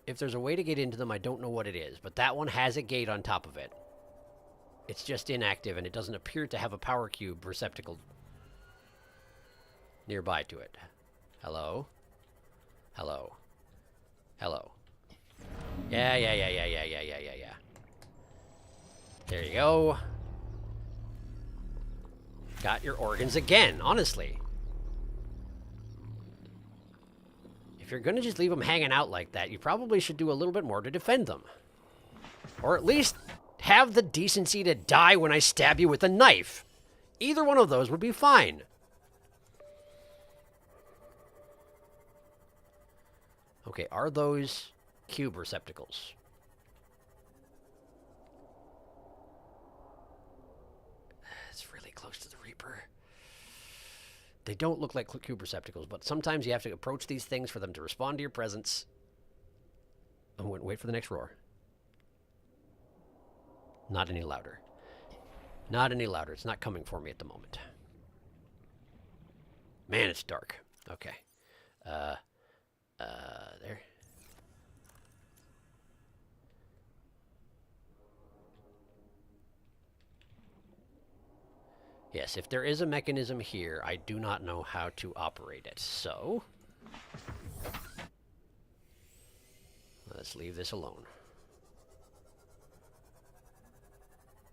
If there's a way to get into them, I don't know what it is, but that one has a gate on top of it. It's just inactive, and it doesn't appear to have a power cube receptacle nearby to it. Hello? Hello? Hello? Yeah. There you go. Got your organs again, honestly. If you're going to just leave them hanging out like that, you probably should do a little bit more to defend them. Or at least have the decency to die when I stab you with a knife. Either one of those would be fine. Okay, are those cube receptacles? It's really close to the Reaper. They don't look like cube receptacles, but sometimes you have to approach these things for them to respond to your presence. Oh, wait for the next roar. Not any louder. Not any louder. It's not coming for me at the moment. Man, it's dark. Okay. There. Yes, if there is a mechanism here, I do not know how to operate it, so let's leave this alone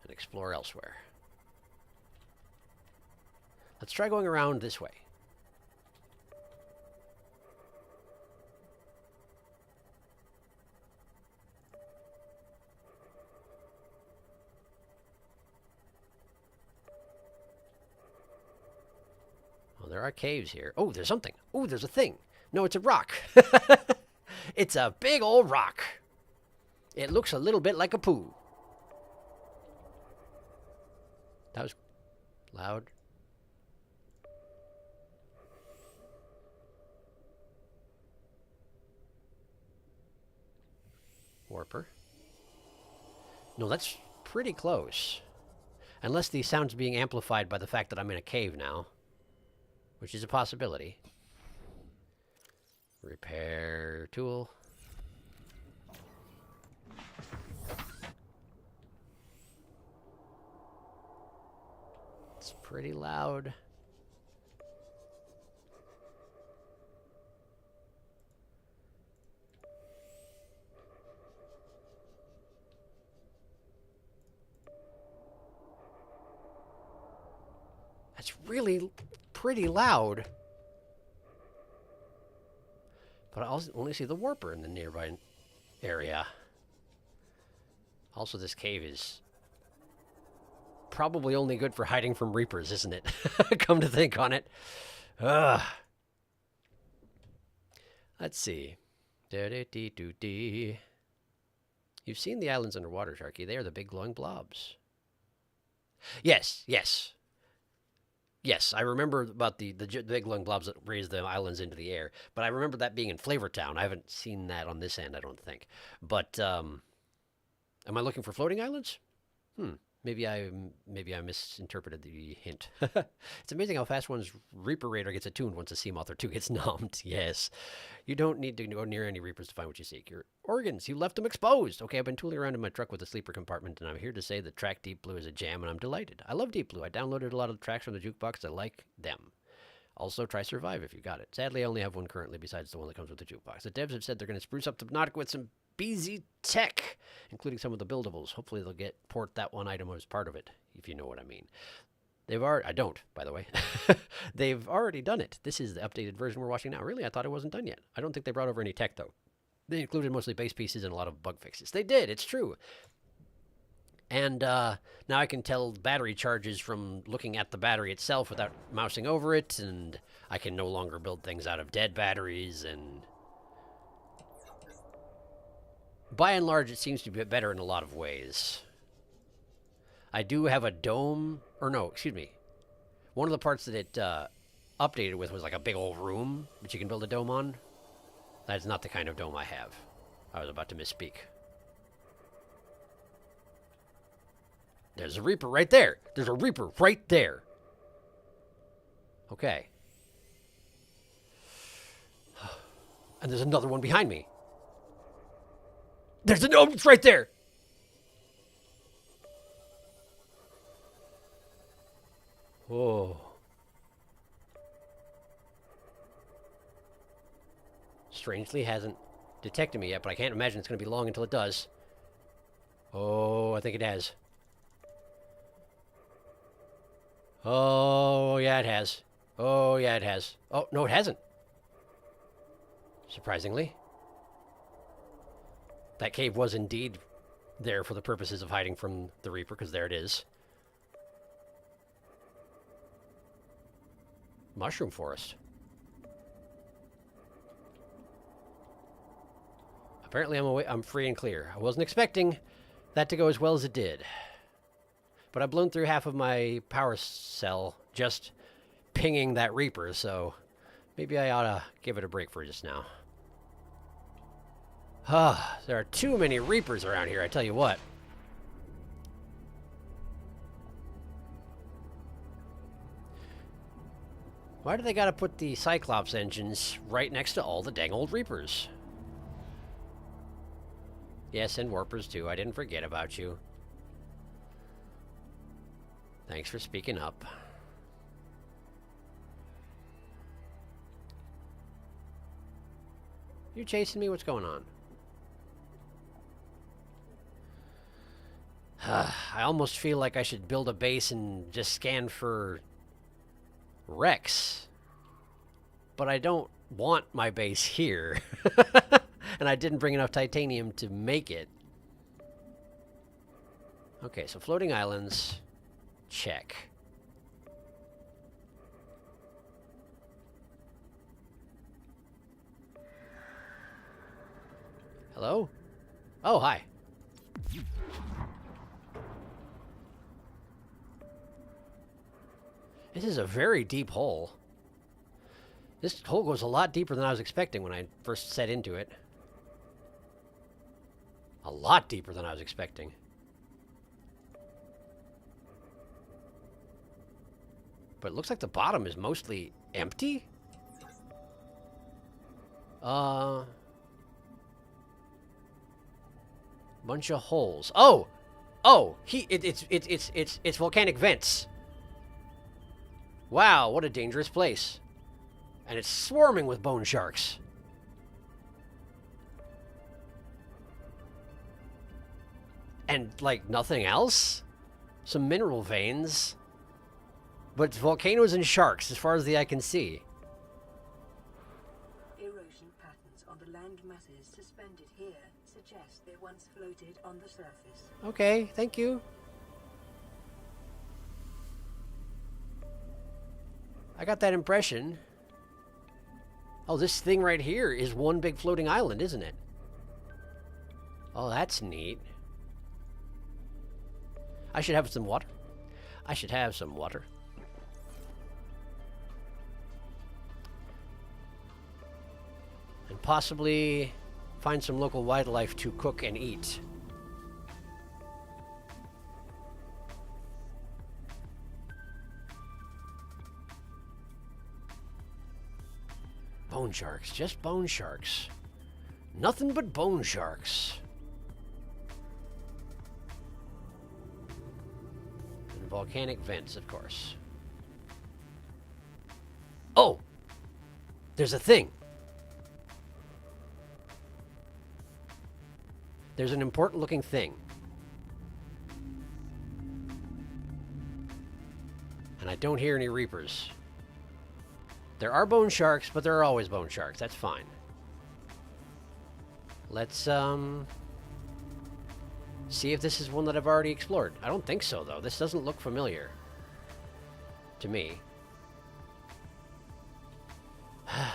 and explore elsewhere. Let's try going around this way. There are caves here. Oh, there's something. Oh, there's a thing. No, it's a rock. It's a big old rock. It looks a little bit like a poo. That was loud. Warper. No, that's pretty close. Unless the sound's being amplified by the fact that I'm in a cave now. Which is a possibility. Repair tool. It's pretty loud. That's really pretty loud. But I also only see the warper in the nearby area. Also, this cave is probably only good for hiding from Reapers, isn't it? Come to think on it. Ugh. Let's see. You've seen the islands underwater, Sharky. They are the big glowing blobs. Yes. Yes, I remember about the big glowing blobs that raise the islands into the air, but I remember that being in Flavortown. I haven't seen that on this end, I don't think. But am I looking for floating islands? Maybe I misinterpreted the hint. It's amazing how fast one's Reaper radar gets attuned once a sea moth or two gets numbed. Yes. You don't need to go near any Reapers to find what you seek. Your organs, you left them exposed. Okay, I've been tooling around in my truck with a sleeper compartment, and I'm here to say that track Deep Blue is a jam, and I'm delighted. I love Deep Blue. I downloaded a lot of the tracks from the jukebox. I like them. Also, try Survive if you got it. Sadly, I only have one currently besides the one that comes with the jukebox. The devs have said they're going to spruce up Subnautica with some BZ Tech, including some of the buildables. Hopefully they'll port that one item as part of it, if you know what I mean. They've already, I don't, by the way. They've already done it. This is the updated version we're watching now. Really, I thought it wasn't done yet. I don't think they brought over any tech, though. They included mostly base pieces and a lot of bug fixes. They did, it's true. And now I can tell battery charges from looking at the battery itself without mousing over it, and I can no longer build things out of dead batteries, and by and large, it seems to be better in a lot of ways. I do have a dome, or no, excuse me. One of the parts that it updated with was like a big old room that you can build a dome on. That's not the kind of dome I have. I was about to misspeak. There's a Reaper right there. There's a Reaper right there. Okay. And there's another one behind me. There's oh, it's right there. Oh. Strangely hasn't detected me yet, but I can't imagine it's going to be long until it does. Oh, I think it has. Oh, yeah, it has. Oh, yeah, it has. Oh, no, it hasn't. Surprisingly. That cave was indeed there for the purposes of hiding from the Reaper, because there it is. Mushroom forest. Apparently I'm free and clear. I wasn't expecting that to go as well as it did. But I blown through half of my power cell just pinging that Reaper, so maybe I ought to give it a break for just now. There are too many Reapers around here, I tell you what. Why do they gotta put the Cyclops engines right next to all the dang old Reapers? Yes, and Warpers too. I didn't forget about you. Thanks for speaking up. You chasing me? What's going on? I almost feel like I should build a base and just scan for wrecks. But I don't want my base here. And I didn't bring enough titanium to make it. Okay, so floating islands. Check. Hello? Oh, hi. This is a very deep hole. This hole goes a lot deeper than I was expecting when I first set into it. A lot deeper than I was expecting. But it looks like the bottom is mostly empty? Bunch of holes. Oh! Oh! It's volcanic vents. Wow, what a dangerous place. And it's swarming with bone sharks. And, like, nothing else? Some mineral veins. But it's volcanoes and sharks, as far as the eye can see. Erosion patterns on the land masses suspended here suggest they once floated on the surface. Okay, thank you. I got that impression. Oh, this thing right here is one big floating island, isn't it? Oh, that's neat. I should have some water. I should have some water. And possibly find some local wildlife to cook and eat. Bone sharks, just bone sharks. Nothing but bone sharks. And volcanic vents, of course. Oh! There's a thing. There's an important looking thing. And I don't hear any reapers. There are bone sharks, but there are always bone sharks. That's fine. Let's, see if this is one that I've already explored. I don't think so, though. This doesn't look familiar. To me.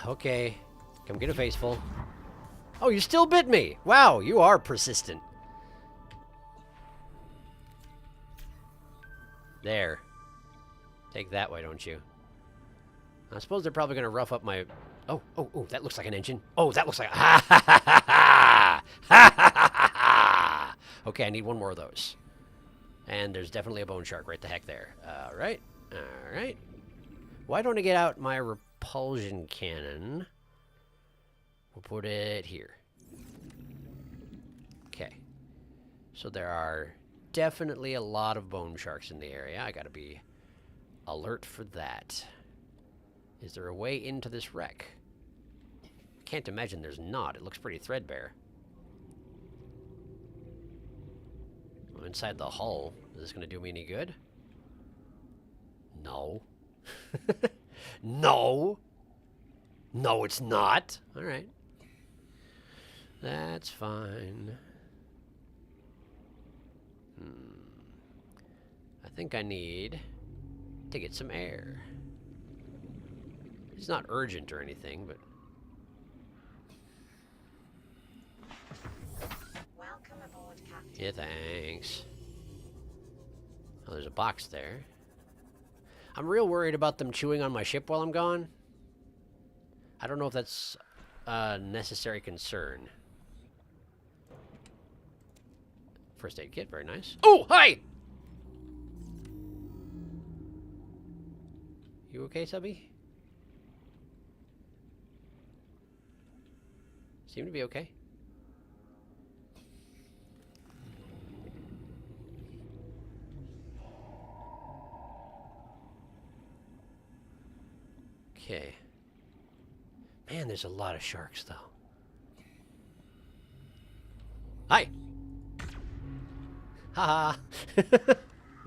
Okay. Come get a faceful. Oh, you still bit me! Wow, you are persistent. There. Take that, why don't you? I suppose they're probably going to rough up my... Oh, that looks like an engine. Oh, that looks like... Ha ha ha ha ha! Ha ha ha ha! Okay, I need one more of those. And there's definitely a bone shark right the heck there. Alright. Alright. Why don't I get out my repulsion cannon? We'll put it here. Okay. So there are definitely a lot of bone sharks in the area. I gotta be alert for that. Is there a way into this wreck? Can't imagine there's not. It looks pretty threadbare. I'm inside the hull. Is this going to do me any good? No. No. No, it's not. All right. That's fine. I think I need to get some air. It's not urgent or anything, but... Welcome aboard, Captain. Yeah, thanks. Oh, there's a box there. I'm real worried about them chewing on my ship while I'm gone. I don't know if that's a necessary concern. First aid kit, very nice. Oh, hi! You okay, Subby? Seem to be okay. Okay. Man, there's a lot of sharks, though. Hi! Haha!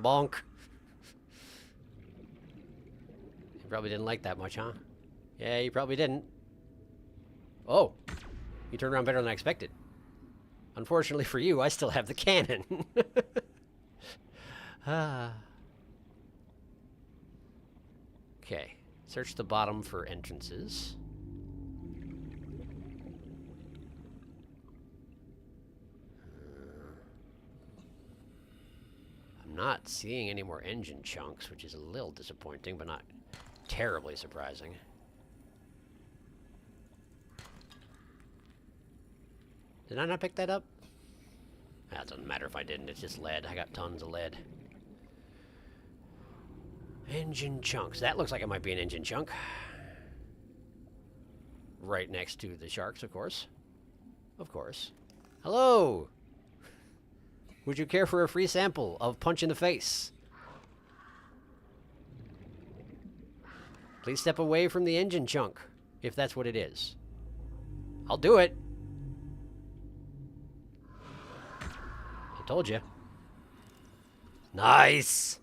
Bonk. You probably didn't like that much, huh? Yeah, you probably didn't. Oh! You turned around better than I expected. Unfortunately for you, I still have the cannon. Okay. Search the bottom for entrances. I'm not seeing any more engine chunks, which is a little disappointing, but not terribly surprising. Did I not pick that up? That doesn't matter if I didn't. It's just lead. I got tons of lead. Engine chunks. That looks like it might be an engine chunk. Right next to the sharks, of course. Of course. Hello! Would you care for a free sample of Punch in the Face? Please step away from the engine chunk, if that's what it is. I'll do it. I told you. Nice!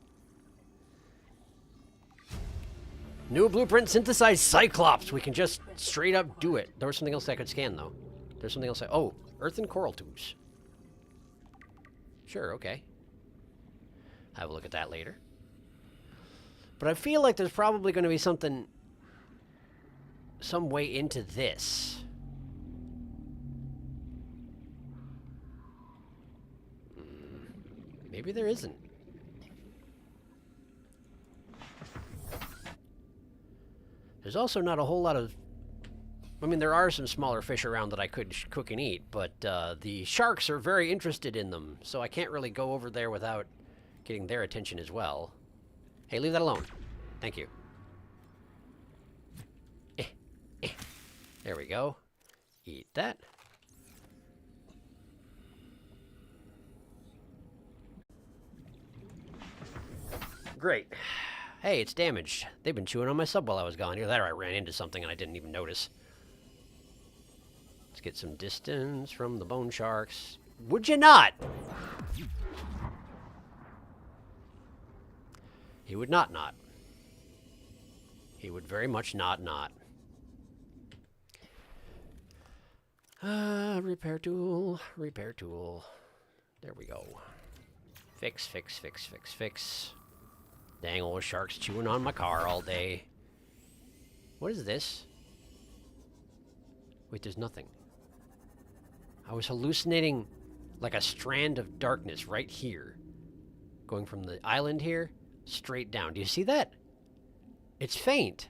New blueprint synthesized Cyclops. We can just straight up do it. There was something else I could scan, though. There's something else oh, earthen coral tubes. Sure, okay. Have a look at that later. But I feel like there's probably going to be something... some way into this. Maybe there isn't. There's also not a whole lot of... I mean, there are some smaller fish around that I could cook and eat, but the sharks are very interested in them, so I can't really go over there without getting their attention as well. Hey, leave that alone. Thank you. There we go. Eat that. Great. Hey, it's damaged. They've been chewing on my sub while I was gone. Either that or I ran into something and I didn't even notice. Let's get some distance from the bone sharks. Would you not? He would not. He would very much not. Repair tool. There we go. Fix. Dang old shark's chewing on my car all day. What is this? Wait, there's nothing. I was hallucinating like a strand of darkness right here. Going from the island here, straight down. Do you see that? It's faint,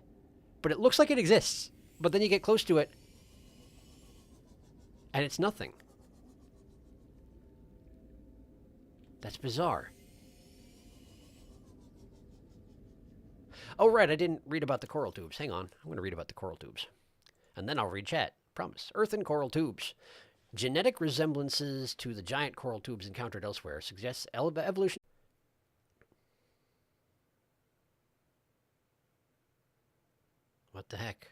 but it looks like it exists. But then you get close to it, and it's nothing. That's bizarre. Oh, right, I didn't read about the coral tubes. Hang on, I'm going to read about the coral tubes. And then I'll read chat. Promise. Earth and coral tubes. Genetic resemblances to the giant coral tubes encountered elsewhere suggests evolution. What the heck?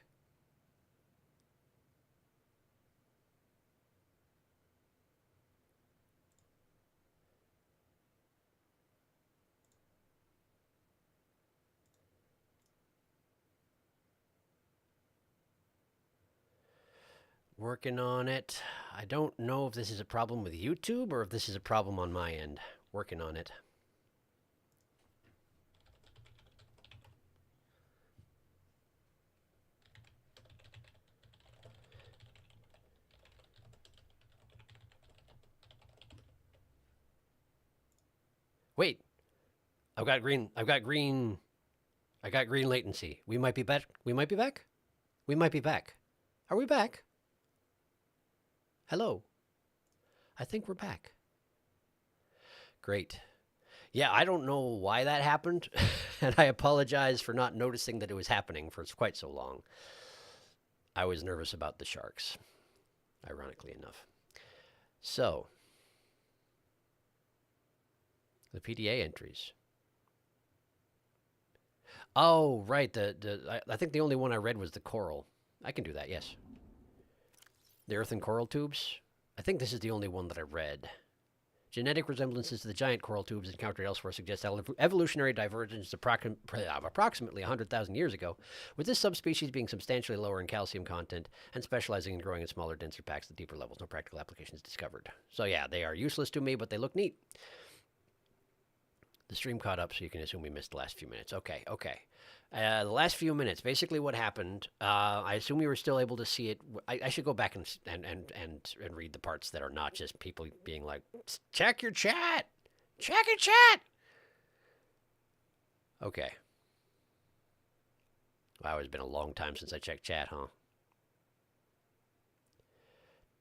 Working on it. I don't know if this is a problem with YouTube or if this is a problem on my end. Working on it. Wait. I got green latency. We might be back. We might be back. Are we back? Hello. I think we're back. Great. Yeah, I don't know why that happened, and I apologize for not noticing that it was happening for quite so long. I was nervous about the sharks, ironically enough. So, the PDA entries. Oh, right. I think the only one I read was the coral. I can do that, yes. The earth and coral tubes. I think this is the only one that I read. Genetic resemblances to the giant coral tubes encountered elsewhere suggest evolutionary divergence approximately 100,000 years ago, with this subspecies being substantially lower in calcium content and specializing in growing in smaller, denser packs at deeper levels. No practical applications discovered. So yeah, they are useless to me, but they look neat. The stream caught up, so you can assume we missed the last few minutes. Okay. The last few minutes, basically what happened, I assume you were still able to see it. I should go back and read the parts that are not just people being like, check your chat! Check your chat! Okay. Wow, it's been a long time since I checked chat, huh?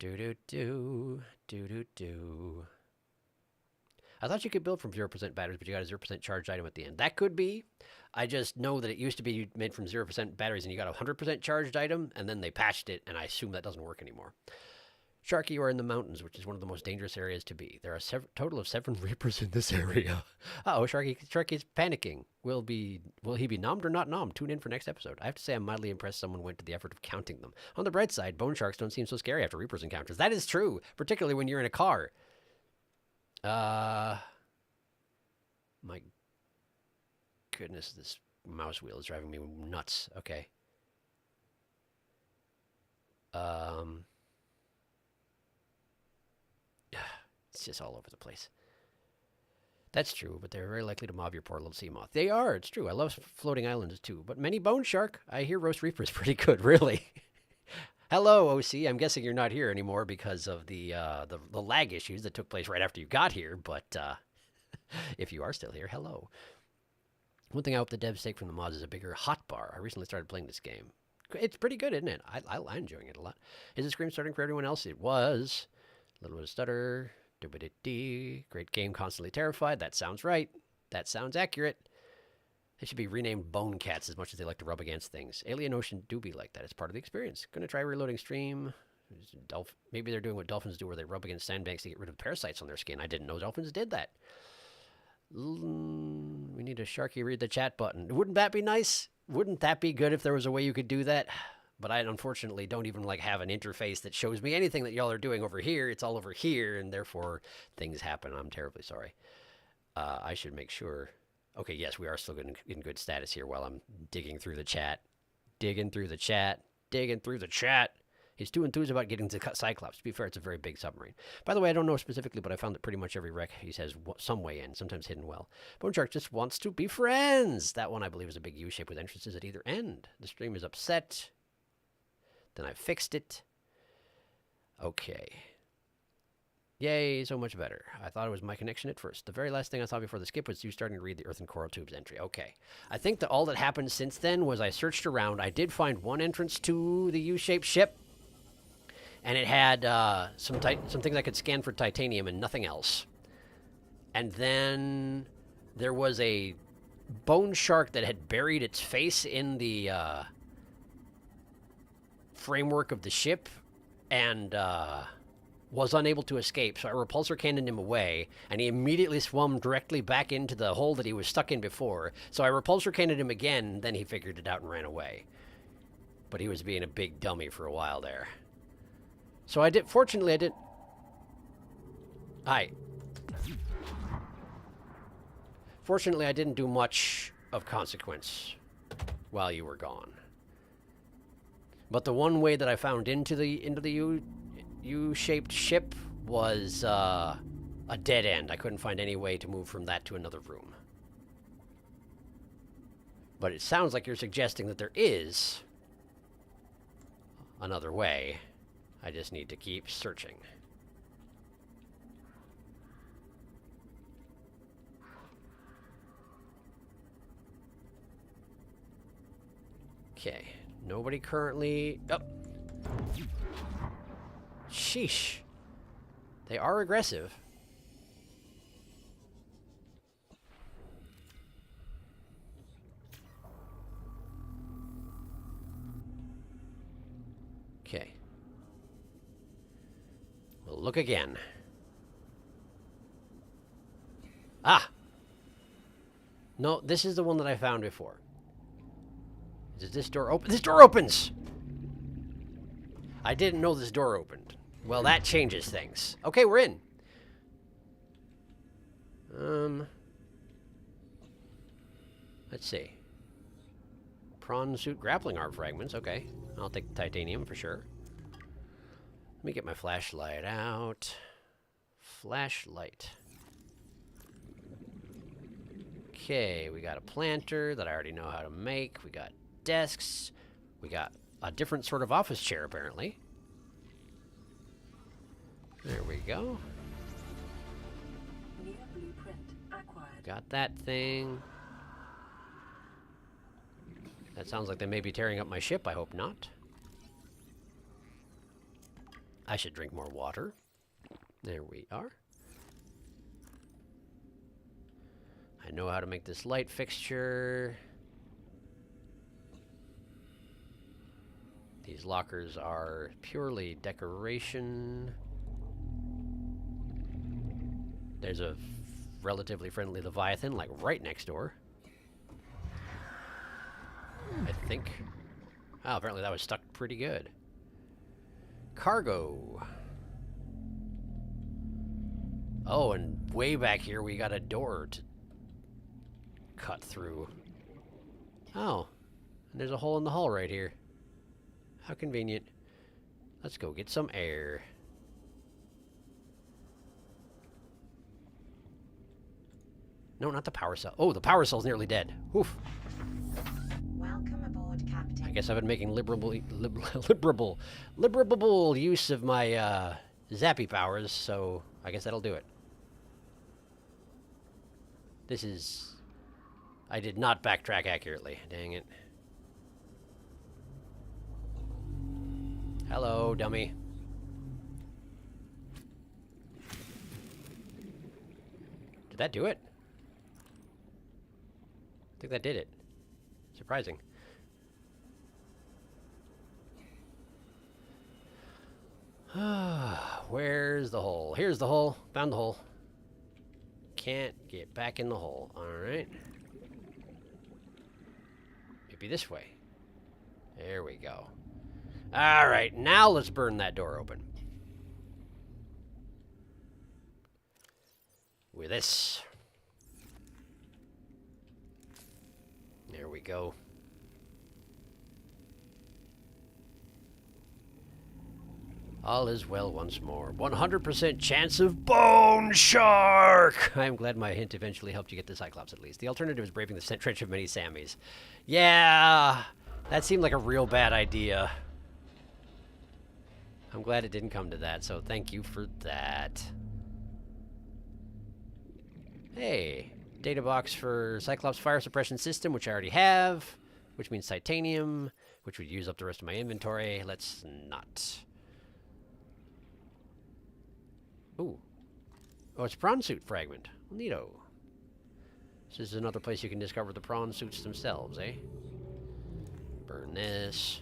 Do. I thought you could build from 0% batteries, but you got a 0% charged item at the end. That could be. I just know that it used to be made from 0% batteries and you got a 100% charged item, and then they patched it, and I assume that doesn't work anymore. Sharky, you are in the mountains, which is one of the most dangerous areas to be. There are a total of 7 Reapers in this area. Uh-oh, Sharky's panicking. Will he be nommed or not nommed? Tune in for next episode. I have to say I'm mildly impressed someone went to the effort of counting them. On the bright side, bone sharks don't seem so scary after Reapers encounters. That is true, particularly when you're in a car. My goodness, this mouse wheel is driving me nuts. Okay. It's just all over the place. That's true, but they're very likely to mob your poor little sea moth. They are, it's true. I love floating islands too, but many bone shark. I hear roast reaper is pretty good, really. Hello, OC. I'm guessing you're not here anymore because of the lag issues that took place right after you got here, but if you are still here, hello. One thing I hope the devs take from the mods is a bigger hotbar. I recently started playing this game. It's pretty good, isn't it? I'm enjoying it a lot. Is the scream starting for everyone else? It was. A little bit of stutter. Great game, constantly terrified. That sounds right. That sounds accurate. They should be renamed bone cats as much as they like to rub against things. Alien Ocean do be like that. It's part of the experience. Gonna try reloading stream. Maybe they're doing what dolphins do where they rub against sandbanks to get rid of parasites on their skin. I didn't know dolphins did that. We need a Sharky read the chat button. Wouldn't that be nice? Wouldn't that be good if there was a way you could do that? But I unfortunately don't even like have an interface that shows me anything that y'all are doing over here. It's all over here, and therefore things happen. I'm terribly sorry. I should make sure. Okay, yes, we are still in good status here while I'm digging through the chat. Digging through the chat. Digging through the chat. He's too enthused about getting to Cyclops. To be fair, it's a very big submarine. By the way, I don't know specifically, but I found that pretty much every wreck he has some way in, sometimes hidden well. Bone Shark just wants to be friends. That one, I believe, is a big U-shape with entrances at either end. The stream is upset. Then I fixed it. Okay. Yay, so much better. I thought it was my connection at first. The very last thing I saw before the skip was you starting to read the Earth and Coral Tubes entry. Okay. I think that all that happened since then was I searched around. I did find one entrance to the U-shaped ship. And it had some things I could scan for titanium and nothing else. And then there was a bone shark that had buried its face in the framework of the ship and was unable to escape. So I repulsor cannoned him away, and he immediately swam directly back into the hole that he was stuck in before. So I repulsor cannoned him again, and then he figured it out and ran away. But he was being a big dummy for a while there. So I did, fortunately I did. Hi. Fortunately I didn't do much of consequence while you were gone. But the one way that I found into the U-shaped ship was a dead end. I couldn't find any way to move from that to another room. But it sounds like you're suggesting that there is another way. I just need to keep searching. Okay. Nobody currently... Oh! Sheesh. They are aggressive. Okay. We'll look again. Ah! No, this is the one that I found before. Does this door open? This door opens! I didn't know this door opened. Well, that changes things. Okay, we're in. Let's see. Prawn suit grappling arm fragments. Okay, I'll take the titanium for sure. Let me get my flashlight out. Flashlight. Okay, we got a planter that I already know how to make. We got desks. We got a different sort of office chair, apparently. There we go. New blueprint acquired. Got that thing. That sounds like they may be tearing up my ship. I hope not. I should drink more water. There we are. I know how to make this light fixture. These lockers are purely decoration. There's a relatively friendly Leviathan, like right next door. I think. Oh, apparently that was stuck pretty good. Cargo. Oh, and way back here we got a door to cut through. Oh, and there's a hole in the hull right here. How convenient. Let's go get some air. No, not the power cell. Oh, the power cell's nearly dead. Oof. Welcome aboard, Captain. I guess I've been making liberable use of my zappy powers, so I guess that'll do it. This is... I did not backtrack accurately. Dang it. Hello, dummy. Did that do it? I think that did it. Surprising. Where's the hole? Here's the hole. Found the hole. Can't get back in the hole. Alright. Maybe this way. There we go. All right, now let's burn that door open. With this. There we go. All is well once more. 100% chance of bone shark! I'm glad my hint eventually helped you get the Cyclops at least. The alternative is braving the trench of many Sammies. Yeah, that seemed like a real bad idea. I'm glad it didn't come to that, so thank you for that. Hey, data box for Cyclops fire suppression system, which I already have, which means titanium, which would use up the rest of my inventory. Let's not. Ooh. Oh, it's a prawn suit fragment. Neato. This is another place you can discover the prawn suits themselves, eh? Burn this.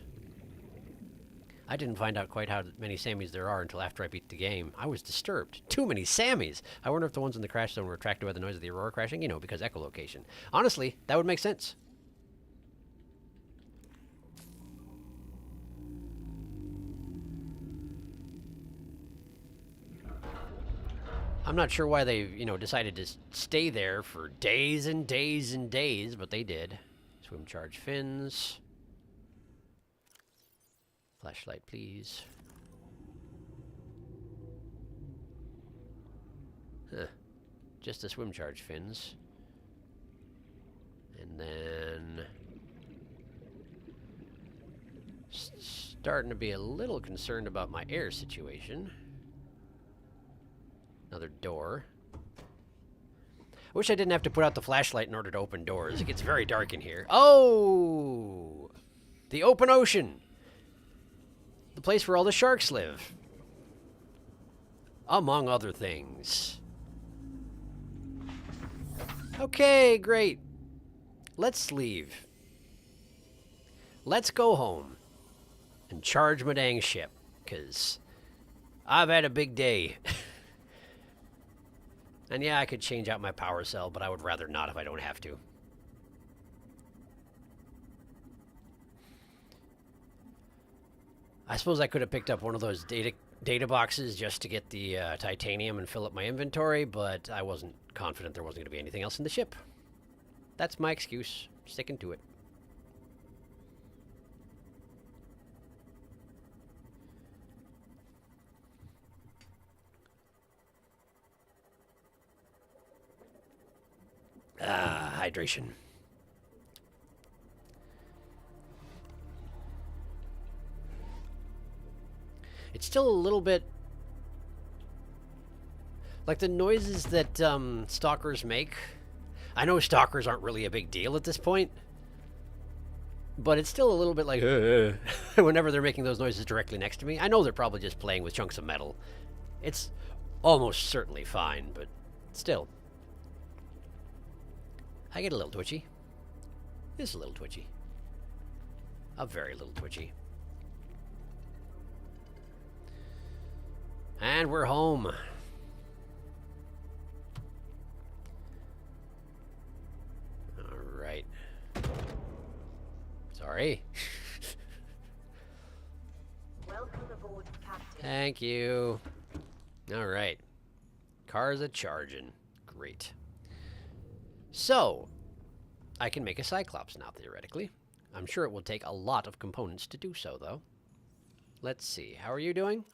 I didn't find out quite how many Sammies there are until after I beat the game. I was disturbed. Too many Sammies! I wonder if the ones in the crash zone were attracted by the noise of the Aurora crashing. You know, because echolocation. Honestly, that would make sense. I'm not sure why they, you know, decided to stay there for days and days and days, but they did. Swim charge fins. Flashlight, please. Huh. Just the swim charge fins. And then... starting to be a little concerned about my air situation. Another door. I wish I didn't have to put out the flashlight in order to open doors. It gets very dark in here. Oh! The open ocean! The place where all the sharks live. Among other things. Okay, great. Let's leave. Let's go home. And charge my dang ship. Because I've had a big day. And yeah, I could change out my power cell, but I would rather not if I don't have to. I suppose I could have picked up one of those data boxes just to get the titanium and fill up my inventory, but I wasn't confident there wasn't going to be anything else in the ship. That's my excuse. Sticking to it. Hydration. It's still a little bit like the noises that stalkers make. I know stalkers aren't really a big deal at this point, but it's still a little bit like whenever they're making those noises directly next to me. I know they're probably just playing with chunks of metal. It's almost certainly fine, but still. I get a little twitchy. Just a little twitchy. A very little twitchy. And we're home. All right. Sorry. Welcome aboard, Captain. Thank you. All right. Car's a-charging. Great. So, I can make a Cyclops now, theoretically. I'm sure it will take a lot of components to do so, though. Let's see. How are you doing?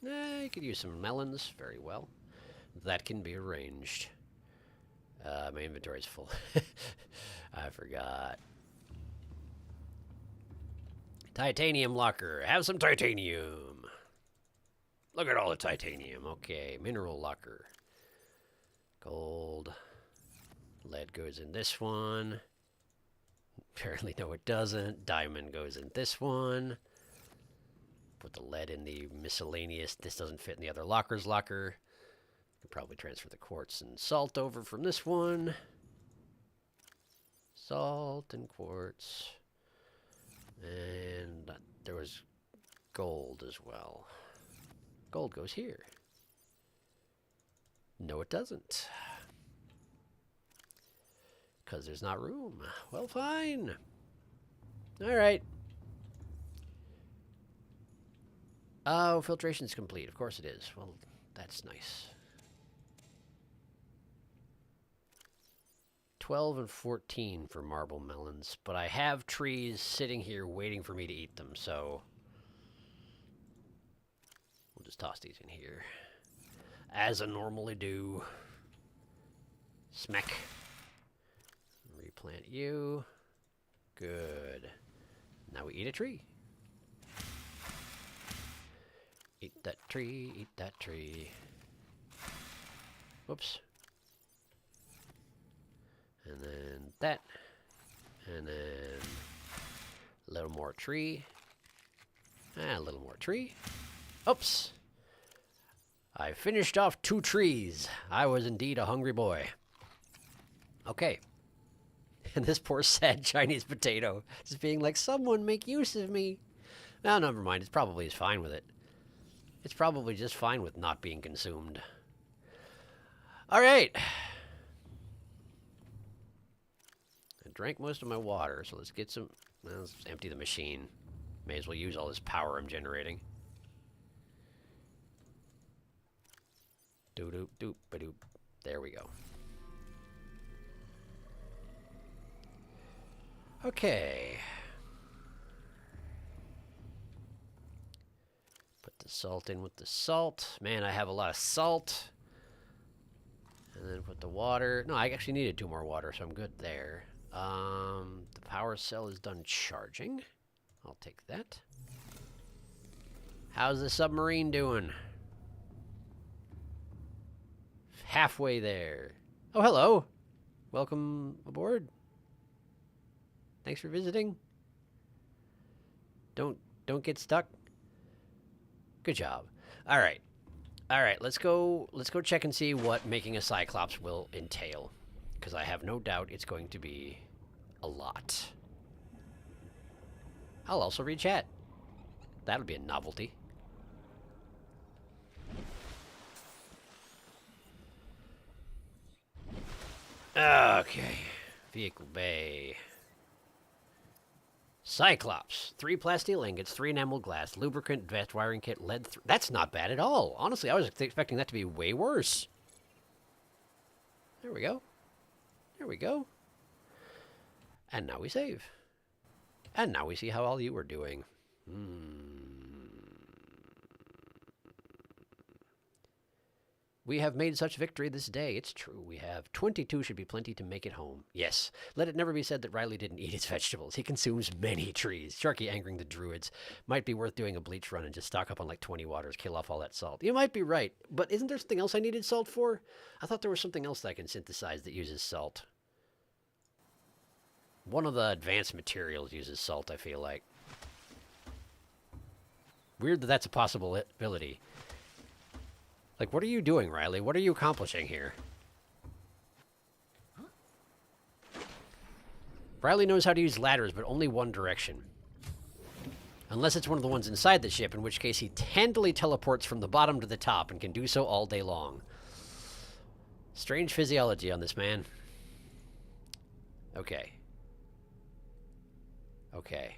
You could use some melons. Very well. That can be arranged. My inventory's full. I forgot. Titanium locker. Have some titanium. Look at all the titanium. Okay. Mineral locker. Gold. Lead goes in this one. Apparently, no, it doesn't. Diamond goes in this one. Put the lead in the miscellaneous. This doesn't fit in the other locker's locker. Could probably transfer the quartz and salt over from this one. Salt and quartz. And there was gold as well. Gold goes here. No, it doesn't. Because there's not room. Well, fine. All right. Oh, filtration's complete. Of course it is. Well, that's nice. 12 and 14 for marble melons, but I have trees sitting here waiting for me to eat them, so we'll just toss these in here. As I normally do. Smack. Replant you. Good. Now we eat a tree. Eat that tree, eat that tree. Whoops. And then that. And then a little more tree. A little more tree. Oops. I finished off 2 trees. I was indeed a hungry boy. Okay. And this poor sad Chinese potato is being like, someone make use of me. No, never mind. It probably is fine with it. It's probably just fine with not being consumed. All right. I drank most of my water, so let's get some... Let's empty the machine. May as well use all this power I'm generating. Doop, doop, ba-doop. There we go. Okay. Put the salt in with the salt. Man, I have a lot of salt. And then put the water. No, I actually needed 2 more water, so I'm good there. The power cell is done charging. I'll take that. How's the submarine doing? Halfway there. Oh, hello. Welcome aboard. Thanks for visiting. Don't get stuck. Good job. All right. All right, let's go check and see what making a Cyclops will entail, because I have no doubt it's going to be a lot. I'll also read chat. That'll be a novelty. Okay. Vehicle bay. Cyclops. 3 plasteel ingots, 3 enamel glass, lubricant, vest, wiring kit, lead. That's not bad at all. Honestly, I was expecting that to be way worse. There we go. There we go. And now we save. And now we see how all you are doing. We have made such victory this day. It's true. We have 22 should be plenty to make it home. Yes. Let it never be said that Riley didn't eat his vegetables. He consumes many trees. Sharky angering the druids. Might be worth doing a bleach run and just stock up on like 20 waters, kill off all that salt. You might be right. But isn't there something else I needed salt for? I thought there was something else that I can synthesize that uses salt. One of the advanced materials uses salt, I feel like. Weird that that's a possibility. Like, what are you doing, Riley? What are you accomplishing here? Riley knows how to use ladders, but only one direction. Unless it's one of the ones inside the ship, in which case he handily teleports from the bottom to the top and can do so all day long. Strange physiology on this man. Okay. Okay.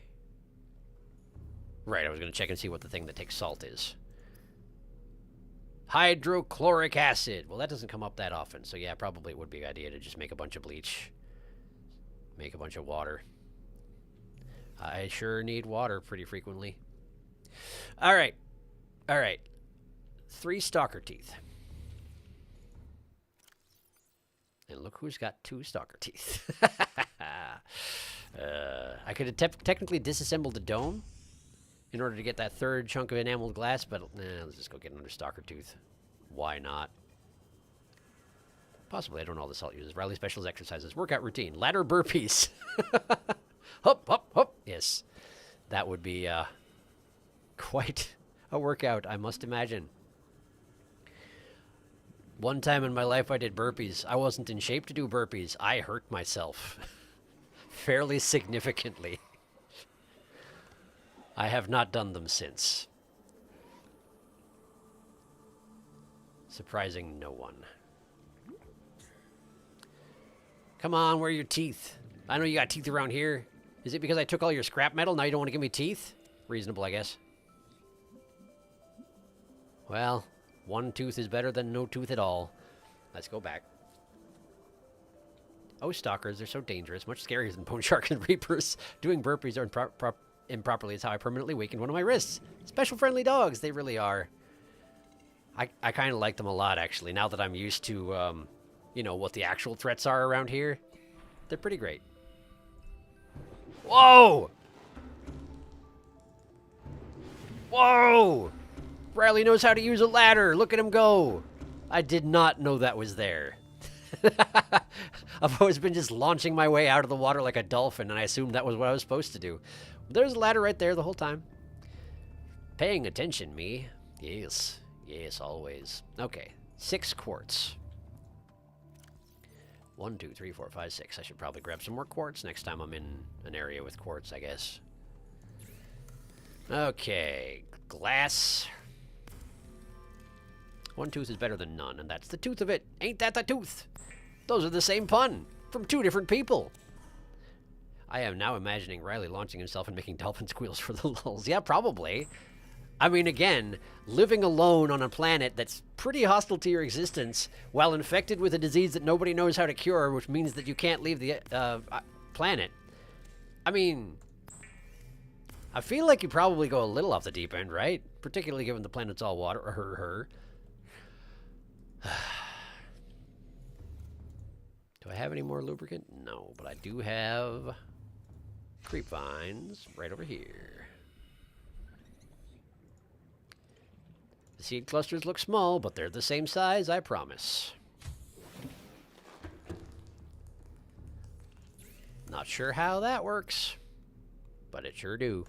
Right, I was going to check and see what the thing that takes salt is. Hydrochloric acid. Well, that doesn't come up that often, so yeah, probably it would be an idea to just make a bunch of bleach. Make a bunch of water. I sure need water pretty frequently. All right. All right. 3 stalker teeth. And look who's got 2 stalker teeth. I could have technically disassembled the dome in order to get that 3rd chunk of enameled glass, but let's just go get another stalker tooth. Why not? Possibly, I don't know all the salt uses. Riley specials exercises. Workout routine. Ladder burpees. Hop, hop, hop. Yes. That would be quite a workout, I must imagine. One time in my life I did burpees. I wasn't in shape to do burpees. I hurt myself. Fairly significantly. I have not done them since. Surprising no one. Come on, where are your teeth? I know you got teeth around here. Is it because I took all your scrap metal? Now you don't want to give me teeth? Reasonable, I guess. Well, one tooth is better than no tooth at all. Let's go back. Oh, stalkers, they're so dangerous. Much scarier than bone sharks and reapers. Doing burpees or improperly is how I permanently weakened one of my wrists. Special friendly dogs, they really are. I kind of like them a lot, actually, now that I'm used to, you know, what the actual threats are around here. They're pretty great. Whoa! Whoa! Riley knows how to use a ladder. Look at him go. I did not know that was there. I've always been just launching my way out of the water like a dolphin, and I assumed that was what I was supposed to do. There's a ladder right there the whole time. Paying attention, me. Yes. Yes, always. Okay. 6 quartz. 1, 2, 3, 4, 5, 6. I should probably grab some more quartz next time I'm in an area with quartz, I guess. Okay. Glass. One tooth is better than none, and that's the tooth of it. Ain't that the tooth? Those are the same pun, from 2 different people. I am now imagining Riley launching himself and making dolphin squeals for the lulz. Yeah, probably. I mean, again, living alone on a planet that's pretty hostile to your existence, while infected with a disease that nobody knows how to cure, which means that you can't leave the planet. I mean, I feel like you probably go a little off the deep end, right? Particularly given the planet's all water, or her. Do I have any more lubricant? No, but I do have creep vines right over here. The seed clusters look small, but they're the same size, I promise. Not sure how that works, but it sure do.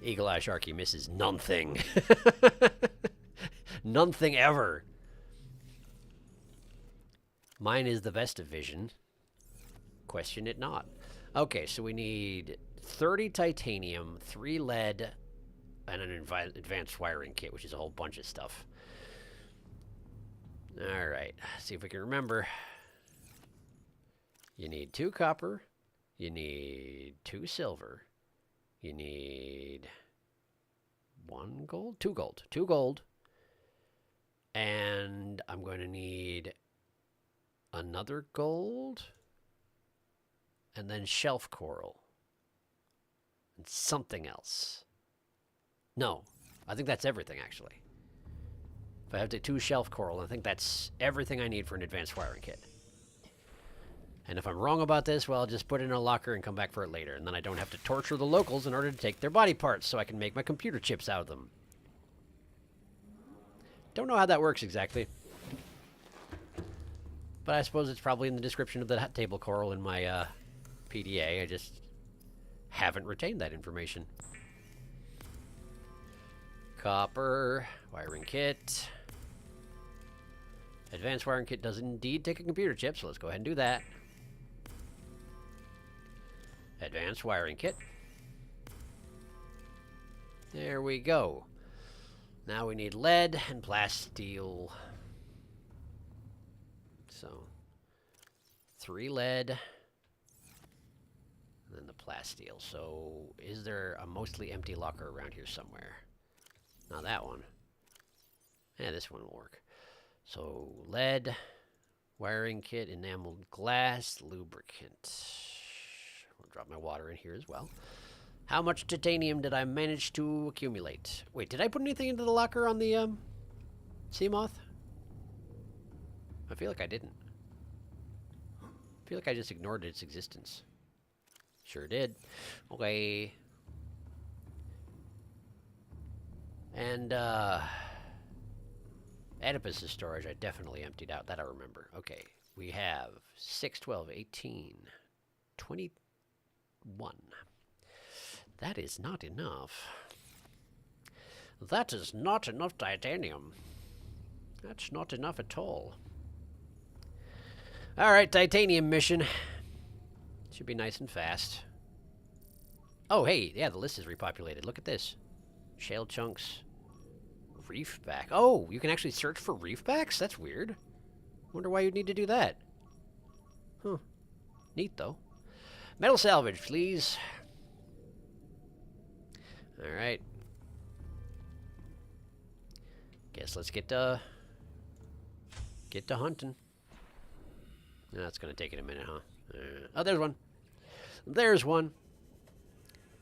Eagle Eye Sharky misses nothing. Nothing ever. Mine is the Vesta Vision. Question it not. Okay, so we need 30 titanium, 3 lead, and an advanced wiring kit, which is a whole bunch of stuff. Alright, see if we can remember. You need 2 copper. You need 2 silver. You need 1 gold? 2 gold. 2 gold. And I'm going to need another gold. And then shelf coral. And something else. No, I think that's everything, actually. If I have to 2 shelf coral, I think that's everything I need for an advanced wiring kit. And if I'm wrong about this, well, I'll just put it in a locker and come back for it later. And then I don't have to torture the locals in order to take their body parts so I can make my computer chips out of them. Don't know how that works exactly. But I suppose it's probably in the description of the table coral in my PDA. I just haven't retained that information. Copper, wiring kit. Advanced wiring kit does indeed take a computer chip, so let's go ahead and do that. Advanced wiring kit. There we go. Now we need lead and plasteel. So, 3 lead, and then the plasteel. So, is there a mostly empty locker around here somewhere? Not that one. Yeah, this one will work. So, lead, wiring kit, enameled glass, lubricant. I'll drop my water in here as well. How much titanium did I manage to accumulate? Wait, did I put anything into the locker on the sea moth? I feel like I didn't. I feel like I just ignored its existence. Sure did. Okay. And Oedipus' storage I definitely emptied out. That I remember. Okay. We have 6, 12, 18, 21. That is not enough. That is not enough titanium. That's not enough at all. Alright, titanium mission. Should be nice and fast. Oh, hey, yeah, the list is repopulated. Look at this. Shale chunks. Reefback. Oh, you can actually search for reefbacks? That's weird. Wonder why you'd need to do that. Huh. Neat, though. Metal salvage, please. Alright. Guess let's get to hunting. That's gonna take it a minute, huh? Oh, there's one. There's one.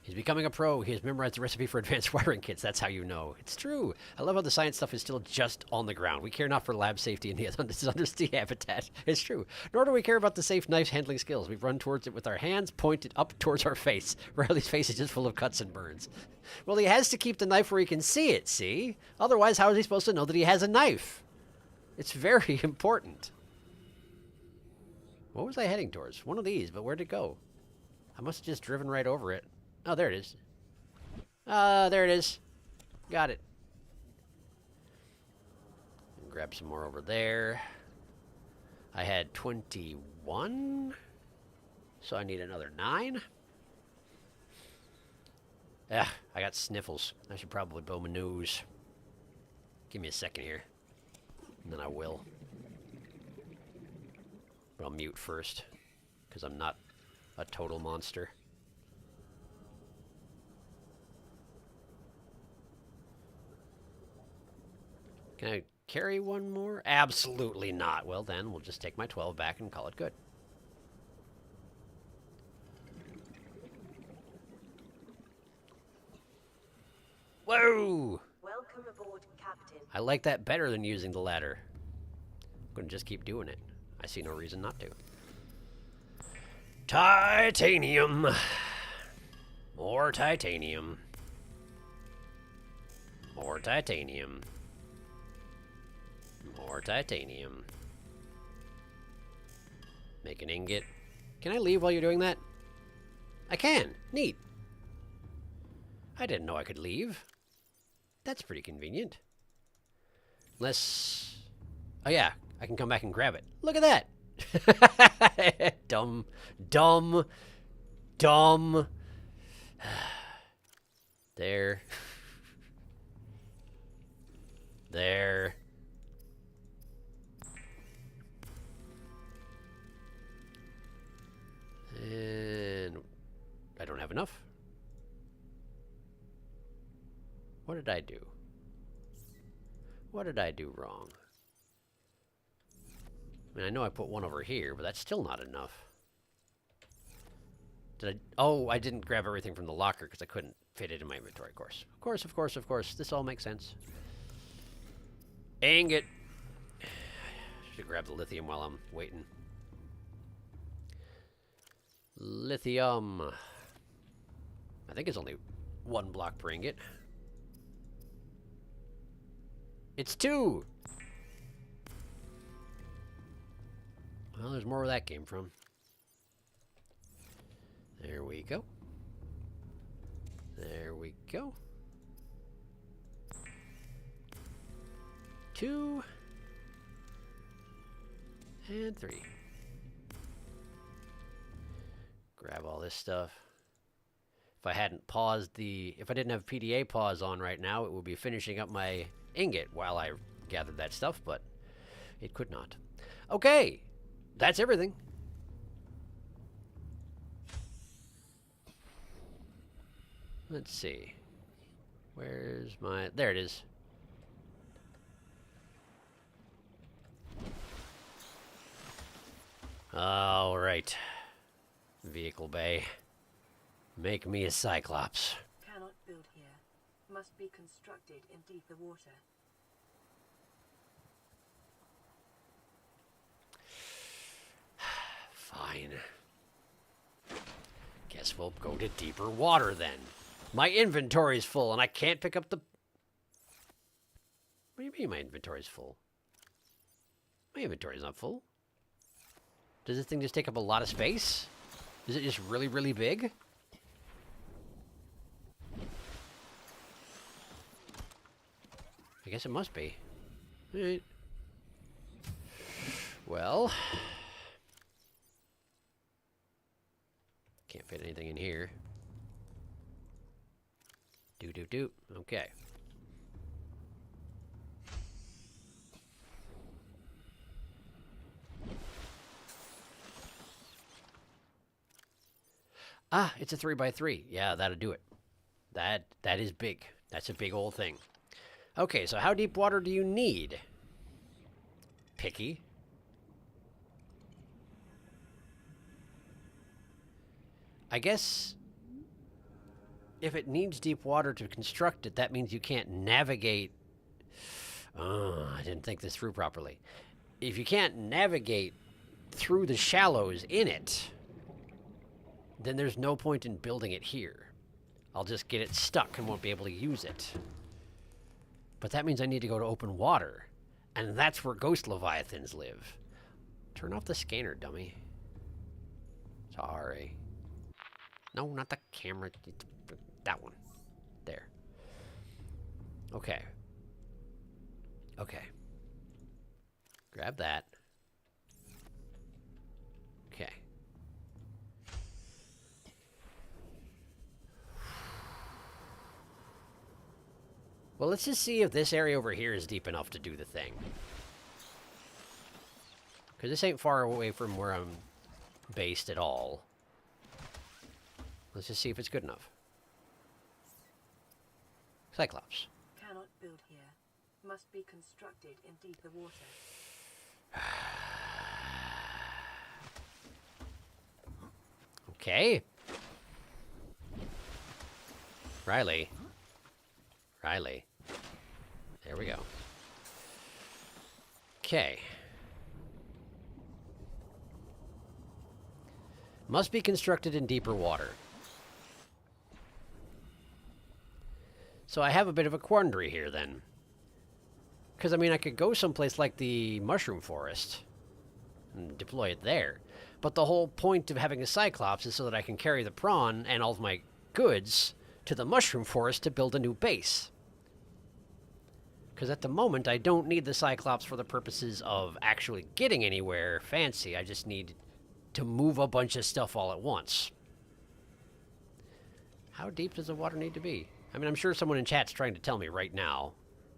He's becoming a pro. He has memorized the recipe for advanced wiring kits. That's how you know. It's true. I love how the science stuff is still just on the ground. We care not for lab safety in the undersea habitat. It's true. Nor do we care about the safe knife handling skills. We run towards it with our hands pointed up towards our face. Riley's face is just full of cuts and burns. Well, he has to keep the knife where he can see it, see? Otherwise, how is he supposed to know that he has a knife? It's very important. What was I heading towards? One of these, but where'd it go? I must have just driven right over it. Oh, there it is. There it is. Got it. Grab some more over there. I had 21. So I need another 9. I got sniffles. I should probably blow my nose. Give me a second here. And then I will. But I'll mute first. Because I'm not a total monster. Can I carry one more? Absolutely not. Well, then we'll just take my 12 back and call it good. Whoa! Welcome aboard, Captain. I like that better than using the ladder. I'm going to just keep doing it. I see no reason not to. Titanium! More titanium. More titanium. More titanium. Make an ingot. Can I leave while you're doing that? I can. Neat. I didn't know I could leave. That's pretty convenient. Unless... Oh yeah, I can come back and grab it. Look at that! Dumb. Dumb. Dumb. There. There. And I don't have enough. What did I do? What did I do wrong? I mean, I know I put one over here, but that's still not enough. Did I? Oh, I didn't grab everything from the locker because I couldn't fit it in my inventory, of course. Of course, of course, of course. This all makes sense. Dang it. Should grab the lithium while I'm waiting. Lithium. I think it's only 1 block per ingot. It's 2! Well, there's more where that came from. There we go. There we go. 2. And 3. Grab all this stuff. If I hadn't paused if I didn't have PDA pause on right now, it would be finishing up my ingot while I gathered that stuff, but it could not. Okay, that's everything. Let's see. Where's my... There it is. All right. Vehicle bay. Make me a Cyclops. Cannot build here. Must be constructed in deeper water. Fine. Guess we'll go to deeper water then. My inventory's full and I can't pick up the... What do you mean my inventory's full? My inventory's not full. Does this thing just take up a lot of space? Is it just really, really big? I guess it must be. All right. Well... Can't fit anything in here. Do. Okay. Ah, it's a 3x3. Yeah, that'll do it. That is big. That's a big old thing. Okay, so how deep water do you need? Picky. I guess if it needs deep water to construct it, that means you can't navigate. Oh, I didn't think this through properly. If you can't navigate through the shallows in it, then there's no point in building it here. I'll just get it stuck and won't be able to use it. But that means I need to go to open water, and that's where ghost leviathans live. Turn off the scanner, dummy. Sorry. No, not the camera. That one. There. Okay. Okay. Grab that. Okay. Well, let's just see if this area over here is deep enough to do the thing. Because this ain't far away from where I'm based at all. Let's just see if it's good enough. Cyclops. Cannot build here. Must be constructed in deeper water. Okay. Riley. Riley. There we go. Okay. Must be constructed in deeper water. So I have a bit of a quandary here, then. Because, I mean, I could go someplace like the mushroom forest and deploy it there. But the whole point of having a Cyclops is so that I can carry the prawn and all of my goods to the mushroom forest to build a new base. Because at the moment, I don't need the Cyclops for the purposes of actually getting anywhere fancy. I just need to move a bunch of stuff all at once. How deep does the water need to be? I mean, I'm sure someone in chat's trying to tell me right now.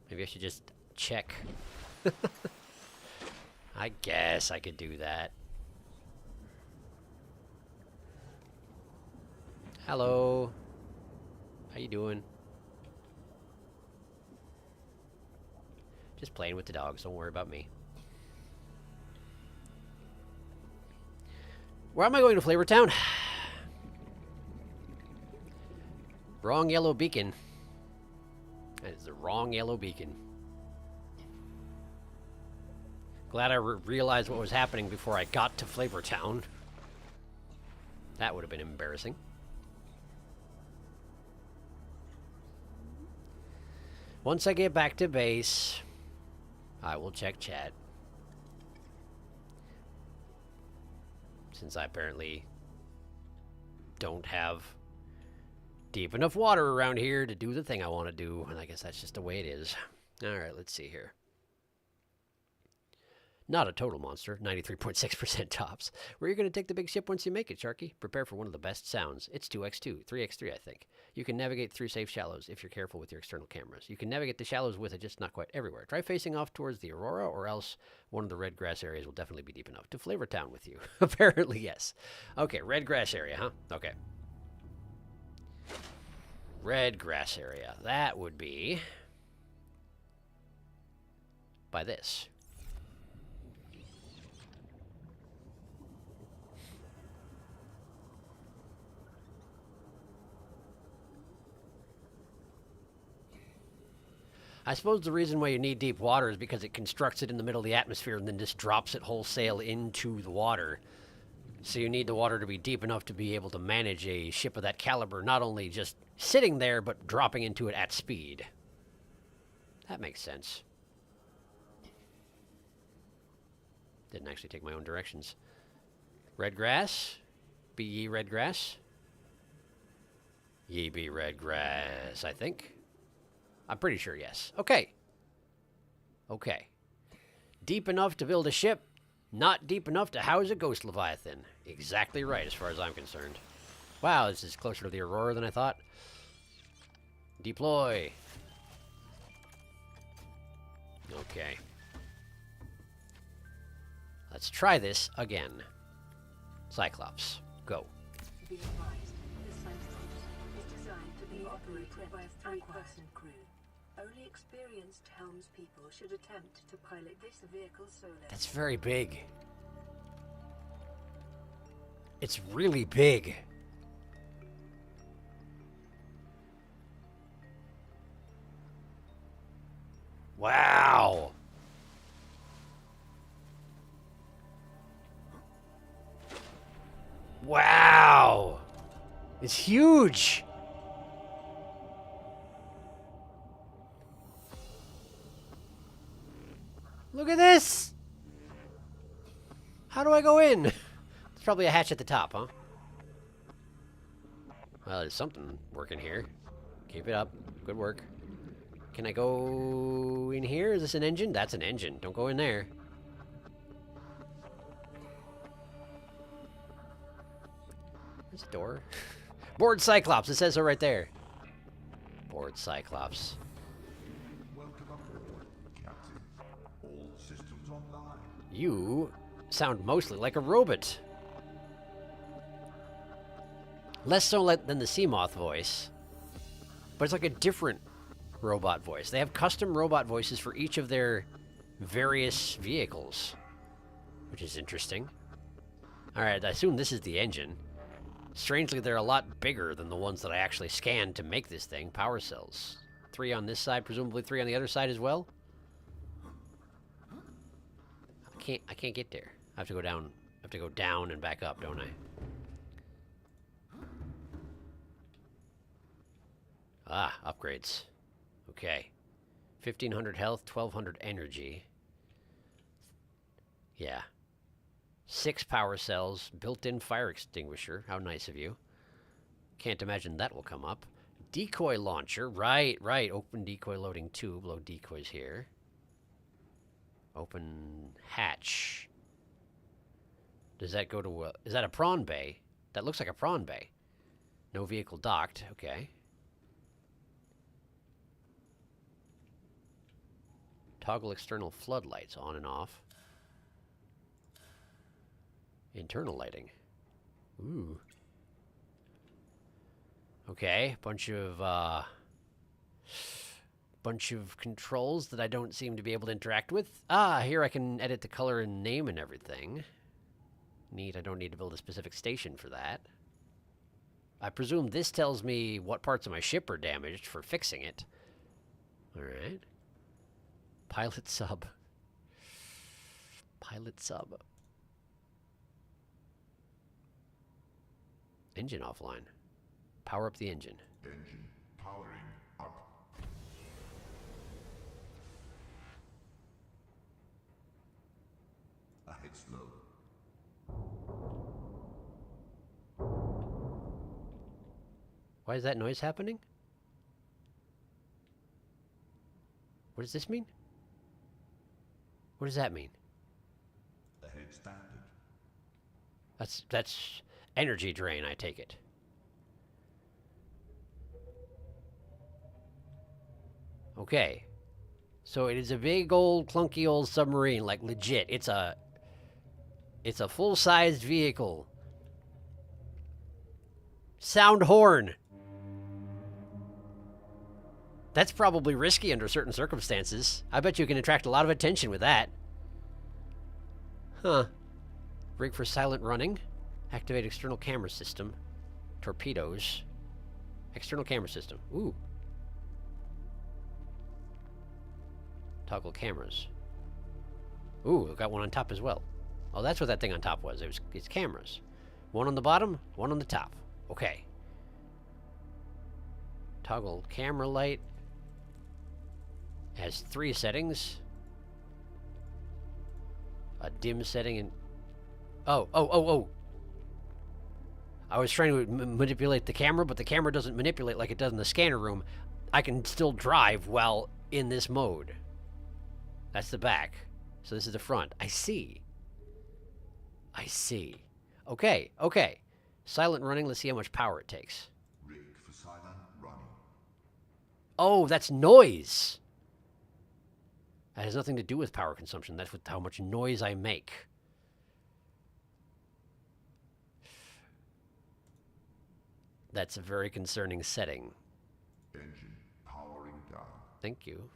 Maybe I should just check. I guess I could do that. Hello. How you doing? Just playing with the dogs. Don't worry about me. Where am I going to Flavortown? Wrong yellow beacon. That is the wrong yellow beacon. Glad I realized what was happening before I got to Flavortown. That would have been embarrassing. Once I get back to base, I will check chat. Since I apparently don't have deep enough water around here to do the thing I want to do, and I guess that's just the way it is. Alright, let's see here. Not a total monster, 93.6% tops. Where are you going to take the big ship once you make it, Sharky? Prepare for one of the best sounds. It's 2x2, 3x3, I think. You can navigate through safe shallows if you're careful with your external cameras. You can navigate the shallows with it, just not quite everywhere. Try facing off towards the Aurora, or else one of the red grass areas will definitely be deep enough to Flavortown with you. Apparently, yes. Okay, red grass area, huh? Okay. Red grass area. That would be by this. I suppose the reason why you need deep water is because it constructs it in the middle of the atmosphere and then just drops it wholesale into the water. So you need the water to be deep enough to be able to manage a ship of that caliber, not only just sitting there, but dropping into it at speed. That makes sense. Didn't actually take my own directions. Red grass? Be ye red grass? Ye be red grass, I think. I'm pretty sure, yes. Okay. Okay. Deep enough to build a ship, not deep enough to house a ghost leviathan. Exactly right, as far as I'm concerned. Wow, this is closer to the Aurora than I thought. Deploy. Okay. Let's try this again. Cyclops, go. Be advised, the Cyclops is designed to be operated by a 3-person crew. Only experienced helmspeople should attempt to pilot this vehicle solo. That's very big. It's really big. Wow. Wow. It's huge. Look at this. How do I go in? There's probably a hatch at the top, huh? Well, there's something working here. Keep it up. Good work. Can I go in here? Is this an engine? That's an engine. Don't go in there. There's a door. Board Cyclops. It says so right there. Board Cyclops. Welcome aboard, Captain. All systems online. You sound mostly like a robot. Less so than the Seamoth voice. But it's like a different robot voice. They have custom robot voices for each of their various vehicles, which is interesting. Alright, I assume this is the engine. Strangely, they're a lot bigger than the ones that I actually scanned to make this thing. Power cells. 3 on this side, presumably 3 on the other side as well. I can't get there. I have to go down. I have to go down and back up, don't I? Ah, upgrades. Okay. 1500 health, 1200 energy. Yeah. 6 power cells, built-in fire extinguisher. How nice of you. Can't imagine that will come up. Decoy launcher. Right. Open decoy loading tube. Load decoys here. Open hatch. Does that go to a... Is that a prawn bay? That looks like a prawn bay. No vehicle docked. Okay. Toggle external floodlights on and off. Internal lighting. Ooh. Okay, bunch of controls that I don't seem to be able to interact with. Ah, here I can edit the color and name and everything. Neat, I don't need to build a specific station for that. I presume this tells me what parts of my ship are damaged for fixing it. Alright. Pilot sub. Pilot sub. Engine offline. Power up the engine. Engine powering up. Ahead slow. Why is that noise happening? What does this mean? What does that mean? Ahead standard. That's energy drain, I take it. Okay. So it is a big old clunky old submarine, like legit. It's a full-sized vehicle. Sound horn. That's probably risky under certain circumstances. I bet you can attract a lot of attention with that. Huh. Rig for silent running. Activate external camera system. Torpedoes. External camera system. Ooh. Toggle cameras. Ooh, I've got one on top as well. Oh, that's what that thing on top was. It's cameras. One on the bottom, one on the top. Okay. Toggle camera light. Has 3 settings. A dim setting and... Oh. I was trying to manipulate the camera, but the camera doesn't manipulate like it does in the scanner room. I can still drive while in this mode. That's the back. So this is the front. I see. Okay. Silent running. Let's see how much power it takes. Rig for silent running. Oh, that's noise. That has nothing to do with power consumption. That's with how much noise I make. That's a very concerning setting. Engine powering down. Thank you.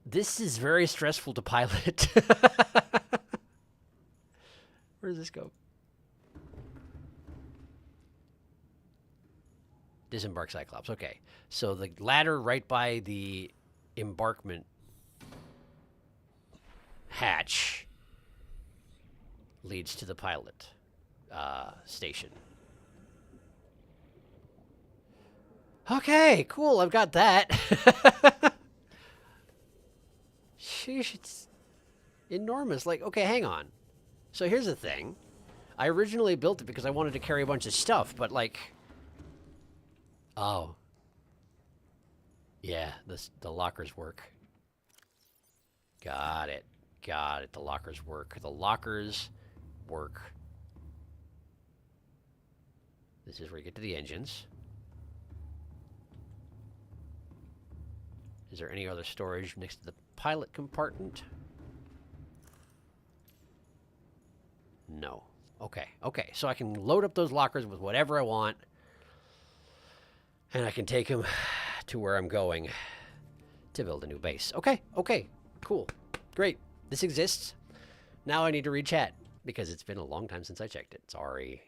This is very stressful to pilot. Where does this go? Disembark Cyclops. Okay. So the ladder right by the embarkment hatch leads to the pilot station. Okay, cool. I've got that. Sheesh, it's enormous. Like, okay, hang on. So here's the thing. I originally built it because I wanted to carry a bunch of stuff, but like... Oh. Yeah, the lockers work. Got it. Got it. The lockers work. The lockers work. This is where you get to the engines. Is there any other storage next to the pilot compartment? No. Okay, okay. So I can load up those lockers with whatever I want. And I can take them to where I'm going to build a new base. Okay, okay. Cool. Great. This exists. Now I need to read chat because it's been a long time since I checked it. Sorry.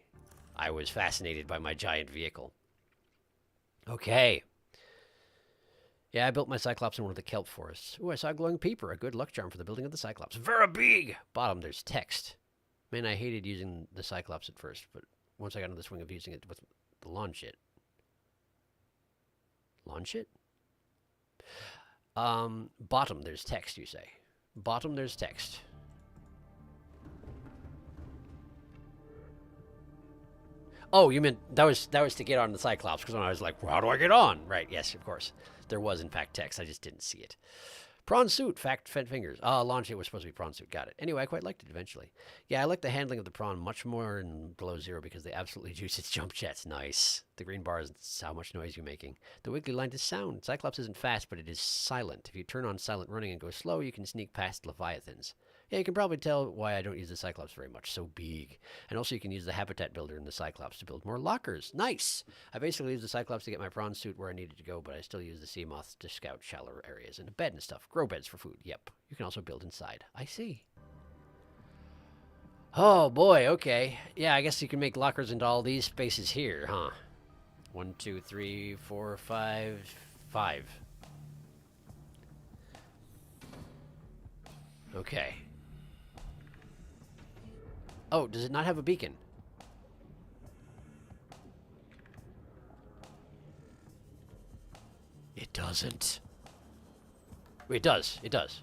I was fascinated by my giant vehicle. Okay. Yeah, I built my Cyclops in one of the kelp forests. Ooh, I saw a glowing peeper, a good luck charm for the building of the Cyclops. Very big! Bottom, there's text. Man, I hated using the Cyclops at first, but once I got into the swing of using it with the launch it. Launch it? Bottom, there's text, you say. Bottom, there's text. Oh, you meant that was to get on the Cyclops, because when I was like, well, how do I get on? Right, yes, of course. There was, in fact, text. I just didn't see it. Prawn suit, fed fingers. Launch it was supposed to be prawn suit. Got it. Anyway, I quite liked it eventually. Yeah, I like the handling of the prawn much more in below zero because they absolutely juice its jump jets. Nice. The green bar is how much noise you're making. The wiggly line is sound. Cyclops isn't fast, but it is silent. If you turn on silent running and go slow, you can sneak past Leviathans. Yeah, you can probably tell why I don't use the Cyclops very much. So big. And also you can use the habitat builder in the Cyclops to build more lockers. Nice! I basically used the Cyclops to get my prawn suit where I needed to go, but I still use the sea moths to scout shallower areas and a bed and stuff. Grow beds for food. Yep. You can also build inside. I see. Oh, boy. Okay. Yeah, I guess you can make lockers into all these spaces here, huh? 1, 2, 3, 4, 5. 5. Okay. Oh, does it not have a beacon? It doesn't. It does. It does.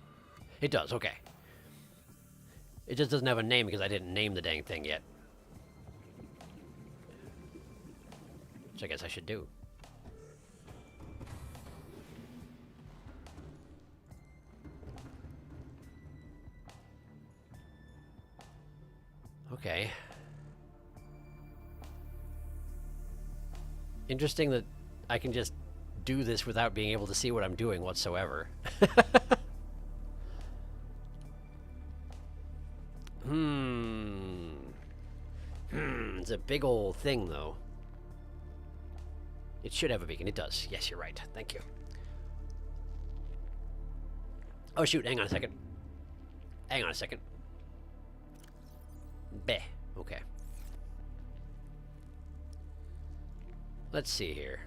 It does, okay. It just doesn't have a name because I didn't name the dang thing yet. Which I guess I should do. Okay. Interesting that I can just do this without being able to see what I'm doing whatsoever. It's a big old thing, though. It should have a beacon. It does. Yes, you're right. Thank you. Oh, shoot. Hang on a second. Hang on a second. Bleh. Okay. Let's see here.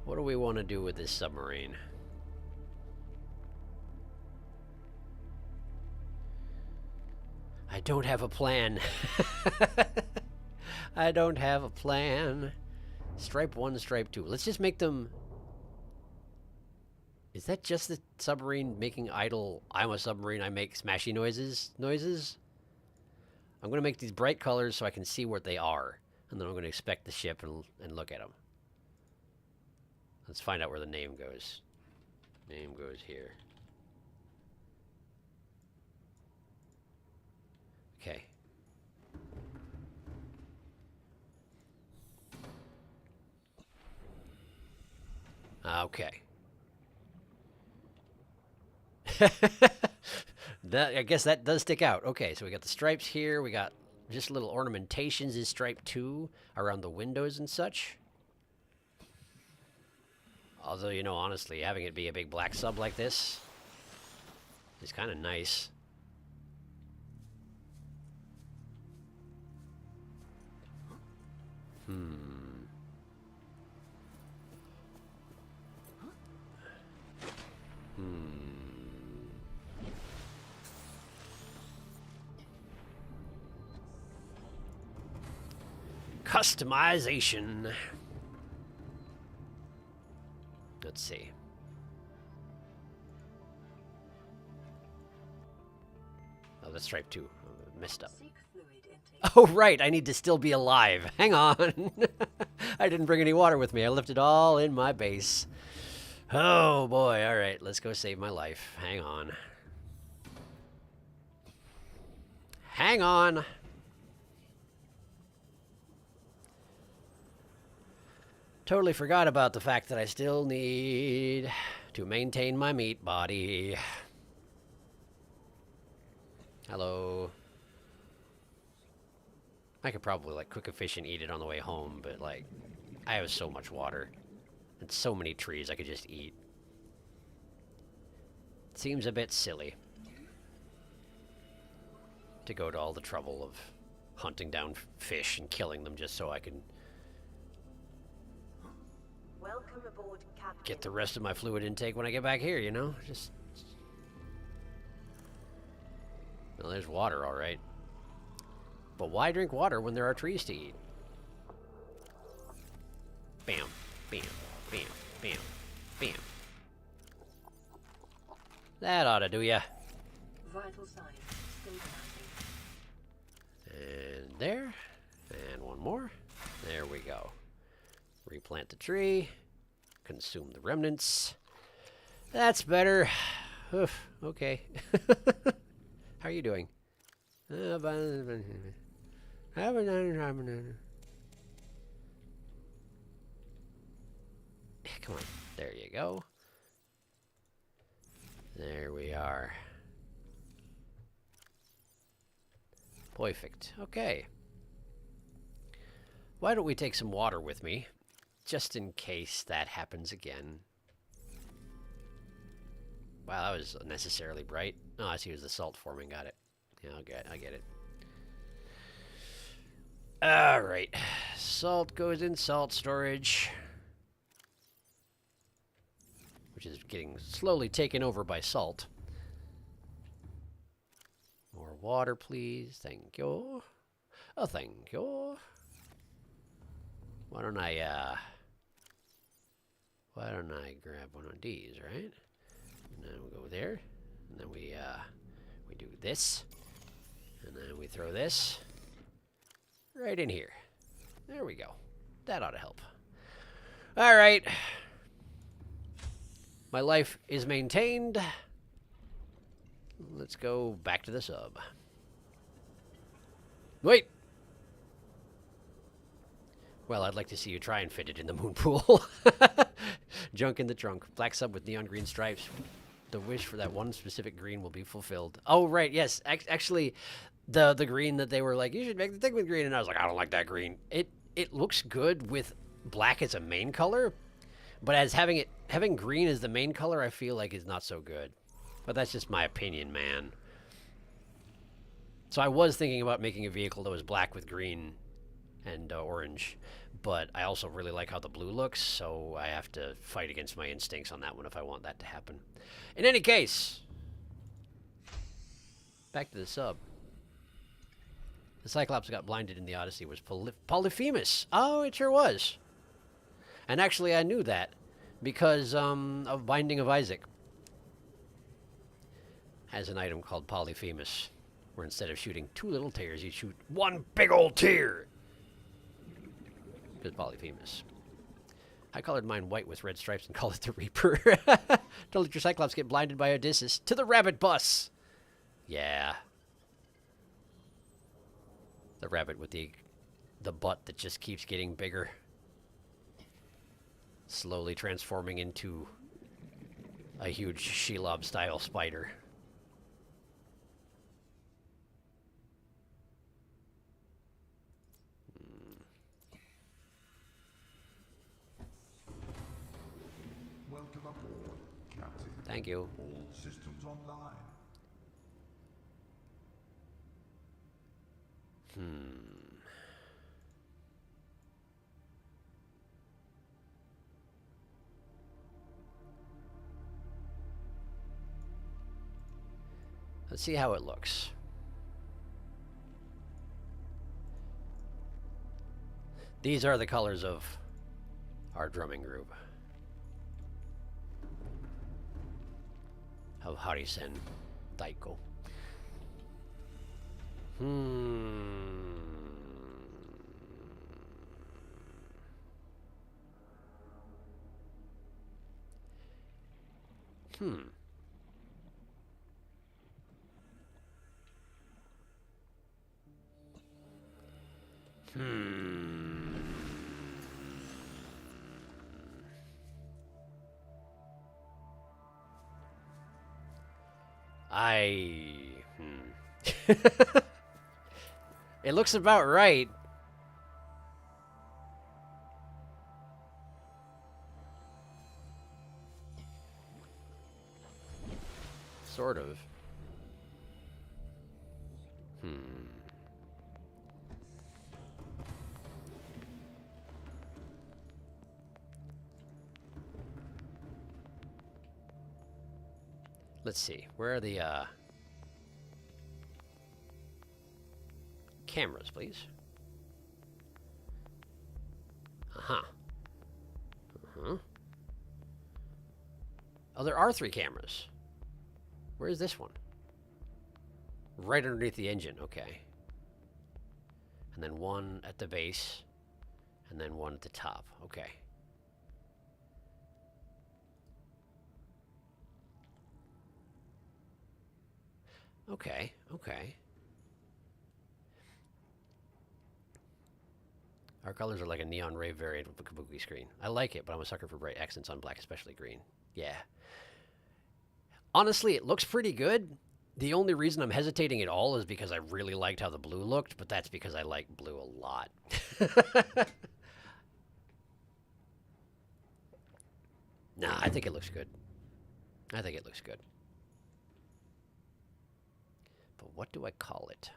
What do we want to do with this submarine? I don't have a plan. I don't have a plan. Stripe 1, Stripe 2. Let's just make them... Is that just the submarine making idle, I'm a submarine, I make smashy noises? I'm going to make these bright colors so I can see what they are. And then I'm going to inspect the ship and look at them. Let's find out where the name goes. Name goes here. Okay. Okay. I guess that does stick out. Okay, so we got the stripes here. We got just little ornamentations is striped too around the windows and such. Although, you know, honestly, having it be a big black sub like this is kind of nice. Customization. Let's see. Oh, that's stripe too. Messed up. Seek fluid intake. Oh, right. I need to still be alive. Hang on. I didn't bring any water with me. I left it all in my base. Oh, boy. All right. Let's go save my life. Hang on. Hang on. Totally forgot about the fact that I still need to maintain my meat body. Hello. I could probably, like, cook a fish and eat it on the way home, but, like, I have so much water and so many trees I could just eat. It seems a bit silly to go to all the trouble of hunting down fish and killing them just so I can Welcome aboard, Captain. get the rest of my fluid intake when I get back here, you know? Just... Well, there's water, all right. But why drink water when there are trees to eat? Bam, bam, bam, bam, bam. That ought to do ya. Vital signs stabilizing. And there. And one more. There we go. Replant the tree. Consume the remnants. That's better. Oof, okay. How are you doing? Come on. There you go. There we are. Perfect. Okay. Why don't we take some water with me, just in case that happens again. Wow, that was unnecessarily bright. Oh, I see it was the salt forming. Got it. Yeah, I get it. All right. Salt goes in salt storage, which is getting slowly taken over by salt. More water, please. Thank you. Oh, thank you. Why don't I grab one of these, right? And then we'll go there. And then we do this. And then we throw this right in here. There we go. That ought to help. All right. My life is maintained. Let's go back to the sub. Wait. Well, I'd like to see you try and fit it in the moon pool. Junk in the trunk. Black sub with neon green stripes. The wish for that one specific green will be fulfilled. Oh, right. Yes. Actually, the green that they were like, you should make the thing with green. And I was like, I don't like that green. It looks good with black as a main color. But as having green as the main color, I feel like is not so good. But that's just my opinion, man. So I was thinking about making a vehicle that was black with green and orange. But I also really like how the blue looks, so I have to fight against my instincts on that one if I want that to happen. In any case, back to the sub. The Cyclops that got blinded in the Odyssey was Polyphemus. Oh, it sure was. And actually, I knew that because of Binding of Isaac has an item called Polyphemus, where instead of shooting two little tears, you shoot one big old tear. Because Polyphemus. I colored mine white with red stripes and called it the Reaper. Don't let your Cyclops get blinded by Odysseus. To the rabbit bus! Yeah. The rabbit with the butt that just keeps getting bigger. Slowly transforming into a huge Shelob-style spider. Thank you. All systems online. Let's see how it looks. These are the colors of our drumming group. Of Harisen Daiko. It looks about right. Sort of. Let's see. Where are the cameras, please? Oh, there are 3 cameras. Where is this one? Right underneath the engine. Okay. And then one at the base, and then one at the top. Okay. Okay, okay. Our colors are like a neon rave variant of a kabuki screen. I like it, but I'm a sucker for bright accents on black, especially green. Yeah. Honestly, it looks pretty good. The only reason I'm hesitating at all is because I really liked how the blue looked, but that's because I like blue a lot. Nah, I think it looks good. I think it looks good. But what do I call it?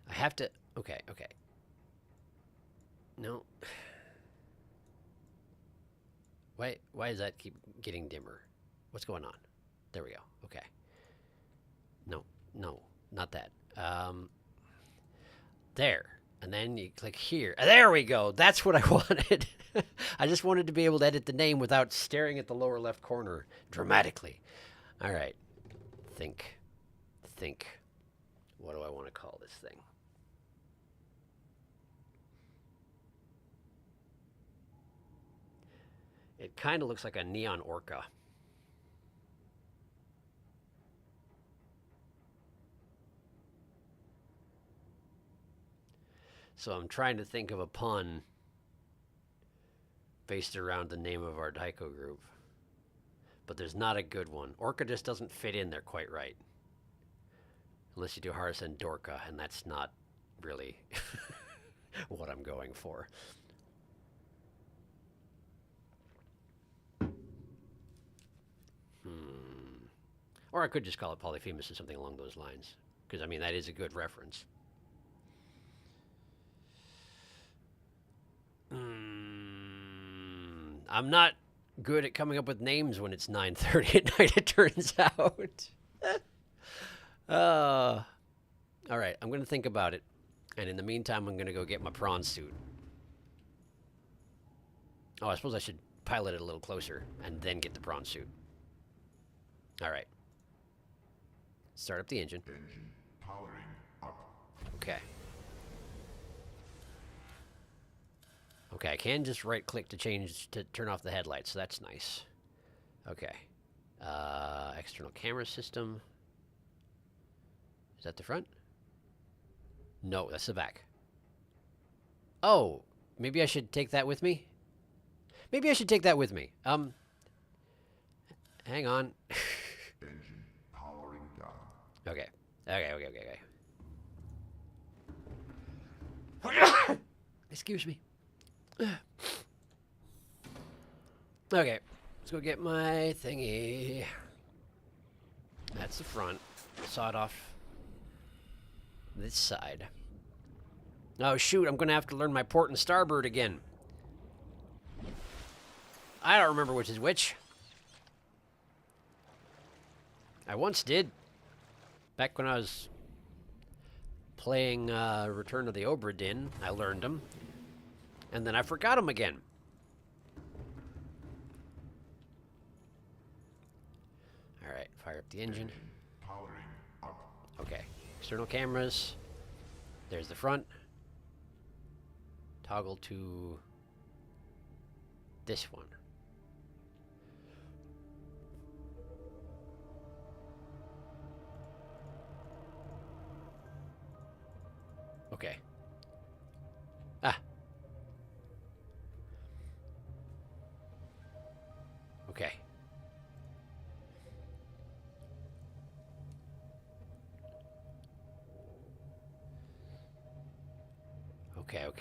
I have to... Okay, okay. No. Why does that keep getting dimmer? What's going on? There we go. Okay. No, not that. There. And then you click here. There we go. That's what I wanted. I just wanted to be able to edit the name without staring at the lower left corner dramatically. All right. Think. What do I want to call this thing? It kind of looks like a neon orca. So I'm trying to think of a pun based around the name of our Daiko group. But there's not a good one. Orca just doesn't fit in there quite right. Unless you do Harisen Dorka, and that's not really what I'm going for. Or I could just call it Polyphemus or something along those lines. Because, I mean, that is a good reference. I'm not good at coming up with names when it's 9:30 at night, it turns out. All right, I'm going to think about it. And in the meantime, I'm going to go get my prawn suit. Oh, I suppose I should pilot it a little closer and then get the prawn suit. All right. Start up the engine. Engine powering up. Okay. Okay, I can just right-click to turn off the headlights, so that's nice. Okay. External camera system. Is that the front? No, that's the back. Oh, maybe I should take that with me? Maybe I should take that with me. Hang on. Engine powering down. Okay. Excuse me. Okay, let's go get my thingy. That's the front. Saw it off this side. Oh shoot, I'm gonna have to learn my port and starboard again. I don't remember which is which. I once did. Back when I was playing Return of the Obra Dinn, I learned them. And then I forgot them again. Alright, fire up the engine. Powering up. Okay, external cameras. There's the front. Toggle to this one. Okay. Ah. Okay.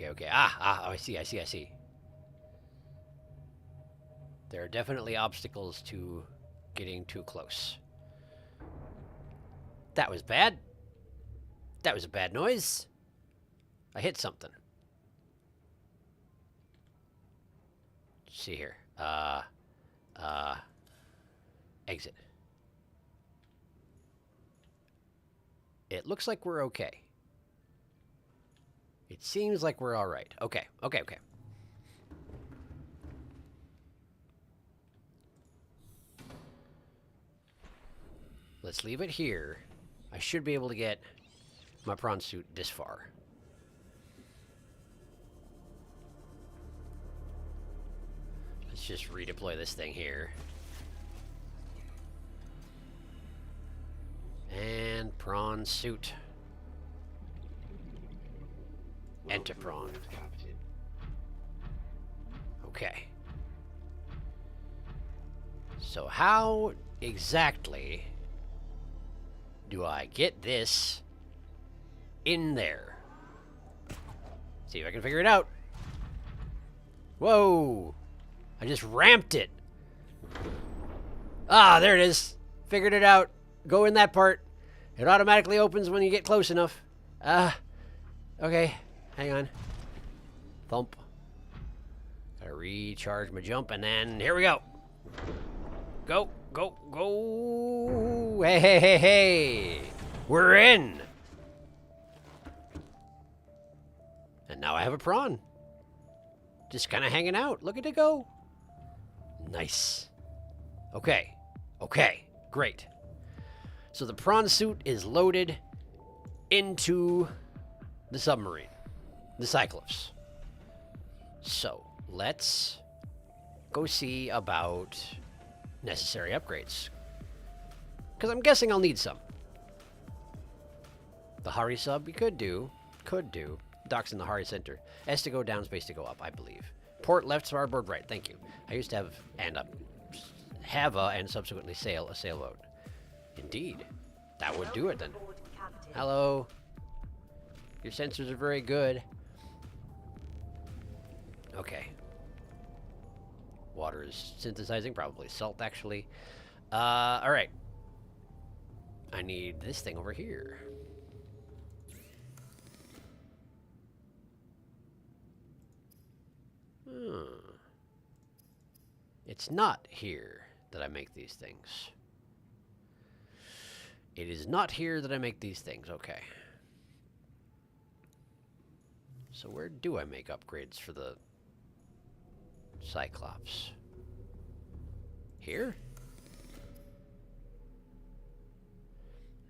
Okay. Oh, I see. There are definitely obstacles to getting too close. That was bad. That was a bad noise. I hit something. Let's see here. Exit. It looks like we're okay. It seems like we're all right. Okay. Let's leave it here. I should be able to get my prawn suit this far. Let's just redeploy this thing here. And prawn suit. Enter prawn. Captain. Okay. So how exactly do I get this in there? See if I can figure it out. Whoa! I just ramped it. Ah, there it is. Figured it out. Go in that part. It automatically opens when you get close enough. Okay. Hang on. Thump. Gotta recharge my jump, and then here we go. Go. Hey. We're in. And now I have a prawn. Just kind of hanging out. Look at it go. Nice. Okay. Great. So the prawn suit is loaded into the submarine. The Cyclops. So, let's go see about necessary upgrades. Because I'm guessing I'll need some. The Hari sub, you could do. Docks in the Hari Center. S to go down, space to go up, I believe. Port left, starboard right, thank you. I used to have and subsequently sail a sailboat. Indeed. That would do it then. Aboard, Captain. Hello. Your sensors are very good. Okay. Water is synthesizing, probably salt actually. Alright. I need this thing over here. It's not here that I make these things. It is not here that I make these things, okay. So where do I make upgrades for the Cyclops? Here?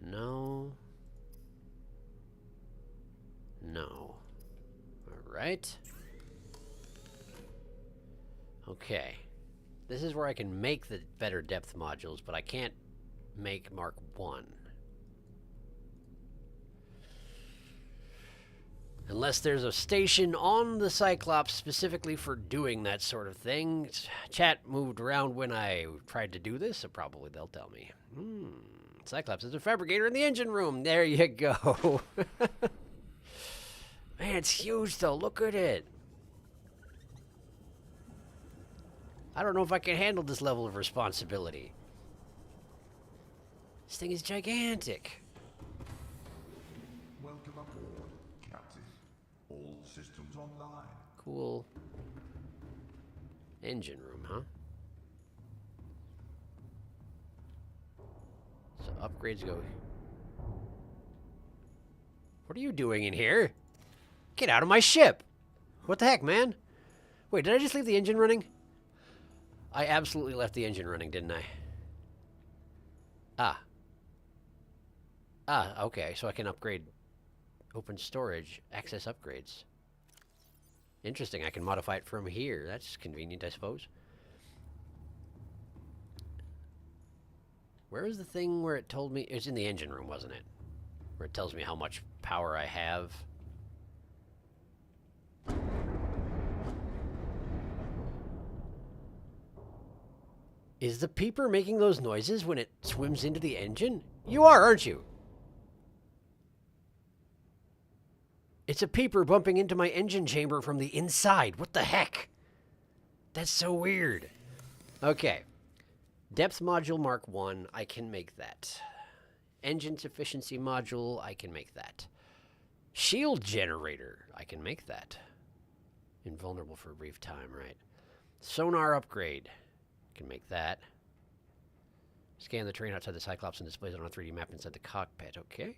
No. Alright. Okay. This is where I can make the better depth modules, but I can't make Mark 1. Unless there's a station on the Cyclops specifically for doing that sort of thing. Chat moved around when I tried to do this, so probably they'll tell me. Cyclops is a fabricator in the engine room. There you go. Man, it's huge though. Look at it. I don't know if I can handle this level of responsibility. This thing is gigantic. Welcome aboard, Captain. All systems online. Cool. Engine room, huh? So upgrades go. What are you doing in here? Get out of my ship! What the heck, man? Wait, did I just leave the engine running? I absolutely left the engine running, didn't I? Okay, so I can upgrade open storage, access upgrades. Interesting, I can modify it from here. That's convenient, I suppose. Where was the thing where it told me? It was in the engine room, wasn't it? Where it tells me how much power I have. Is the peeper making those noises when it swims into the engine? You are, aren't you? It's a peeper bumping into my engine chamber from the inside. What the heck? That's so weird. Okay. Depth module Mark 1, I can make that. Engine sufficiency module, I can make that. Shield generator, I can make that. Invulnerable for a brief time, right? Sonar upgrade, can make that. Scan the terrain outside the Cyclops and displays it on a 3D map inside the cockpit, okay.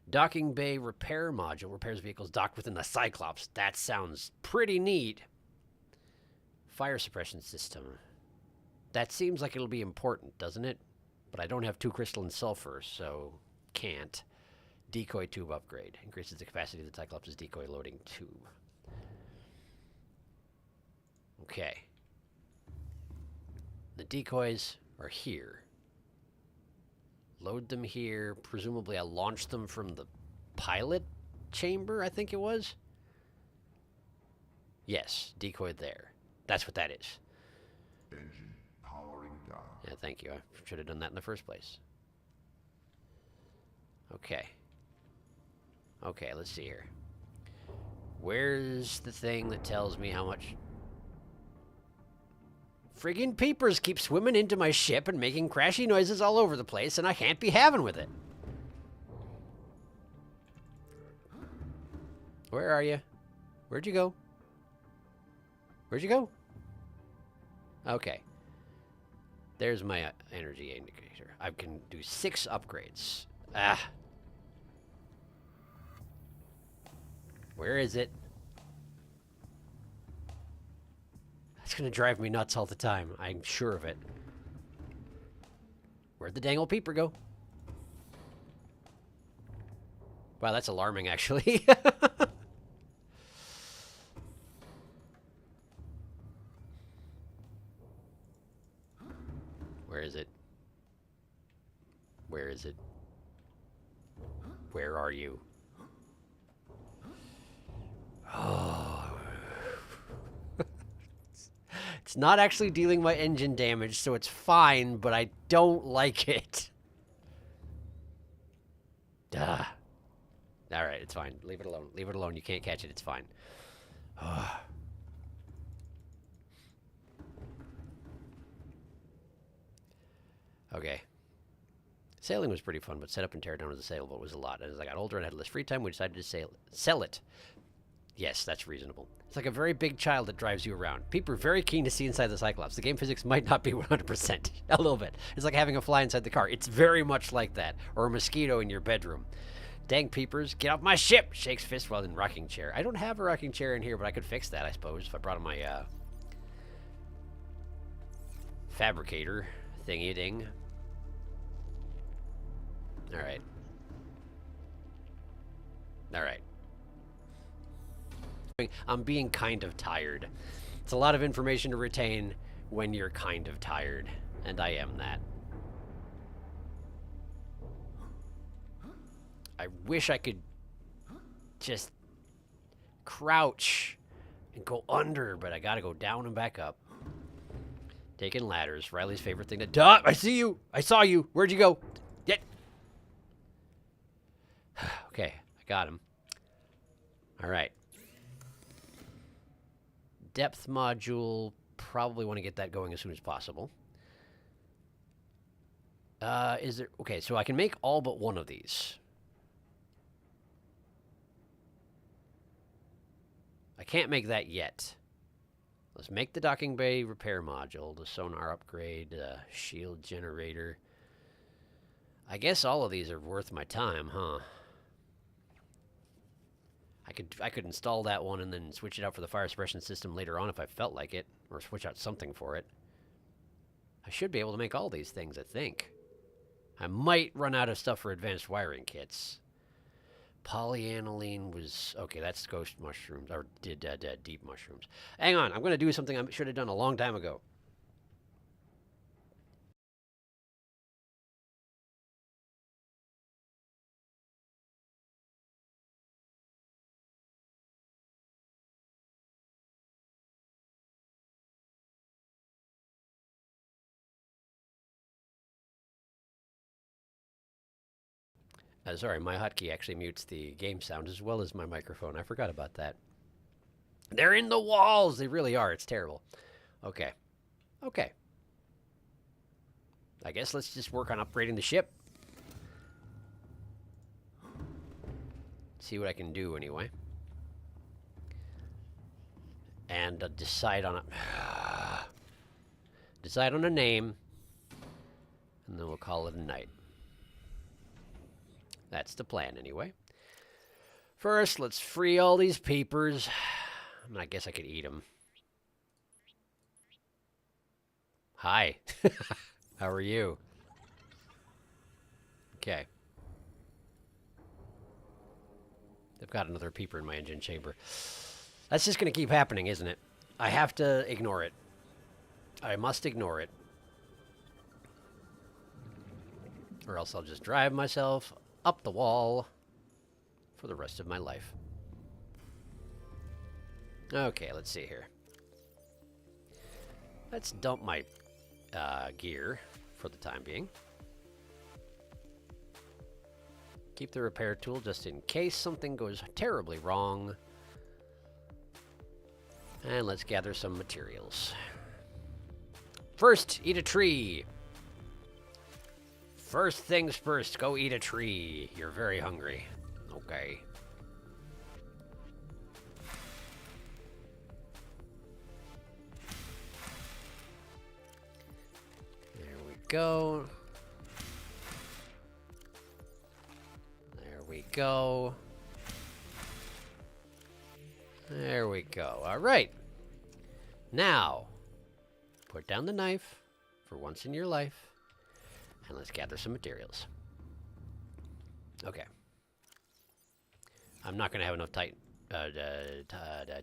Docking bay repair module, repairs vehicles docked within the Cyclops. That sounds pretty neat. Fire suppression system. That seems like it'll be important, doesn't it? But I don't have 2 crystalline sulfur, so can't. Decoy tube upgrade. Increases the capacity of the Cyclops' decoy loading tube. Okay. The decoys are here. Load them here. Presumably I launched them from the pilot chamber, I think it was. Yes, decoy there. That's what that is. Engine powering down. Yeah, thank you. I should have done that in the first place. Okay. Okay, let's see here. Where's the thing that tells me how much... Friggin' peepers keep swimming into my ship and making crashy noises all over the place, and I can't be having with it. Where are you? Where'd you go? Where'd you go? Okay. There's my energy indicator. I can do 6 upgrades. Ah. Where is it? It's gonna drive me nuts all the time. I'm sure of it. Where'd the dang old peeper go? Wow, that's alarming, actually. Where is it? Where is it? Where are you? Oh. It's not actually dealing my engine damage, so it's fine, but I don't like it. Duh. Alright, it's fine. Leave it alone. Leave it alone. You can't catch it. It's fine. Okay. Sailing was pretty fun, but setup and tear down of the sailboat was a lot. As I got older and had less free time, we decided to sell it. Yes, that's reasonable. It's like a very big child that drives you around. People are very keen to see inside the Cyclops. The game physics might not be 100%. A little bit. It's like having a fly inside the car. It's very much like that. Or a mosquito in your bedroom. Dang peepers, get off my ship! Shakes fist while in rocking chair. I don't have a rocking chair in here, but I could fix that, I suppose, if I brought in my, fabricator thingy-ding. Alright. Alright. I'm being kind of tired. It's a lot of information to retain when you're kind of tired, and I am that. I wish I could just crouch and go under, but I gotta go down and back up. Taking ladders, Riley's favorite thing to do. I see you! I saw you! Where'd you go? Get! Okay, I got him. All right. Depth module, probably want to get that going as soon as possible. Is there... Okay, so I can make all but one of these. I can't make that yet. Let's make the docking bay repair module, the sonar upgrade, shield generator. I guess all of these are worth my time, huh? I could install that one and then switch it out for the fire suppression system later on if I felt like it, or switch out something for it. I should be able to make all these things, I think. I might run out of stuff for advanced wiring kits. Polyaniline was... Okay, that's ghost mushrooms, or deep mushrooms. Hang on, I'm going to do something I should have done a long time ago. Sorry, my hotkey actually mutes the game sound as well as my microphone. I forgot about that. They're in the walls! They really are. It's terrible. Okay. Okay. I guess let's just work on upgrading the ship. See what I can do anyway. And decide on a name. And then we'll call it a night. That's the plan, anyway. First, let's free all these papers. I guess I could eat them. Hi. How are you? Okay. I've got another peeper in my engine chamber. That's just going to keep happening, isn't it? I have to ignore it. I must ignore it. Or else I'll just drive myself up the wall for the rest of my life. Okay, let's see here. Let's dump my gear for the time being. Keep the repair tool just in case something goes terribly wrong. And let's gather some materials. First, eat a tree. First things first, go eat a tree. You're very hungry. Okay. There we go. There we go. There we go. All right. Now, put down the knife for once in your life. And let's gather some materials. Okay. I'm not going to have enough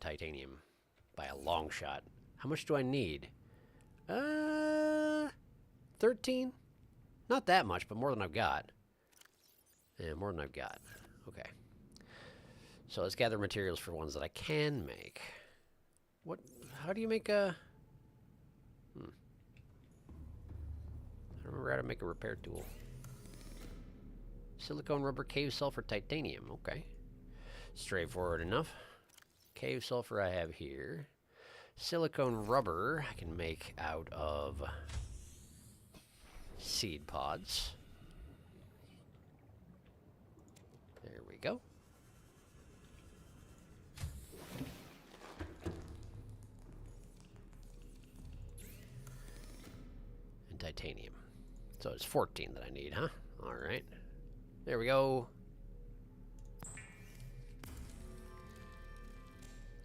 titanium by a long shot. How much do I need? 13? Not that much, but more than I've got. Yeah, more than I've got. Okay. So let's gather materials for ones that I can make. What? How do you make a... I don't remember how to make a repair tool. Silicone, rubber, cave sulfur, titanium. Okay. Straightforward enough. Cave sulfur I have here. Silicone rubber I can make out of seed pods. There we go. And titanium. So it's 14 that I need, huh? All right. There we go.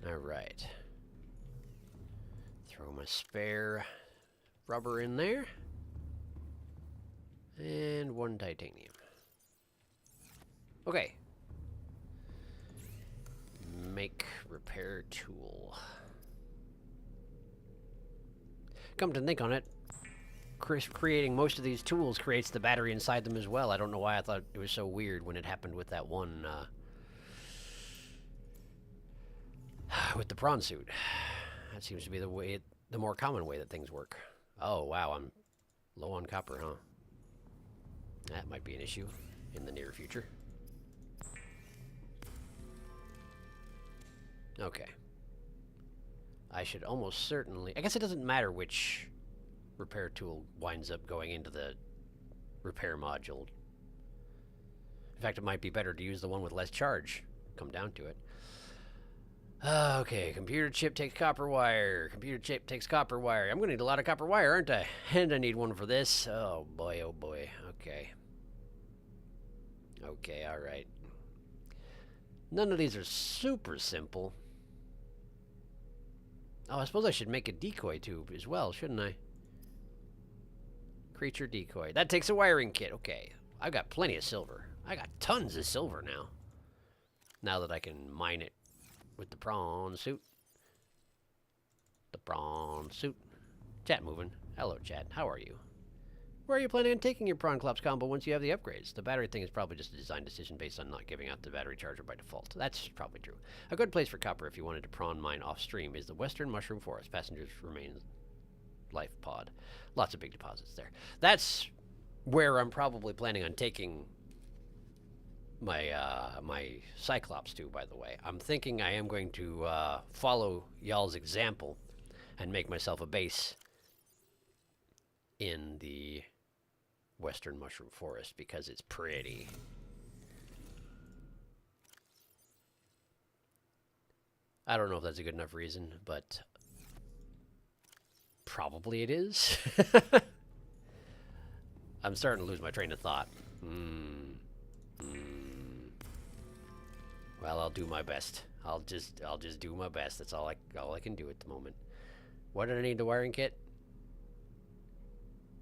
All right. Throw my spare rubber in there. And one titanium. Okay. Make repair tool. Come to think on it, creating most of these tools creates the battery inside them as well. I don't know why I thought it was so weird when it happened with that one, with the prawn suit. That seems to be the more common way that things work. Oh, wow, I'm low on copper, huh? That might be an issue in the near future. Okay. I should almost certainly... I guess it doesn't matter which repair tool winds up going into the repair module. In fact, it might be better to use the one with less charge. Come down to it. Okay, computer chip takes copper wire. Computer chip takes copper wire. I'm going to need a lot of copper wire, aren't I? And I need one for this. Oh boy, oh boy. Okay. Okay, alright. None of these are super simple. Oh, I suppose I should make a decoy tube as well, shouldn't I? Creature decoy. That takes a wiring kit. Okay. I've got plenty of silver. I got tons of silver now. Now that I can mine it with the prawn suit. The prawn suit. Chat moving. Hello, chat. How are you? Where are you planning on taking your prawn clops combo once you have the upgrades? The battery thing is probably just a design decision based on not giving out the battery charger by default. That's probably true. A good place for copper if you wanted to prawn mine off stream is the Western Mushroom Forest. Passengers remain life pod. Lots of big deposits there. That's where I'm probably planning on taking my my Cyclops to, by the way. I'm thinking I am going to follow y'all's example and make myself a base in the Western Mushroom Forest because it's pretty. I don't know if that's a good enough reason, but probably it is. I'm starting to lose my train of thought. Well, I'll do my best. I'll just do my best. That's all I can do at the moment. Why did I need the wiring kit?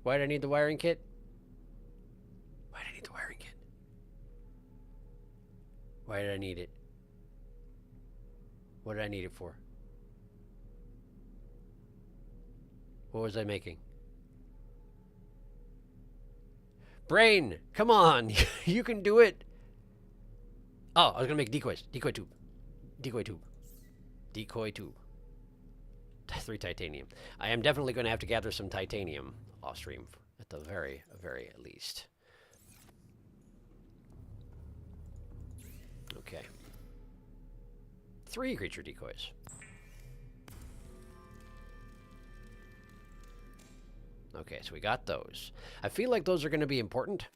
Why did I need the wiring kit? Why did I need the wiring kit? Why did I need it? What did I need it for? What was I making? Brain, come on. You can do it. Oh, I was going to make decoys. Decoy tube. Decoy tube. Decoy tube. 3 titanium. I am definitely going to have to gather some titanium off stream at the very least. Okay. 3 creature decoys. Okay, so we got those. I feel like those are going to be important.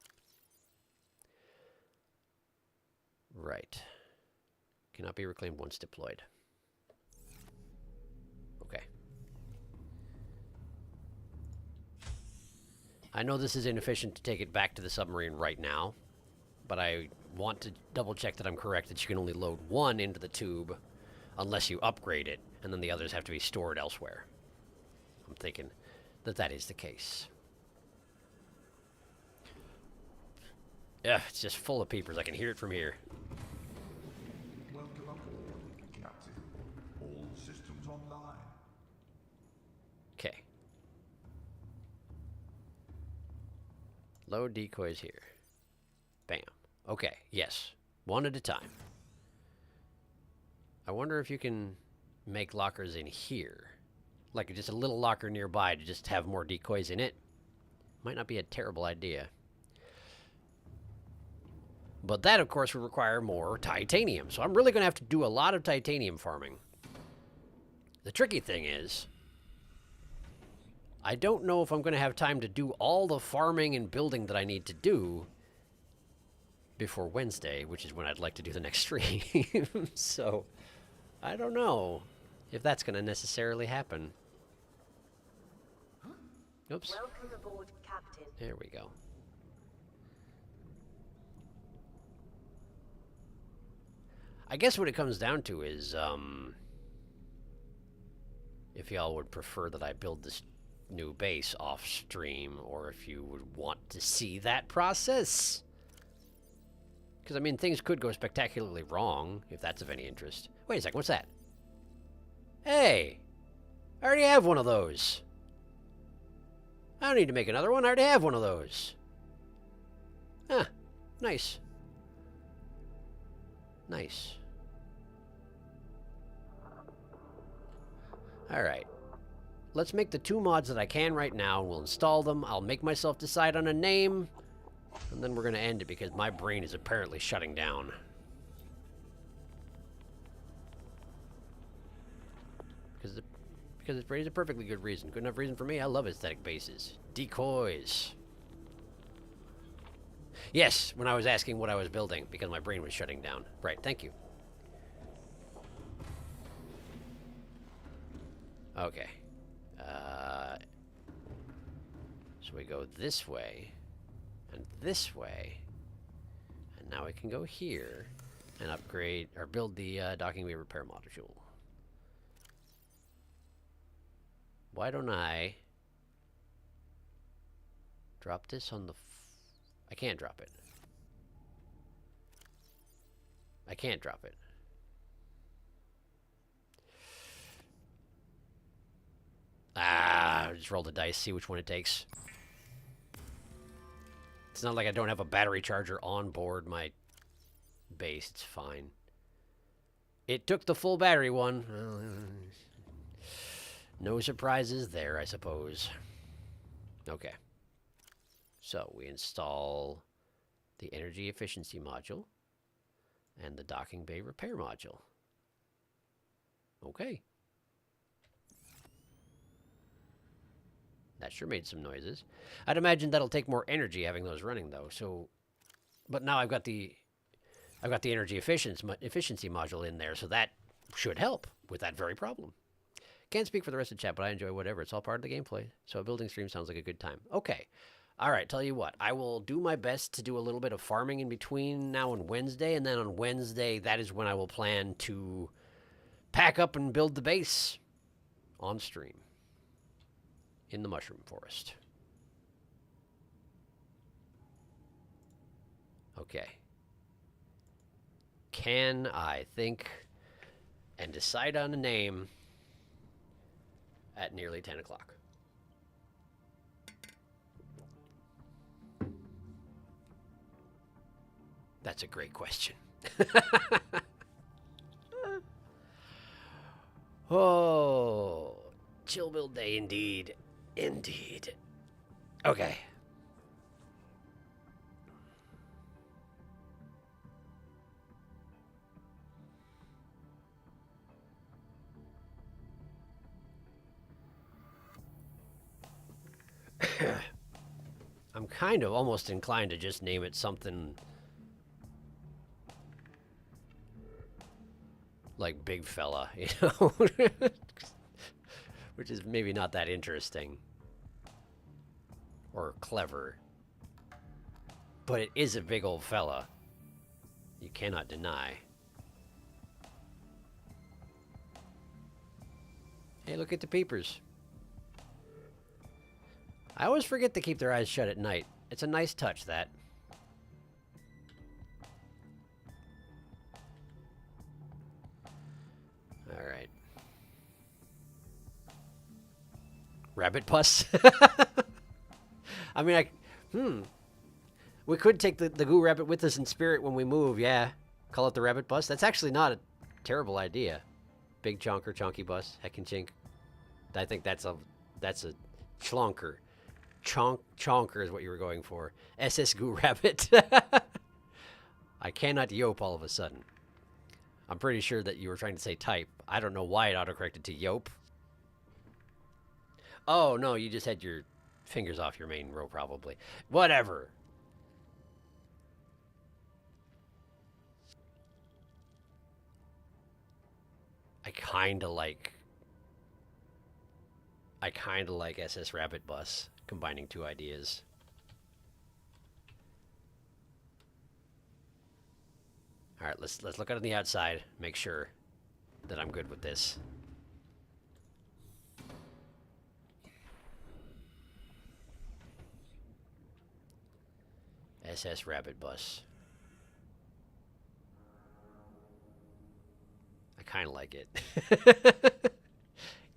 Right. Cannot be reclaimed once deployed. Okay. I know this is inefficient to take it back to the submarine right now, but I want to double check that I'm correct that you can only load 1 into the tube unless you upgrade it, and then the others have to be stored elsewhere. I'm thinking that that is the case. Yeah, it's just full of peepers. I can hear it from here. Welcome aboard, Captain. All systems online. Okay. Load decoys here. Bam. Okay, yes. 1 at a time. I wonder if you can make lockers in here. Like just a little locker nearby to just have more decoys in it. Might not be a terrible idea. But that, of course, would require more titanium. So I'm really going to have to do a lot of titanium farming. The tricky thing is, I don't know if I'm going to have time to do all the farming and building that I need to do before Wednesday, which is when I'd like to do the next stream. So, I don't know if that's going to necessarily happen. Oops. Welcome aboard, Captain. There we go. I guess what it comes down to is, if y'all would prefer that I build this new base off stream, or if you would want to see that process. Because, I mean, things could go spectacularly wrong, if that's of any interest. Wait a second, what's that? Hey! I already have one of those. I don't need to make another one, I already have one of those. Huh, nice. Nice. Alright. Let's make the 2 mods that I can right now. We'll install them. I'll make myself decide on a name. And then we're going to end it because my brain is apparently shutting down. Because it's a perfectly good reason. Good enough reason for me. I love aesthetic bases. Decoys. Yes, when I was asking what I was building, because my brain was shutting down. Right, thank you. Okay. So we go this way, and this way, and now we can go here, and upgrade, or build the docking bay repair module. Why don't I drop this on the... I can't drop it. I can't drop it. Just roll the dice, see which one it takes. It's not like I don't have a battery charger on board my base. It's fine. It took the full battery one. No surprises there, I suppose. Okay. So we install the energy efficiency module and the docking bay repair module. Okay. That sure made some noises. I'd imagine that'll take more energy having those running though. So, but now I've got the energy efficiency module in there, so that should help with that very problem. Can't speak for the rest of the chat, but I enjoy whatever. It's all part of the gameplay. So a building stream sounds like a good time. Okay. All right, tell you what. I will do my best to do a little bit of farming in between now and Wednesday, and then on Wednesday, that is when I will plan to pack up and build the base on stream in the mushroom forest. Okay. Can I think and decide on a name at nearly 10 o'clock? That's a great question. Oh, chill build day indeed. Indeed. Okay. I'm kind of almost inclined to just name it something like Big Fella, you know? Which is maybe not that interesting or clever. But it is a big old fella. You cannot deny. Hey, look at the peepers. I always forget to keep their eyes shut at night. It's a nice touch, that. All right. Rabbit pus? I mean, we could take the goo rabbit with us in spirit when we move, yeah. Call it the rabbit bus. That's actually not a terrible idea. Big chonker, chonky bus, heck and chink. I think that's a chlonker. Chonker is what you were going for. SS Goo Rabbit. I cannot yope all of a sudden. I'm pretty sure that you were trying to say type. I don't know why it autocorrected to yope. Oh, no, you just had your fingers off your main row, probably. Whatever. I kinda like SS Rabbit Bus, combining two ideas. All right, let's look out on the outside, make sure that I'm good with this. SS Rabbit Bus. I kind of like it.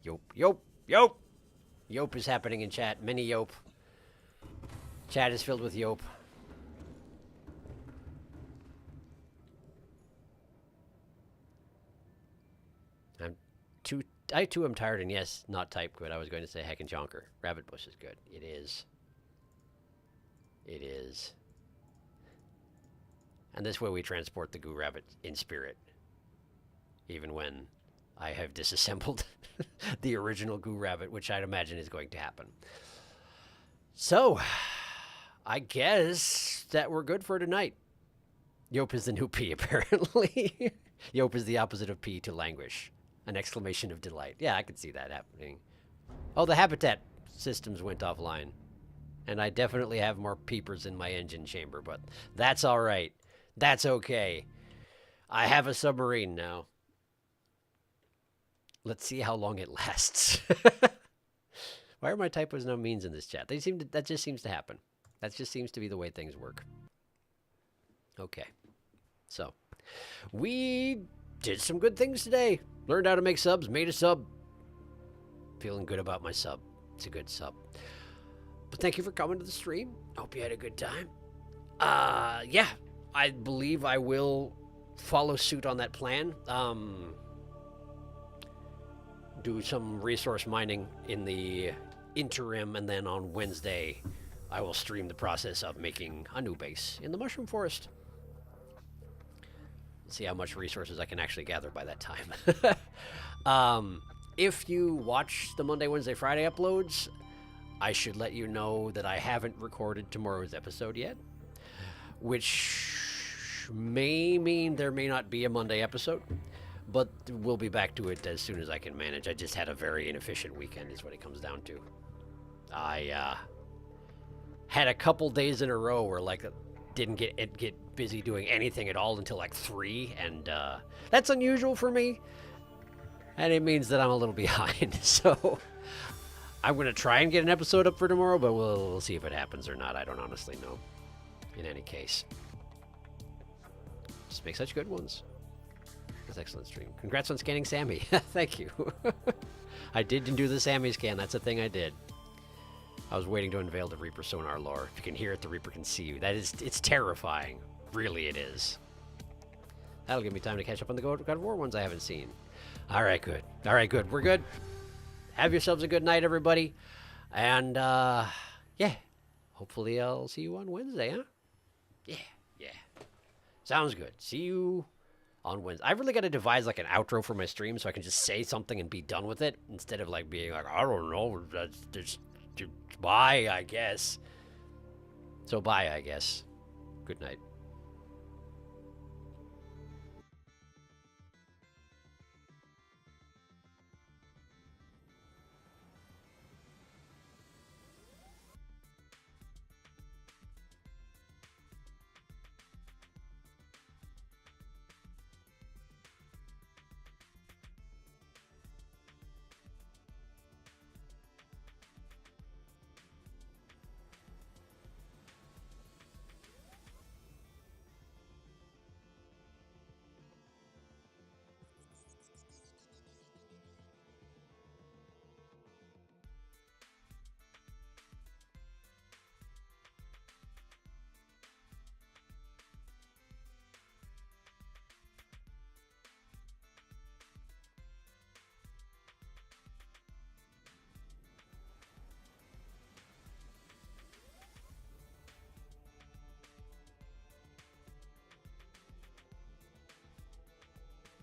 Yope, yope, yope. Yope is happening in chat. Many yope. Chat is filled with yope. I too am tired, and yes, not type good. I was going to say heck and chonker. Rabbit bush is good. It is. It is. And this way we transport the goo rabbit in spirit. Even when I have disassembled the original Goo Rabbit, which I'd imagine is going to happen. So, I guess that we're good for tonight. Yope is the new P, apparently. Yope is the opposite of P to languish. An exclamation of delight. Yeah, I could see that happening. Oh, the habitat systems went offline. And I definitely have more peepers in my engine chamber, but that's all right. That's okay. I have a submarine now. Let's see how long it lasts. Why are my typos no means in this chat? That just seems to happen. That just seems to be the way things work. Okay. So, we did some good things today. Learned how to make subs, made a sub. Feeling good about my sub. It's a good sub. But thank you for coming to the stream. Hope you had a good time. Yeah, I believe I will follow suit on that plan. Do some resource mining in the interim, and then on Wednesday, I will stream the process of making a new base in the Mushroom Forest. See how much resources I can actually gather by that time. If you watch the Monday, Wednesday, Friday uploads, I should let you know that I haven't recorded tomorrow's episode yet, which may mean there may not be a Monday episode, but we'll be back to it as soon as I can manage. I just had a very inefficient weekend is what it comes down to. I had a couple days in a row where like didn't get busy doing anything at all until like 3, and that's unusual for me, and it means that I'm a little behind. So I'm gonna try and get an episode up for tomorrow, but we'll see if it happens or not. I don't honestly know. In any case, just make such good ones. That's excellent stream. Congrats on scanning Sammy. Thank you. I did do the Sammy scan. That's a thing I did. I was waiting to unveil the Reaper sonar lore. If you can hear it, the Reaper can see you. It's terrifying. Really, it is. That'll give me time to catch up on the God of War ones I haven't seen. All right, good. All right, good. We're good. Have yourselves a good night, everybody. And, yeah. Hopefully I'll see you on Wednesday, huh? Yeah. Sounds good. See you on Wednesday. I really got to devise like an outro for my stream so I can just say something and be done with it instead of like being like, I don't know, just bye, I guess. So bye, I guess. Good night.